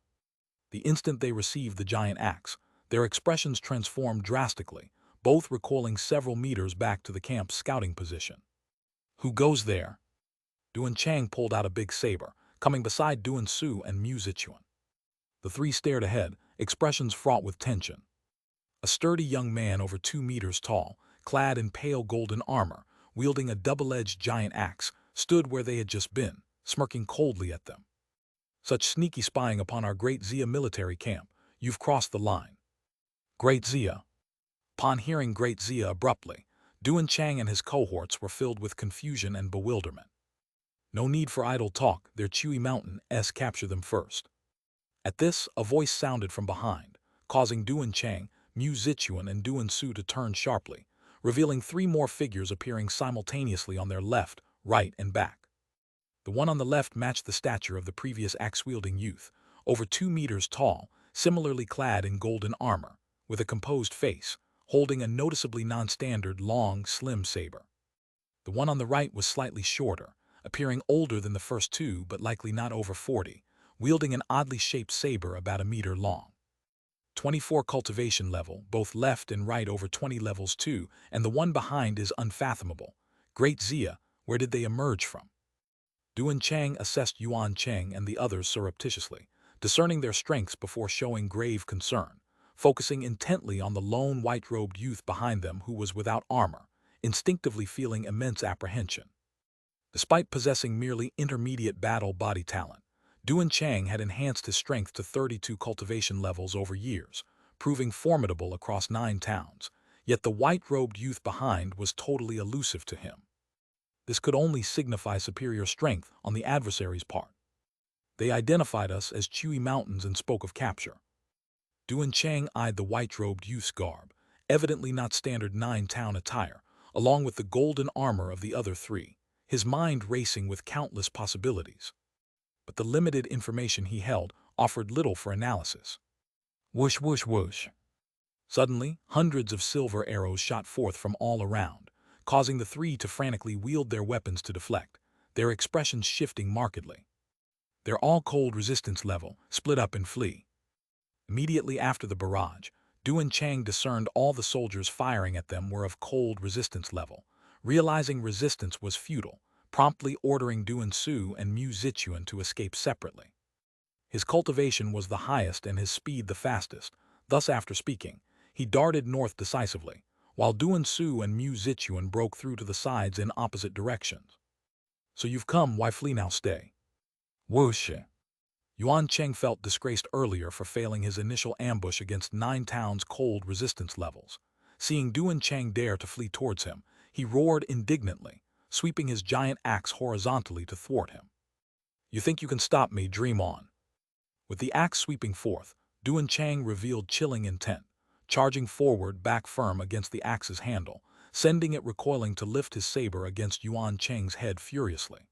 The instant they received the giant axe, their expressions transformed drastically. both recoiling several meters back to the camp's scouting position. "Who goes there?" Duan Chang pulled out a big saber, coming beside Duan Su and Mu Zichuan. The three stared ahead, expressions fraught with tension. A sturdy young man over 2 meters tall, clad in pale golden armor, wielding a double-edged giant axe, stood where they had just been, smirking coldly at them. "Such sneaky spying upon our Great Xia military camp. You've crossed the line." Great Xia. Upon hearing Great Xia abruptly, Duan Chang and his cohorts were filled with confusion and bewilderment. No need for idle talk, their Chewy Mountain-s capture them first. At this, a voice sounded from behind, causing Duan Chang, Mu Zichuan and Duan Su to turn sharply, revealing 3 more figures appearing simultaneously on their left, right, and back. The one on the left matched the stature of the previous axe-wielding youth, over 2 meters tall, similarly clad in golden armor, with a composed face, holding a noticeably non-standard long, slim saber. The one on the right was slightly shorter, appearing older than the first two but likely not over 40, wielding an oddly shaped saber about a meter long. 24 cultivation level, both left and right over 20 levels too, and the one behind is unfathomable. Great Xia, where did they emerge from? Duan Chang assessed Yuan Cheng and the others surreptitiously, discerning their strengths before showing grave concern, focusing intently on the lone white-robed youth behind them who was without armor, instinctively feeling immense apprehension. Despite possessing merely intermediate battle body talent, Duan Chang had enhanced his strength to 32 cultivation levels over years, proving formidable across 9 towns, yet the white-robed youth behind was totally elusive to him. This could only signify superior strength on the adversary's part. They identified us as Chewy Mountains and spoke of capture. Duan Chang eyed the white-robed youth's garb, evidently not standard 9-town attire, along with the golden armor of the other 3, his mind racing with countless possibilities. But the limited information he held offered little for analysis. Whoosh, whoosh, whoosh. Suddenly, hundreds of silver arrows shot forth from all around, causing the 3 to frantically wield their weapons to deflect, their expressions shifting markedly. They're all cold resistance level, split up and flee. Immediately after the barrage, Duan Chang discerned all the soldiers firing at them were of cold resistance level, realizing resistance was futile, promptly ordering Duan Su and Mu Zichuan to escape separately. His cultivation was the highest and his speed the fastest, thus after speaking, he darted north decisively, while Duan Su and Mu Zichuan broke through to the sides in opposite directions. "So you've come, why flee now, stay?" Whoosh! Yuan Cheng felt disgraced earlier for failing his initial ambush against 9 towns' cold resistance levels. Seeing Duan Cheng dare to flee towards him, he roared indignantly, sweeping his giant axe horizontally to thwart him. "You think you can stop me? Dream on." With the axe sweeping forth, Duan Cheng revealed chilling intent, charging forward back firm against the axe's handle, sending it recoiling to lift his saber against Yuan Cheng's head furiously.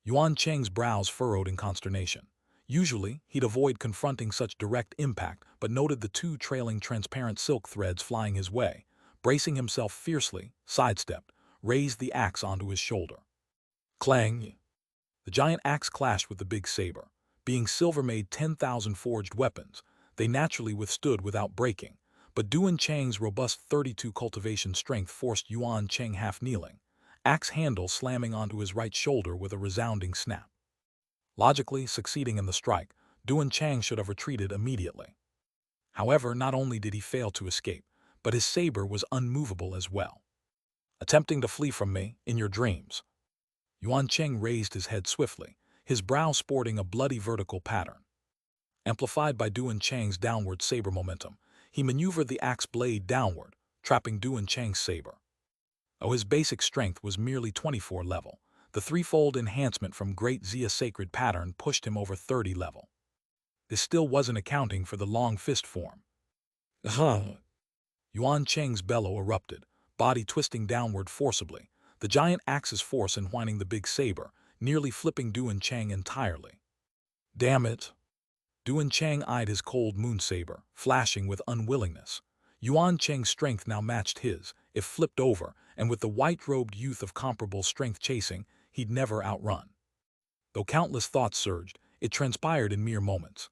Yuan Cheng's brows furrowed in consternation. Usually, he'd avoid confronting such direct impact, but noted the 2 trailing transparent silk threads flying his way. Bracing himself fiercely, sidestepped, raised the axe onto his shoulder. Clang! The giant axe clashed with the big saber. Being silver-made 10,000 forged weapons, they naturally withstood without breaking, but Duan Chang's robust 32 cultivation strength forced Yuan Cheng half-kneeling, axe handle slamming onto his right shoulder with a resounding snap. Logically succeeding in the strike, Duan Chang should have retreated immediately. However, not only did he fail to escape, but his saber was unmovable as well. "Attempting to flee from me, in your dreams." Yuan Cheng raised his head swiftly, his brow sporting a bloody vertical pattern. Amplified by Duan Chang's downward saber momentum, he maneuvered the axe blade downward, trapping Duan Chang's saber. Though his basic strength was merely 24 level, the threefold enhancement from Great Xia sacred pattern pushed him over 30 level. This still wasn't accounting for the long fist form. Yuan Cheng's bellow erupted, body twisting downward forcibly, the giant axe's force enwinding the big saber, nearly flipping Duan Cheng entirely. "Damn it!" Duan Cheng eyed his cold moon saber, flashing with unwillingness. Yuan Cheng's strength now matched his, if flipped over, and with the white-robed youth of comparable strength chasing, he'd never outrun. Though countless thoughts surged, it transpired in mere moments.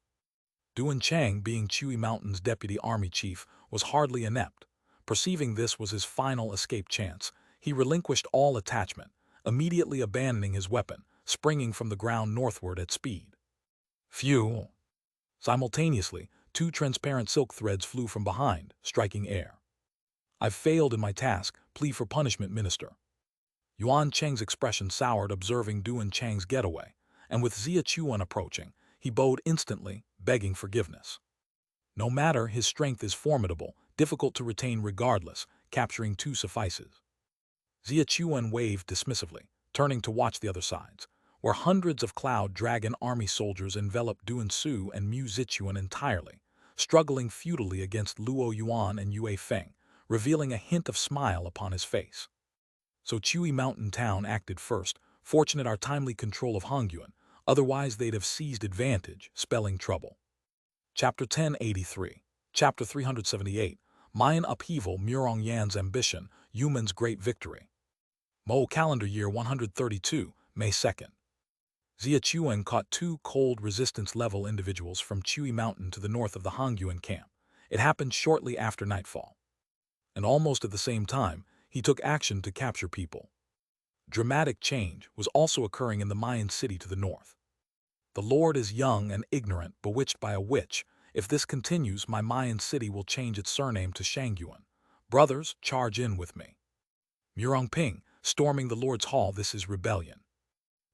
Duan Cheng, being Chewy Mountain's deputy army chief, was hardly inept, Perceiving this was his final escape chance, he relinquished all attachment, immediately abandoning his weapon, springing from the ground northward at speed. Phew! Simultaneously, two transparent silk threads flew from behind, striking air. "I've failed in my task, plea for punishment, Minister." Yuan Cheng's expression soured observing Duan Chang's getaway, and with Xia Chuan approaching, he bowed instantly, begging forgiveness. No matter, his strength is formidable, difficult to retain regardless, capturing two suffices. Xia Chuan waved dismissively, turning to watch the other sides, where hundreds of Cloud Dragon army soldiers enveloped Duan Su and Mu Zichuan entirely, struggling futilely against Luo Yuan and Yue Feng, revealing a hint of smile upon his face. So Chui Mountain Town acted first, fortunate our timely control of Hongyuan, otherwise they'd have seized advantage, spelling trouble. Chapter 1083. Chapter 378. Mayan Upheaval, Murong Yan's Ambition, Human's Great Victory. Mo calendar year 132, May 2nd. Xia Chuan caught two cold resistance-level individuals from Chui Mountain to the north of the Hongyuan camp. It happened shortly after nightfall. And almost at the same time, he took action to capture people. Dramatic change was also occurring in the Mayan city to the north. "The Lord is young and ignorant, bewitched by a witch. If this continues, my Mayan city will change its surname to Shangyuan. Brothers, charge in with me." Murong Ping, storming the Lord's hall, this is rebellion.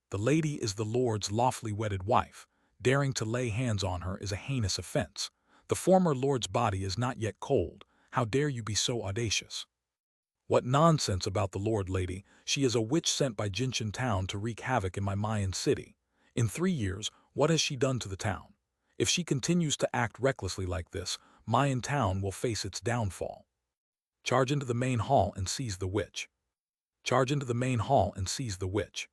The lady is the Lord's lawfully wedded wife. Daring to lay hands on her is a heinous offense. The former Lord's body is not yet cold. How dare you be so audacious? What nonsense about the Lord, lady. She is a witch sent by Jinshan Town to wreak havoc in my Mayan city. In 3 years, what has she done to the town? If she continues to act recklessly like this, Mayan Town will face its downfall. Charge into the main hall and seize the witch. Charge into the main hall and seize the witch.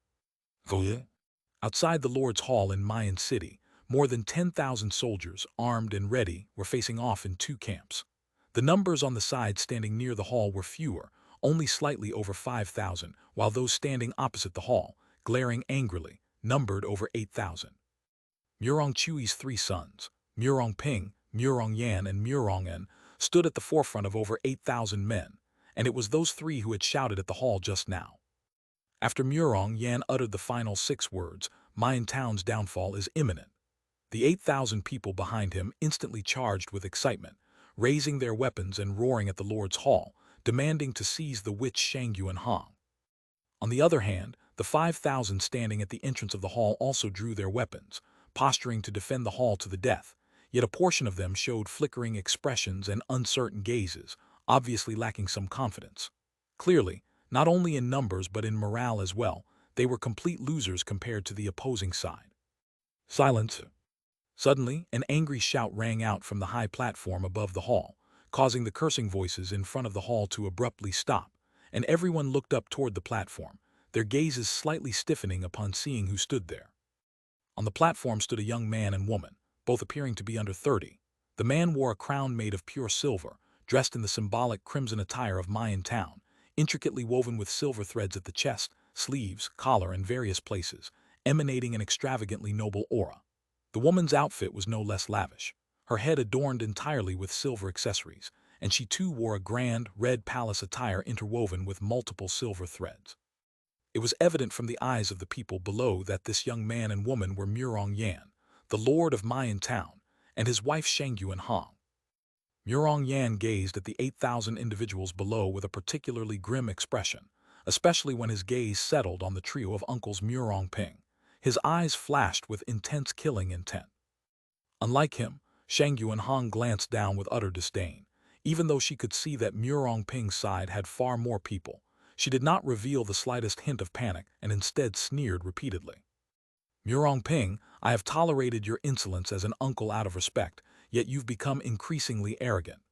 Outside the Lord's hall in Mayan city, more than 10,000 soldiers, armed and ready, were facing off in 2 camps. The numbers on the sides standing near the hall were fewer, only slightly over 5,000, while those standing opposite the hall, glaring angrily, numbered over 8,000. Murong Chui's 3 sons, Murong Ping, Murong Yan and Murong En, stood at the forefront of over 8,000 men, and it was those 3 who had shouted at the hall just now. After Murong Yan uttered the final 6 words, Mayan Town's downfall is imminent. The 8,000 people behind him instantly charged with excitement, raising their weapons and roaring at the Lord's hall, demanding to seize the witch Shangyuan Hong. On the other hand, the 5,000 standing at the entrance of the hall also drew their weapons, posturing to defend the hall to the death, yet a portion of them showed flickering expressions and uncertain gazes, obviously lacking some confidence. Clearly, not only in numbers but in morale as well, they were complete losers compared to the opposing side. Silence. Suddenly, an angry shout rang out from the high platform above the hall, causing the cursing voices in front of the hall to abruptly stop, and everyone looked up toward the platform, their gazes slightly stiffening upon seeing who stood there. On the platform stood a young man and woman, both appearing to be under 30. The man wore a crown made of pure silver, dressed in the symbolic crimson attire of Mayan Town, intricately woven with silver threads at the chest, sleeves, collar, and various places, emanating an extravagantly noble aura. The woman's outfit was no less lavish, her head adorned entirely with silver accessories, and she too wore a grand, red palace attire interwoven with multiple silver threads. It was evident from the eyes of the people below that this young man and woman were Murong Yan, the lord of Mayan Town, and his wife Shangyuan Hong. Murong Yan gazed at the 8,000 individuals below with a particularly grim expression, especially when his gaze settled on the trio of uncles Murong Ping. His eyes flashed with intense killing intent. Unlike him, Shangyuan Hong glanced down with utter disdain. Even though she could see that Murong Ping's side had far more people, she did not reveal the slightest hint of panic and instead sneered repeatedly. "Murong Ping, I have tolerated your insolence as an uncle out of respect, yet you've become increasingly arrogant.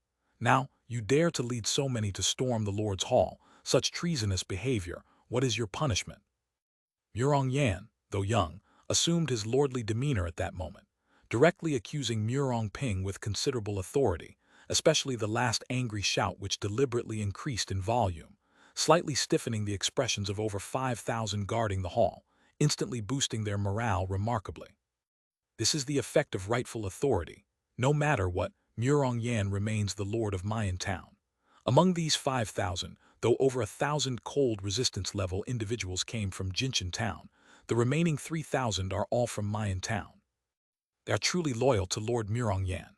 Now, you dare to lead so many to storm the Lord's hall, such treasonous behavior, what is your punishment?" Murong Yan, though young, assumed his lordly demeanor at that moment, directly accusing Murong Ping with considerable authority, especially the last angry shout which deliberately increased in volume, slightly stiffening the expressions of over 5,000 guarding the hall, instantly boosting their morale remarkably. This is the effect of rightful authority. No matter what, Murong Yan remains the lord of Mayan Town. Among these 5,000, though over 1,000 cold resistance level individuals came from Jinshan Town, the remaining 3,000 are all from Mayan Town. They are truly loyal to Lord Murong-Yan.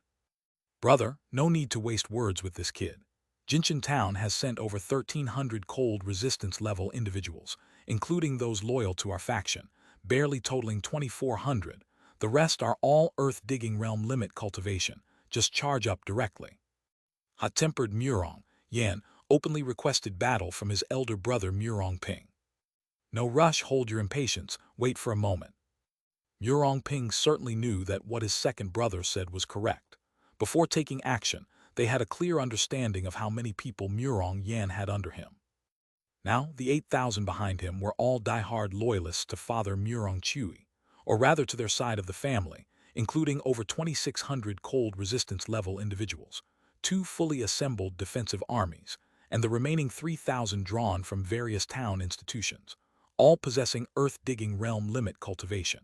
Brother, no need to waste words with this kid. Jinshan Town has sent over 1,300 cold resistance level individuals, including those loyal to our faction, barely totaling 2,400. The rest are all earth-digging realm limit cultivation. Just charge up directly. Hot-tempered Murong-Yan openly requested battle from his elder brother Murong-Ping. No rush, hold your impatience, wait for a moment. Murong-Ping certainly knew that what his second brother said was correct. Before taking action, they had a clear understanding of how many people Murong-Yan had under him. Now, the 8,000 behind him were all die-hard loyalists to Father Murong-Chui, or rather to their side of the family, including over 2,600 cold resistance level individuals, 2 fully assembled defensive armies, and the remaining 3,000 drawn from various town institutions, all possessing earth-digging realm limit cultivation.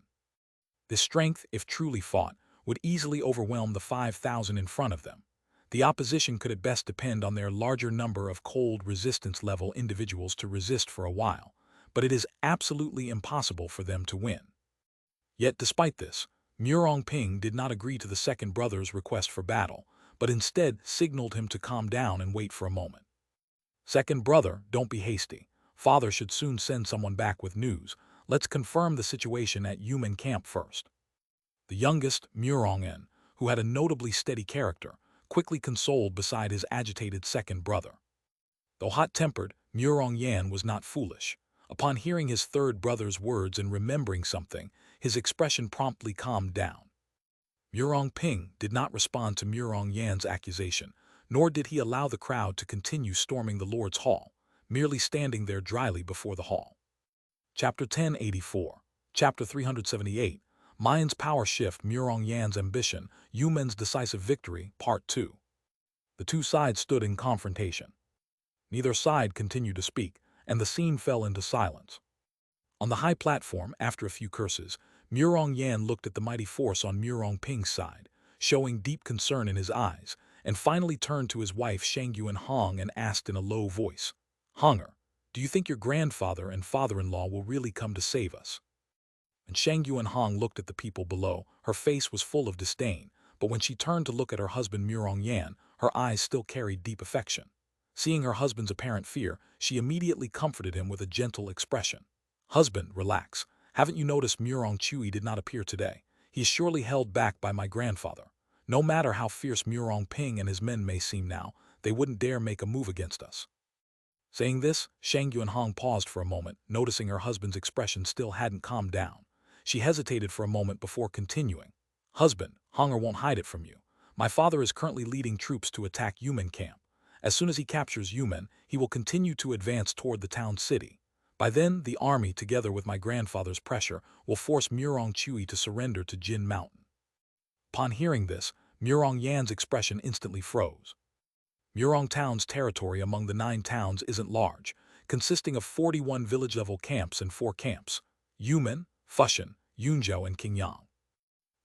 This strength, if truly fought, would easily overwhelm the 5,000 in front of them. The opposition could at best depend on their larger number of cold resistance level individuals to resist for a while, but it is absolutely impossible for them to win. Yet despite this, Murong-Ping did not agree to the second brother's request for battle, but instead signaled him to calm down and wait for a moment. Second brother, don't be hasty. Father should soon send someone back with news. Let's confirm the situation at human camp first. The youngest, Murong-En, who had a notably steady character, quickly consoled beside his agitated second brother. Though hot-tempered, Murong-Yan was not foolish. Upon hearing his third brother's words and remembering something, his expression promptly calmed down. Murong-Ping did not respond to Murong-Yan's accusation, nor did he allow the crowd to continue storming the Lord's Hall, merely standing there dryly before the hall. Chapter 1084, Chapter 378, Mayan's Power Shift, Murong-Yan's Ambition, Yumen's Decisive Victory, Part 2. The two sides stood in confrontation. Neither side continued to speak, and the scene fell into silence. On the high platform, after a few curses, Murong-Yan looked at the mighty force on Murong-Ping's side, showing deep concern in his eyes, and finally turned to his wife Xia Hong and asked in a low voice, "Honger, do you think your grandfather and father-in-law will really come to save us?" And Xia Hong looked at the people below. Her face was full of disdain, but when she turned to look at her husband Murong-Yan, her eyes still carried deep affection. Seeing her husband's apparent fear, she immediately comforted him with a gentle expression. "Husband, relax. Haven't you noticed Murong-Chui did not appear today? He is surely held back by my grandfather. No matter how fierce Murong-Ping and his men may seem now, they wouldn't dare make a move against us." Saying this, Xia Hong paused for a moment, noticing her husband's expression still hadn't calmed down. She hesitated for a moment before continuing. "Husband, Honger won't hide it from you. My father is currently leading troops to attack Yumen camp. As soon as he captures Yumen, he will continue to advance toward the town city. By then, the army, together with my grandfather's pressure, will force Murong-Chui to surrender to Jin Mountain." Upon hearing this, Murong-Yan's expression instantly froze. Murong Town's territory among the 9 towns isn't large, consisting of 41 village-level camps and 4 camps: Yumen, Fushan, Yunzhou, and Qingyang.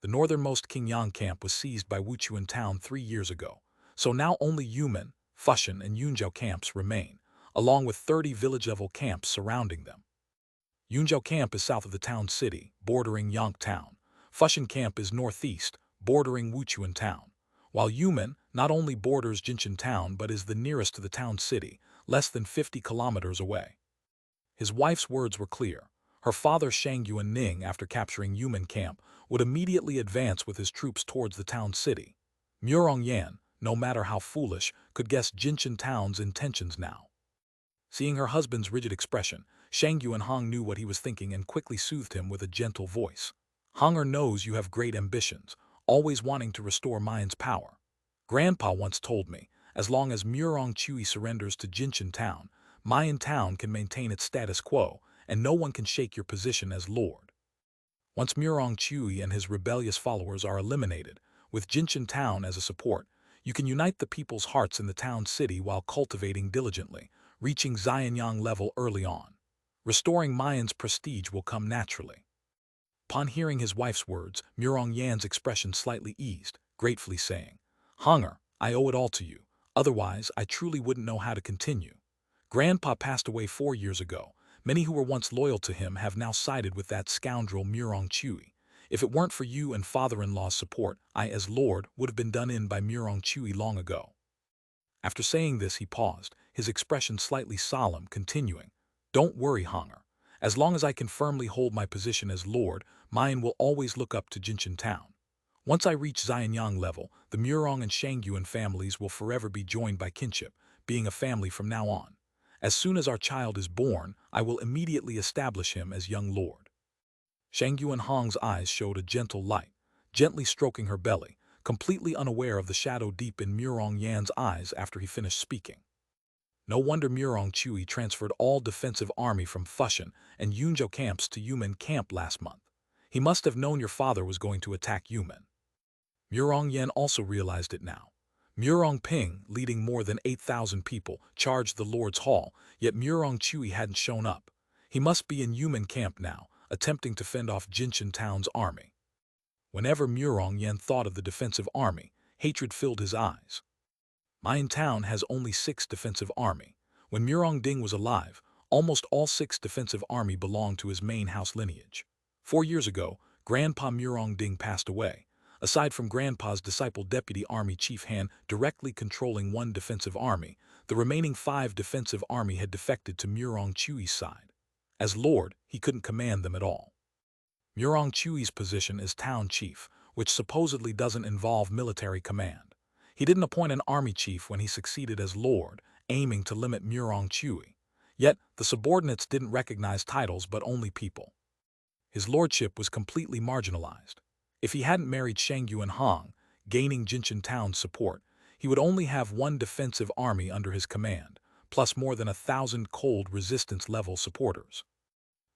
The northernmost Qingyang camp was seized by Wuchuan Town 3 years ago, so now only Yumen, Fushan, and Yunzhou camps remain, along with 30 village-level camps surrounding them. Yunzhou camp is south of the town city, bordering Yonk Town. Fushan camp is northeast, bordering Wuchuan Town, while Yumen not only borders Jinshan Town but is the nearest to the town city, less than 50 kilometers away. His wife's words were clear. Her father Shang Yuan-Ning, after capturing Yumen camp, would immediately advance with his troops towards the town city. Murong-Yan, no matter how foolish, could guess Jinshan Town's intentions now. Seeing her husband's rigid expression, Shang Yuan-Hong knew what he was thinking and quickly soothed him with a gentle voice. "Honger knows you have great ambitions, always wanting to restore Mayan's power. Grandpa once told me, as long as Murong-Chui surrenders to Jinshan Town, Mayan Town can maintain its status quo, and no one can shake your position as lord. Once Murong-Chui and his rebellious followers are eliminated, with Jinshan Town as a support, you can unite the people's hearts in the town city while cultivating diligently, reaching Xianyang level early on. Restoring Mayan's prestige will come naturally." Upon hearing his wife's words, Murong-Yan's expression slightly eased, gratefully saying, "Honger, I owe it all to you. Otherwise, I truly wouldn't know how to continue. Grandpa passed away 4 years ago. Many who were once loyal to him have now sided with that scoundrel Murong Chui. If it weren't for you and father-in-law's support, I, as lord, would have been done in by Murong Chui long ago." After saying this, he paused, his expression slightly solemn, continuing, "Don't worry, Honger. As long as I can firmly hold my position as lord, mine will always look up to Jinshan Town. Once I reach Xianyang level, the Murong and Shangyuan families will forever be joined by kinship, being a family from now on. As soon as our child is born, I will immediately establish him as young lord." Shangyuan Hong's eyes showed a gentle light, gently stroking her belly, completely unaware of the shadow deep in Murong Yan's eyes after he finished speaking. No wonder Murong Chui transferred all defensive army from Fushan and Yunzhou camps to Yumen camp last month. He must have known your father was going to attack Yumen. Murong Yan also realized it now. Murong Ping, leading more than 8,000 people, charged the Lord's Hall, yet Murong Chui hadn't shown up. He must be in Yumen camp now, attempting to fend off Jinshan Town's army. Whenever Murong Yan thought of the defensive army, hatred filled his eyes. Mayan Town has only 6 defensive army. When Murong Ding was alive, almost all 6 defensive army belonged to his main house lineage. 4 years ago, Grandpa Murong Ding passed away. Aside from Grandpa's disciple Deputy Army Chief Han directly controlling 1 defensive army, the remaining 5 defensive army had defected to Murong Chui's side. As lord, he couldn't command them at all. Murong Chui's position is town chief, which supposedly doesn't involve military command. He didn't appoint an army chief when he succeeded as lord, aiming to limit Murong Chui. Yet, the subordinates didn't recognize titles but only people. His lordship was completely marginalized. If he hadn't married Shangyuan Hong, gaining Jinshan Town's support, he would only have 1 defensive army under his command, plus more than 1,000 cold resistance-level supporters.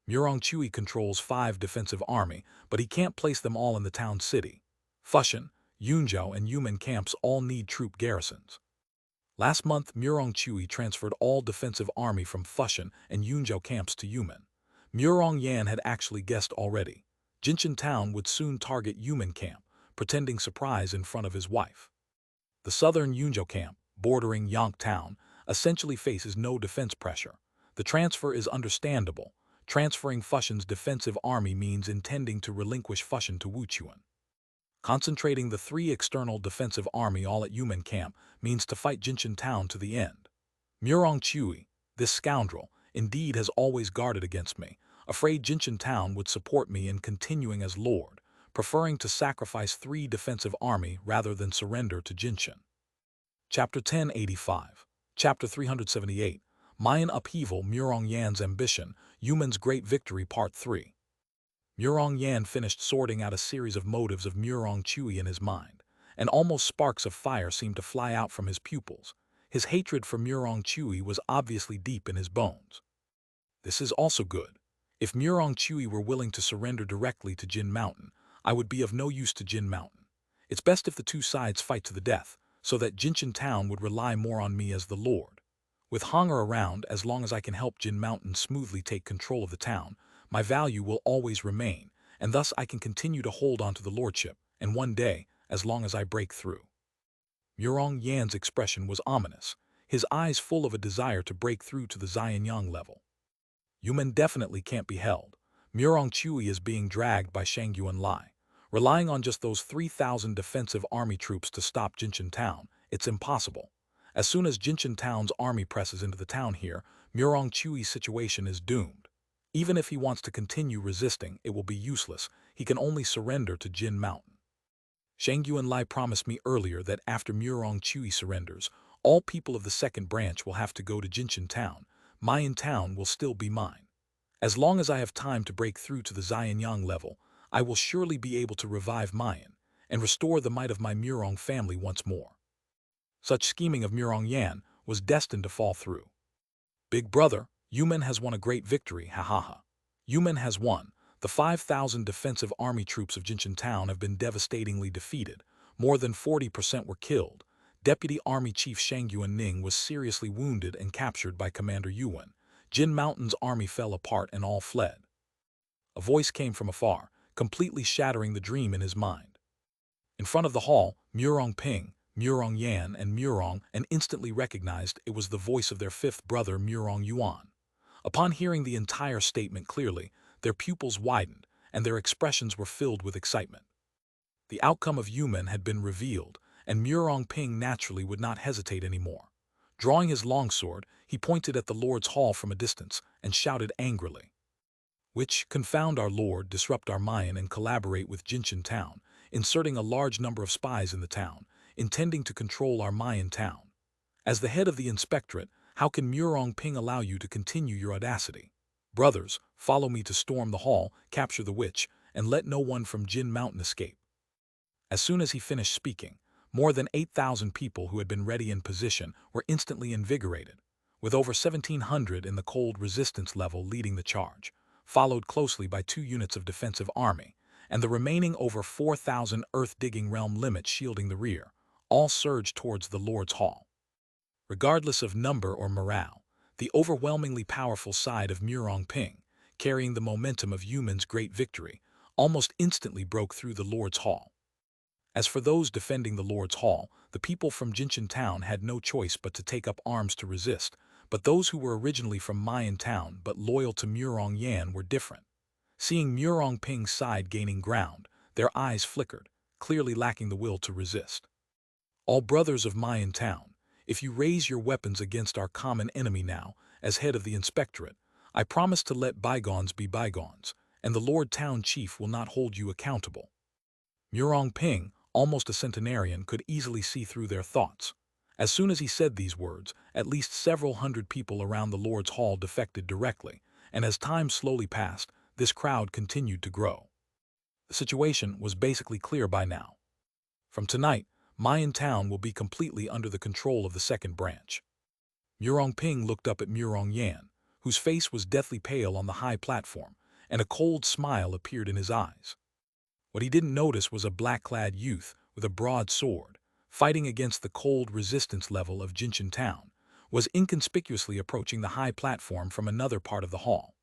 Murong Chui controls 5 defensive army, but he can't place them all in the town city. Fushan, Yunzhou, and Yumen camps all need troop garrisons. Last month, Murong Chui transferred all defensive army from Fushan and Yunzhou camps to Yumen. Murong Yan had actually guessed already. Jinshan Town would soon target Yumen camp, pretending surprise in front of his wife. The southern Yunzhou camp, bordering Yonk Town, essentially faces no defense pressure. The transfer is understandable. Transferring Fushan's defensive army means intending to relinquish Fushan to Wuchuan. Concentrating the 3 external defensive army all at Yumen camp means to fight Jinshan Town to the end. Murong Chui, this scoundrel, indeed has always guarded against me, afraid Jinshan Town would support me in continuing as lord, preferring to sacrifice 3 defensive army rather than surrender to Jinshan. Chapter 1085. Chapter 378. Mayan Upheaval, Murong Yan's Ambition, Yumen's Great Victory Part 3. Murong Yan finished sorting out a series of motives of Murong Chui in his mind, and almost sparks of fire seemed to fly out from his pupils. His hatred for Murong Chui was obviously deep in his bones. This is also good. If Murong Chui were willing to surrender directly to Jin Mountain, I would be of no use to Jin Mountain. It's best if the 2 sides fight to the death, so that Jinshan Town would rely more on me as the lord. With Honger around, as long as I can help Jin Mountain smoothly take control of the town, my value will always remain, and thus I can continue to hold on to the lordship, and one day, as long as I break through. Murong Yan's expression was ominous, his eyes full of a desire to break through to the Xianyang level. Yumen definitely can't be held. Murong Chui is being dragged by Shangyuan Lai. Relying on just those 3,000 defensive army troops to stop Jinshan Town, it's impossible. As soon as Jinshan Town's army presses into the town here, Murong Chui's situation is doomed. Even if he wants to continue resisting, it will be useless. He can only surrender to Jin Mountain. Shangyuan Lai promised me earlier that after Murong Chui surrenders, all people of the 2nd branch will have to go to Jinshan Town. Mayan Town will still be mine. As long as I have time to break through to the Xianyang level, I will surely be able to revive Mayan and restore the might of my Murong family once more. Such scheming of Murong Yan was destined to fall through. Big brother, Yumen has won a great victory, ha. Yumen has won. The 5,000 defensive army troops of Jinshan Town have been devastatingly defeated. More than 40% were killed. Deputy Army Chief Shangyuan Ning was seriously wounded and captured by Commander Yuan. Jin Mountain's army fell apart and all fled. A voice came from afar, completely shattering the dream in his mind. In front of the hall, Murong Ping, Murong Yan and Murong, and instantly recognized it was the voice of their fifth brother Murong Yuan. Upon hearing the entire statement clearly, their pupils widened, and their expressions were filled with excitement. The outcome of Yuman had been revealed, and Murong Ping naturally would not hesitate anymore. Drawing his longsword, he pointed at the Lord's hall from a distance and shouted angrily, "Which, confound our Lord, disrupt our Mayan and collaborate with Jinshan town, inserting a large number of spies in the town, intending to control our Mayan town. As the head of the inspectorate, how can Murong Ping allow you to continue your audacity? Brothers, follow me to storm the hall, capture the witch, and let no one from Jin Mountain escape." As soon as he finished speaking, more than 8,000 people who had been ready in position were instantly invigorated, with over 1,700 in the cold resistance level leading the charge, followed closely by 2 units of defensive army, and the remaining over 4,000 earth-digging realm limits shielding the rear, all surged towards the Lord's Hall. Regardless of number or morale, the overwhelmingly powerful side of Murong Ping, carrying the momentum of Yuman's great victory, almost instantly broke through the Lord's Hall. As for those defending the Lord's Hall, the people from Jinshan town had no choice but to take up arms to resist, but those who were originally from Mayan town but loyal to Murong Yan were different. Seeing Murong Ping's side gaining ground, their eyes flickered, clearly lacking the will to resist. "All brothers of Mayan town, if you raise your weapons against our common enemy now, as head of the inspectorate, I promise to let bygones be bygones, and the Lord Town Chief will not hold you accountable." Murong Ping, almost a centenarian, could easily see through their thoughts. As soon as he said these words, at least several hundred people around the Lord's Hall defected directly, and as time slowly passed, this crowd continued to grow. The situation was basically clear by now. From tonight, Mayan town will be completely under the control of the second branch. Murong Ping looked up at Murong Yan, whose face was deathly pale on the high platform, and a cold smile appeared in his eyes. What he didn't notice was a black-clad youth with a broad sword, fighting against the cold resistance level of Jinshan town, was inconspicuously approaching the high platform from another part of the hall.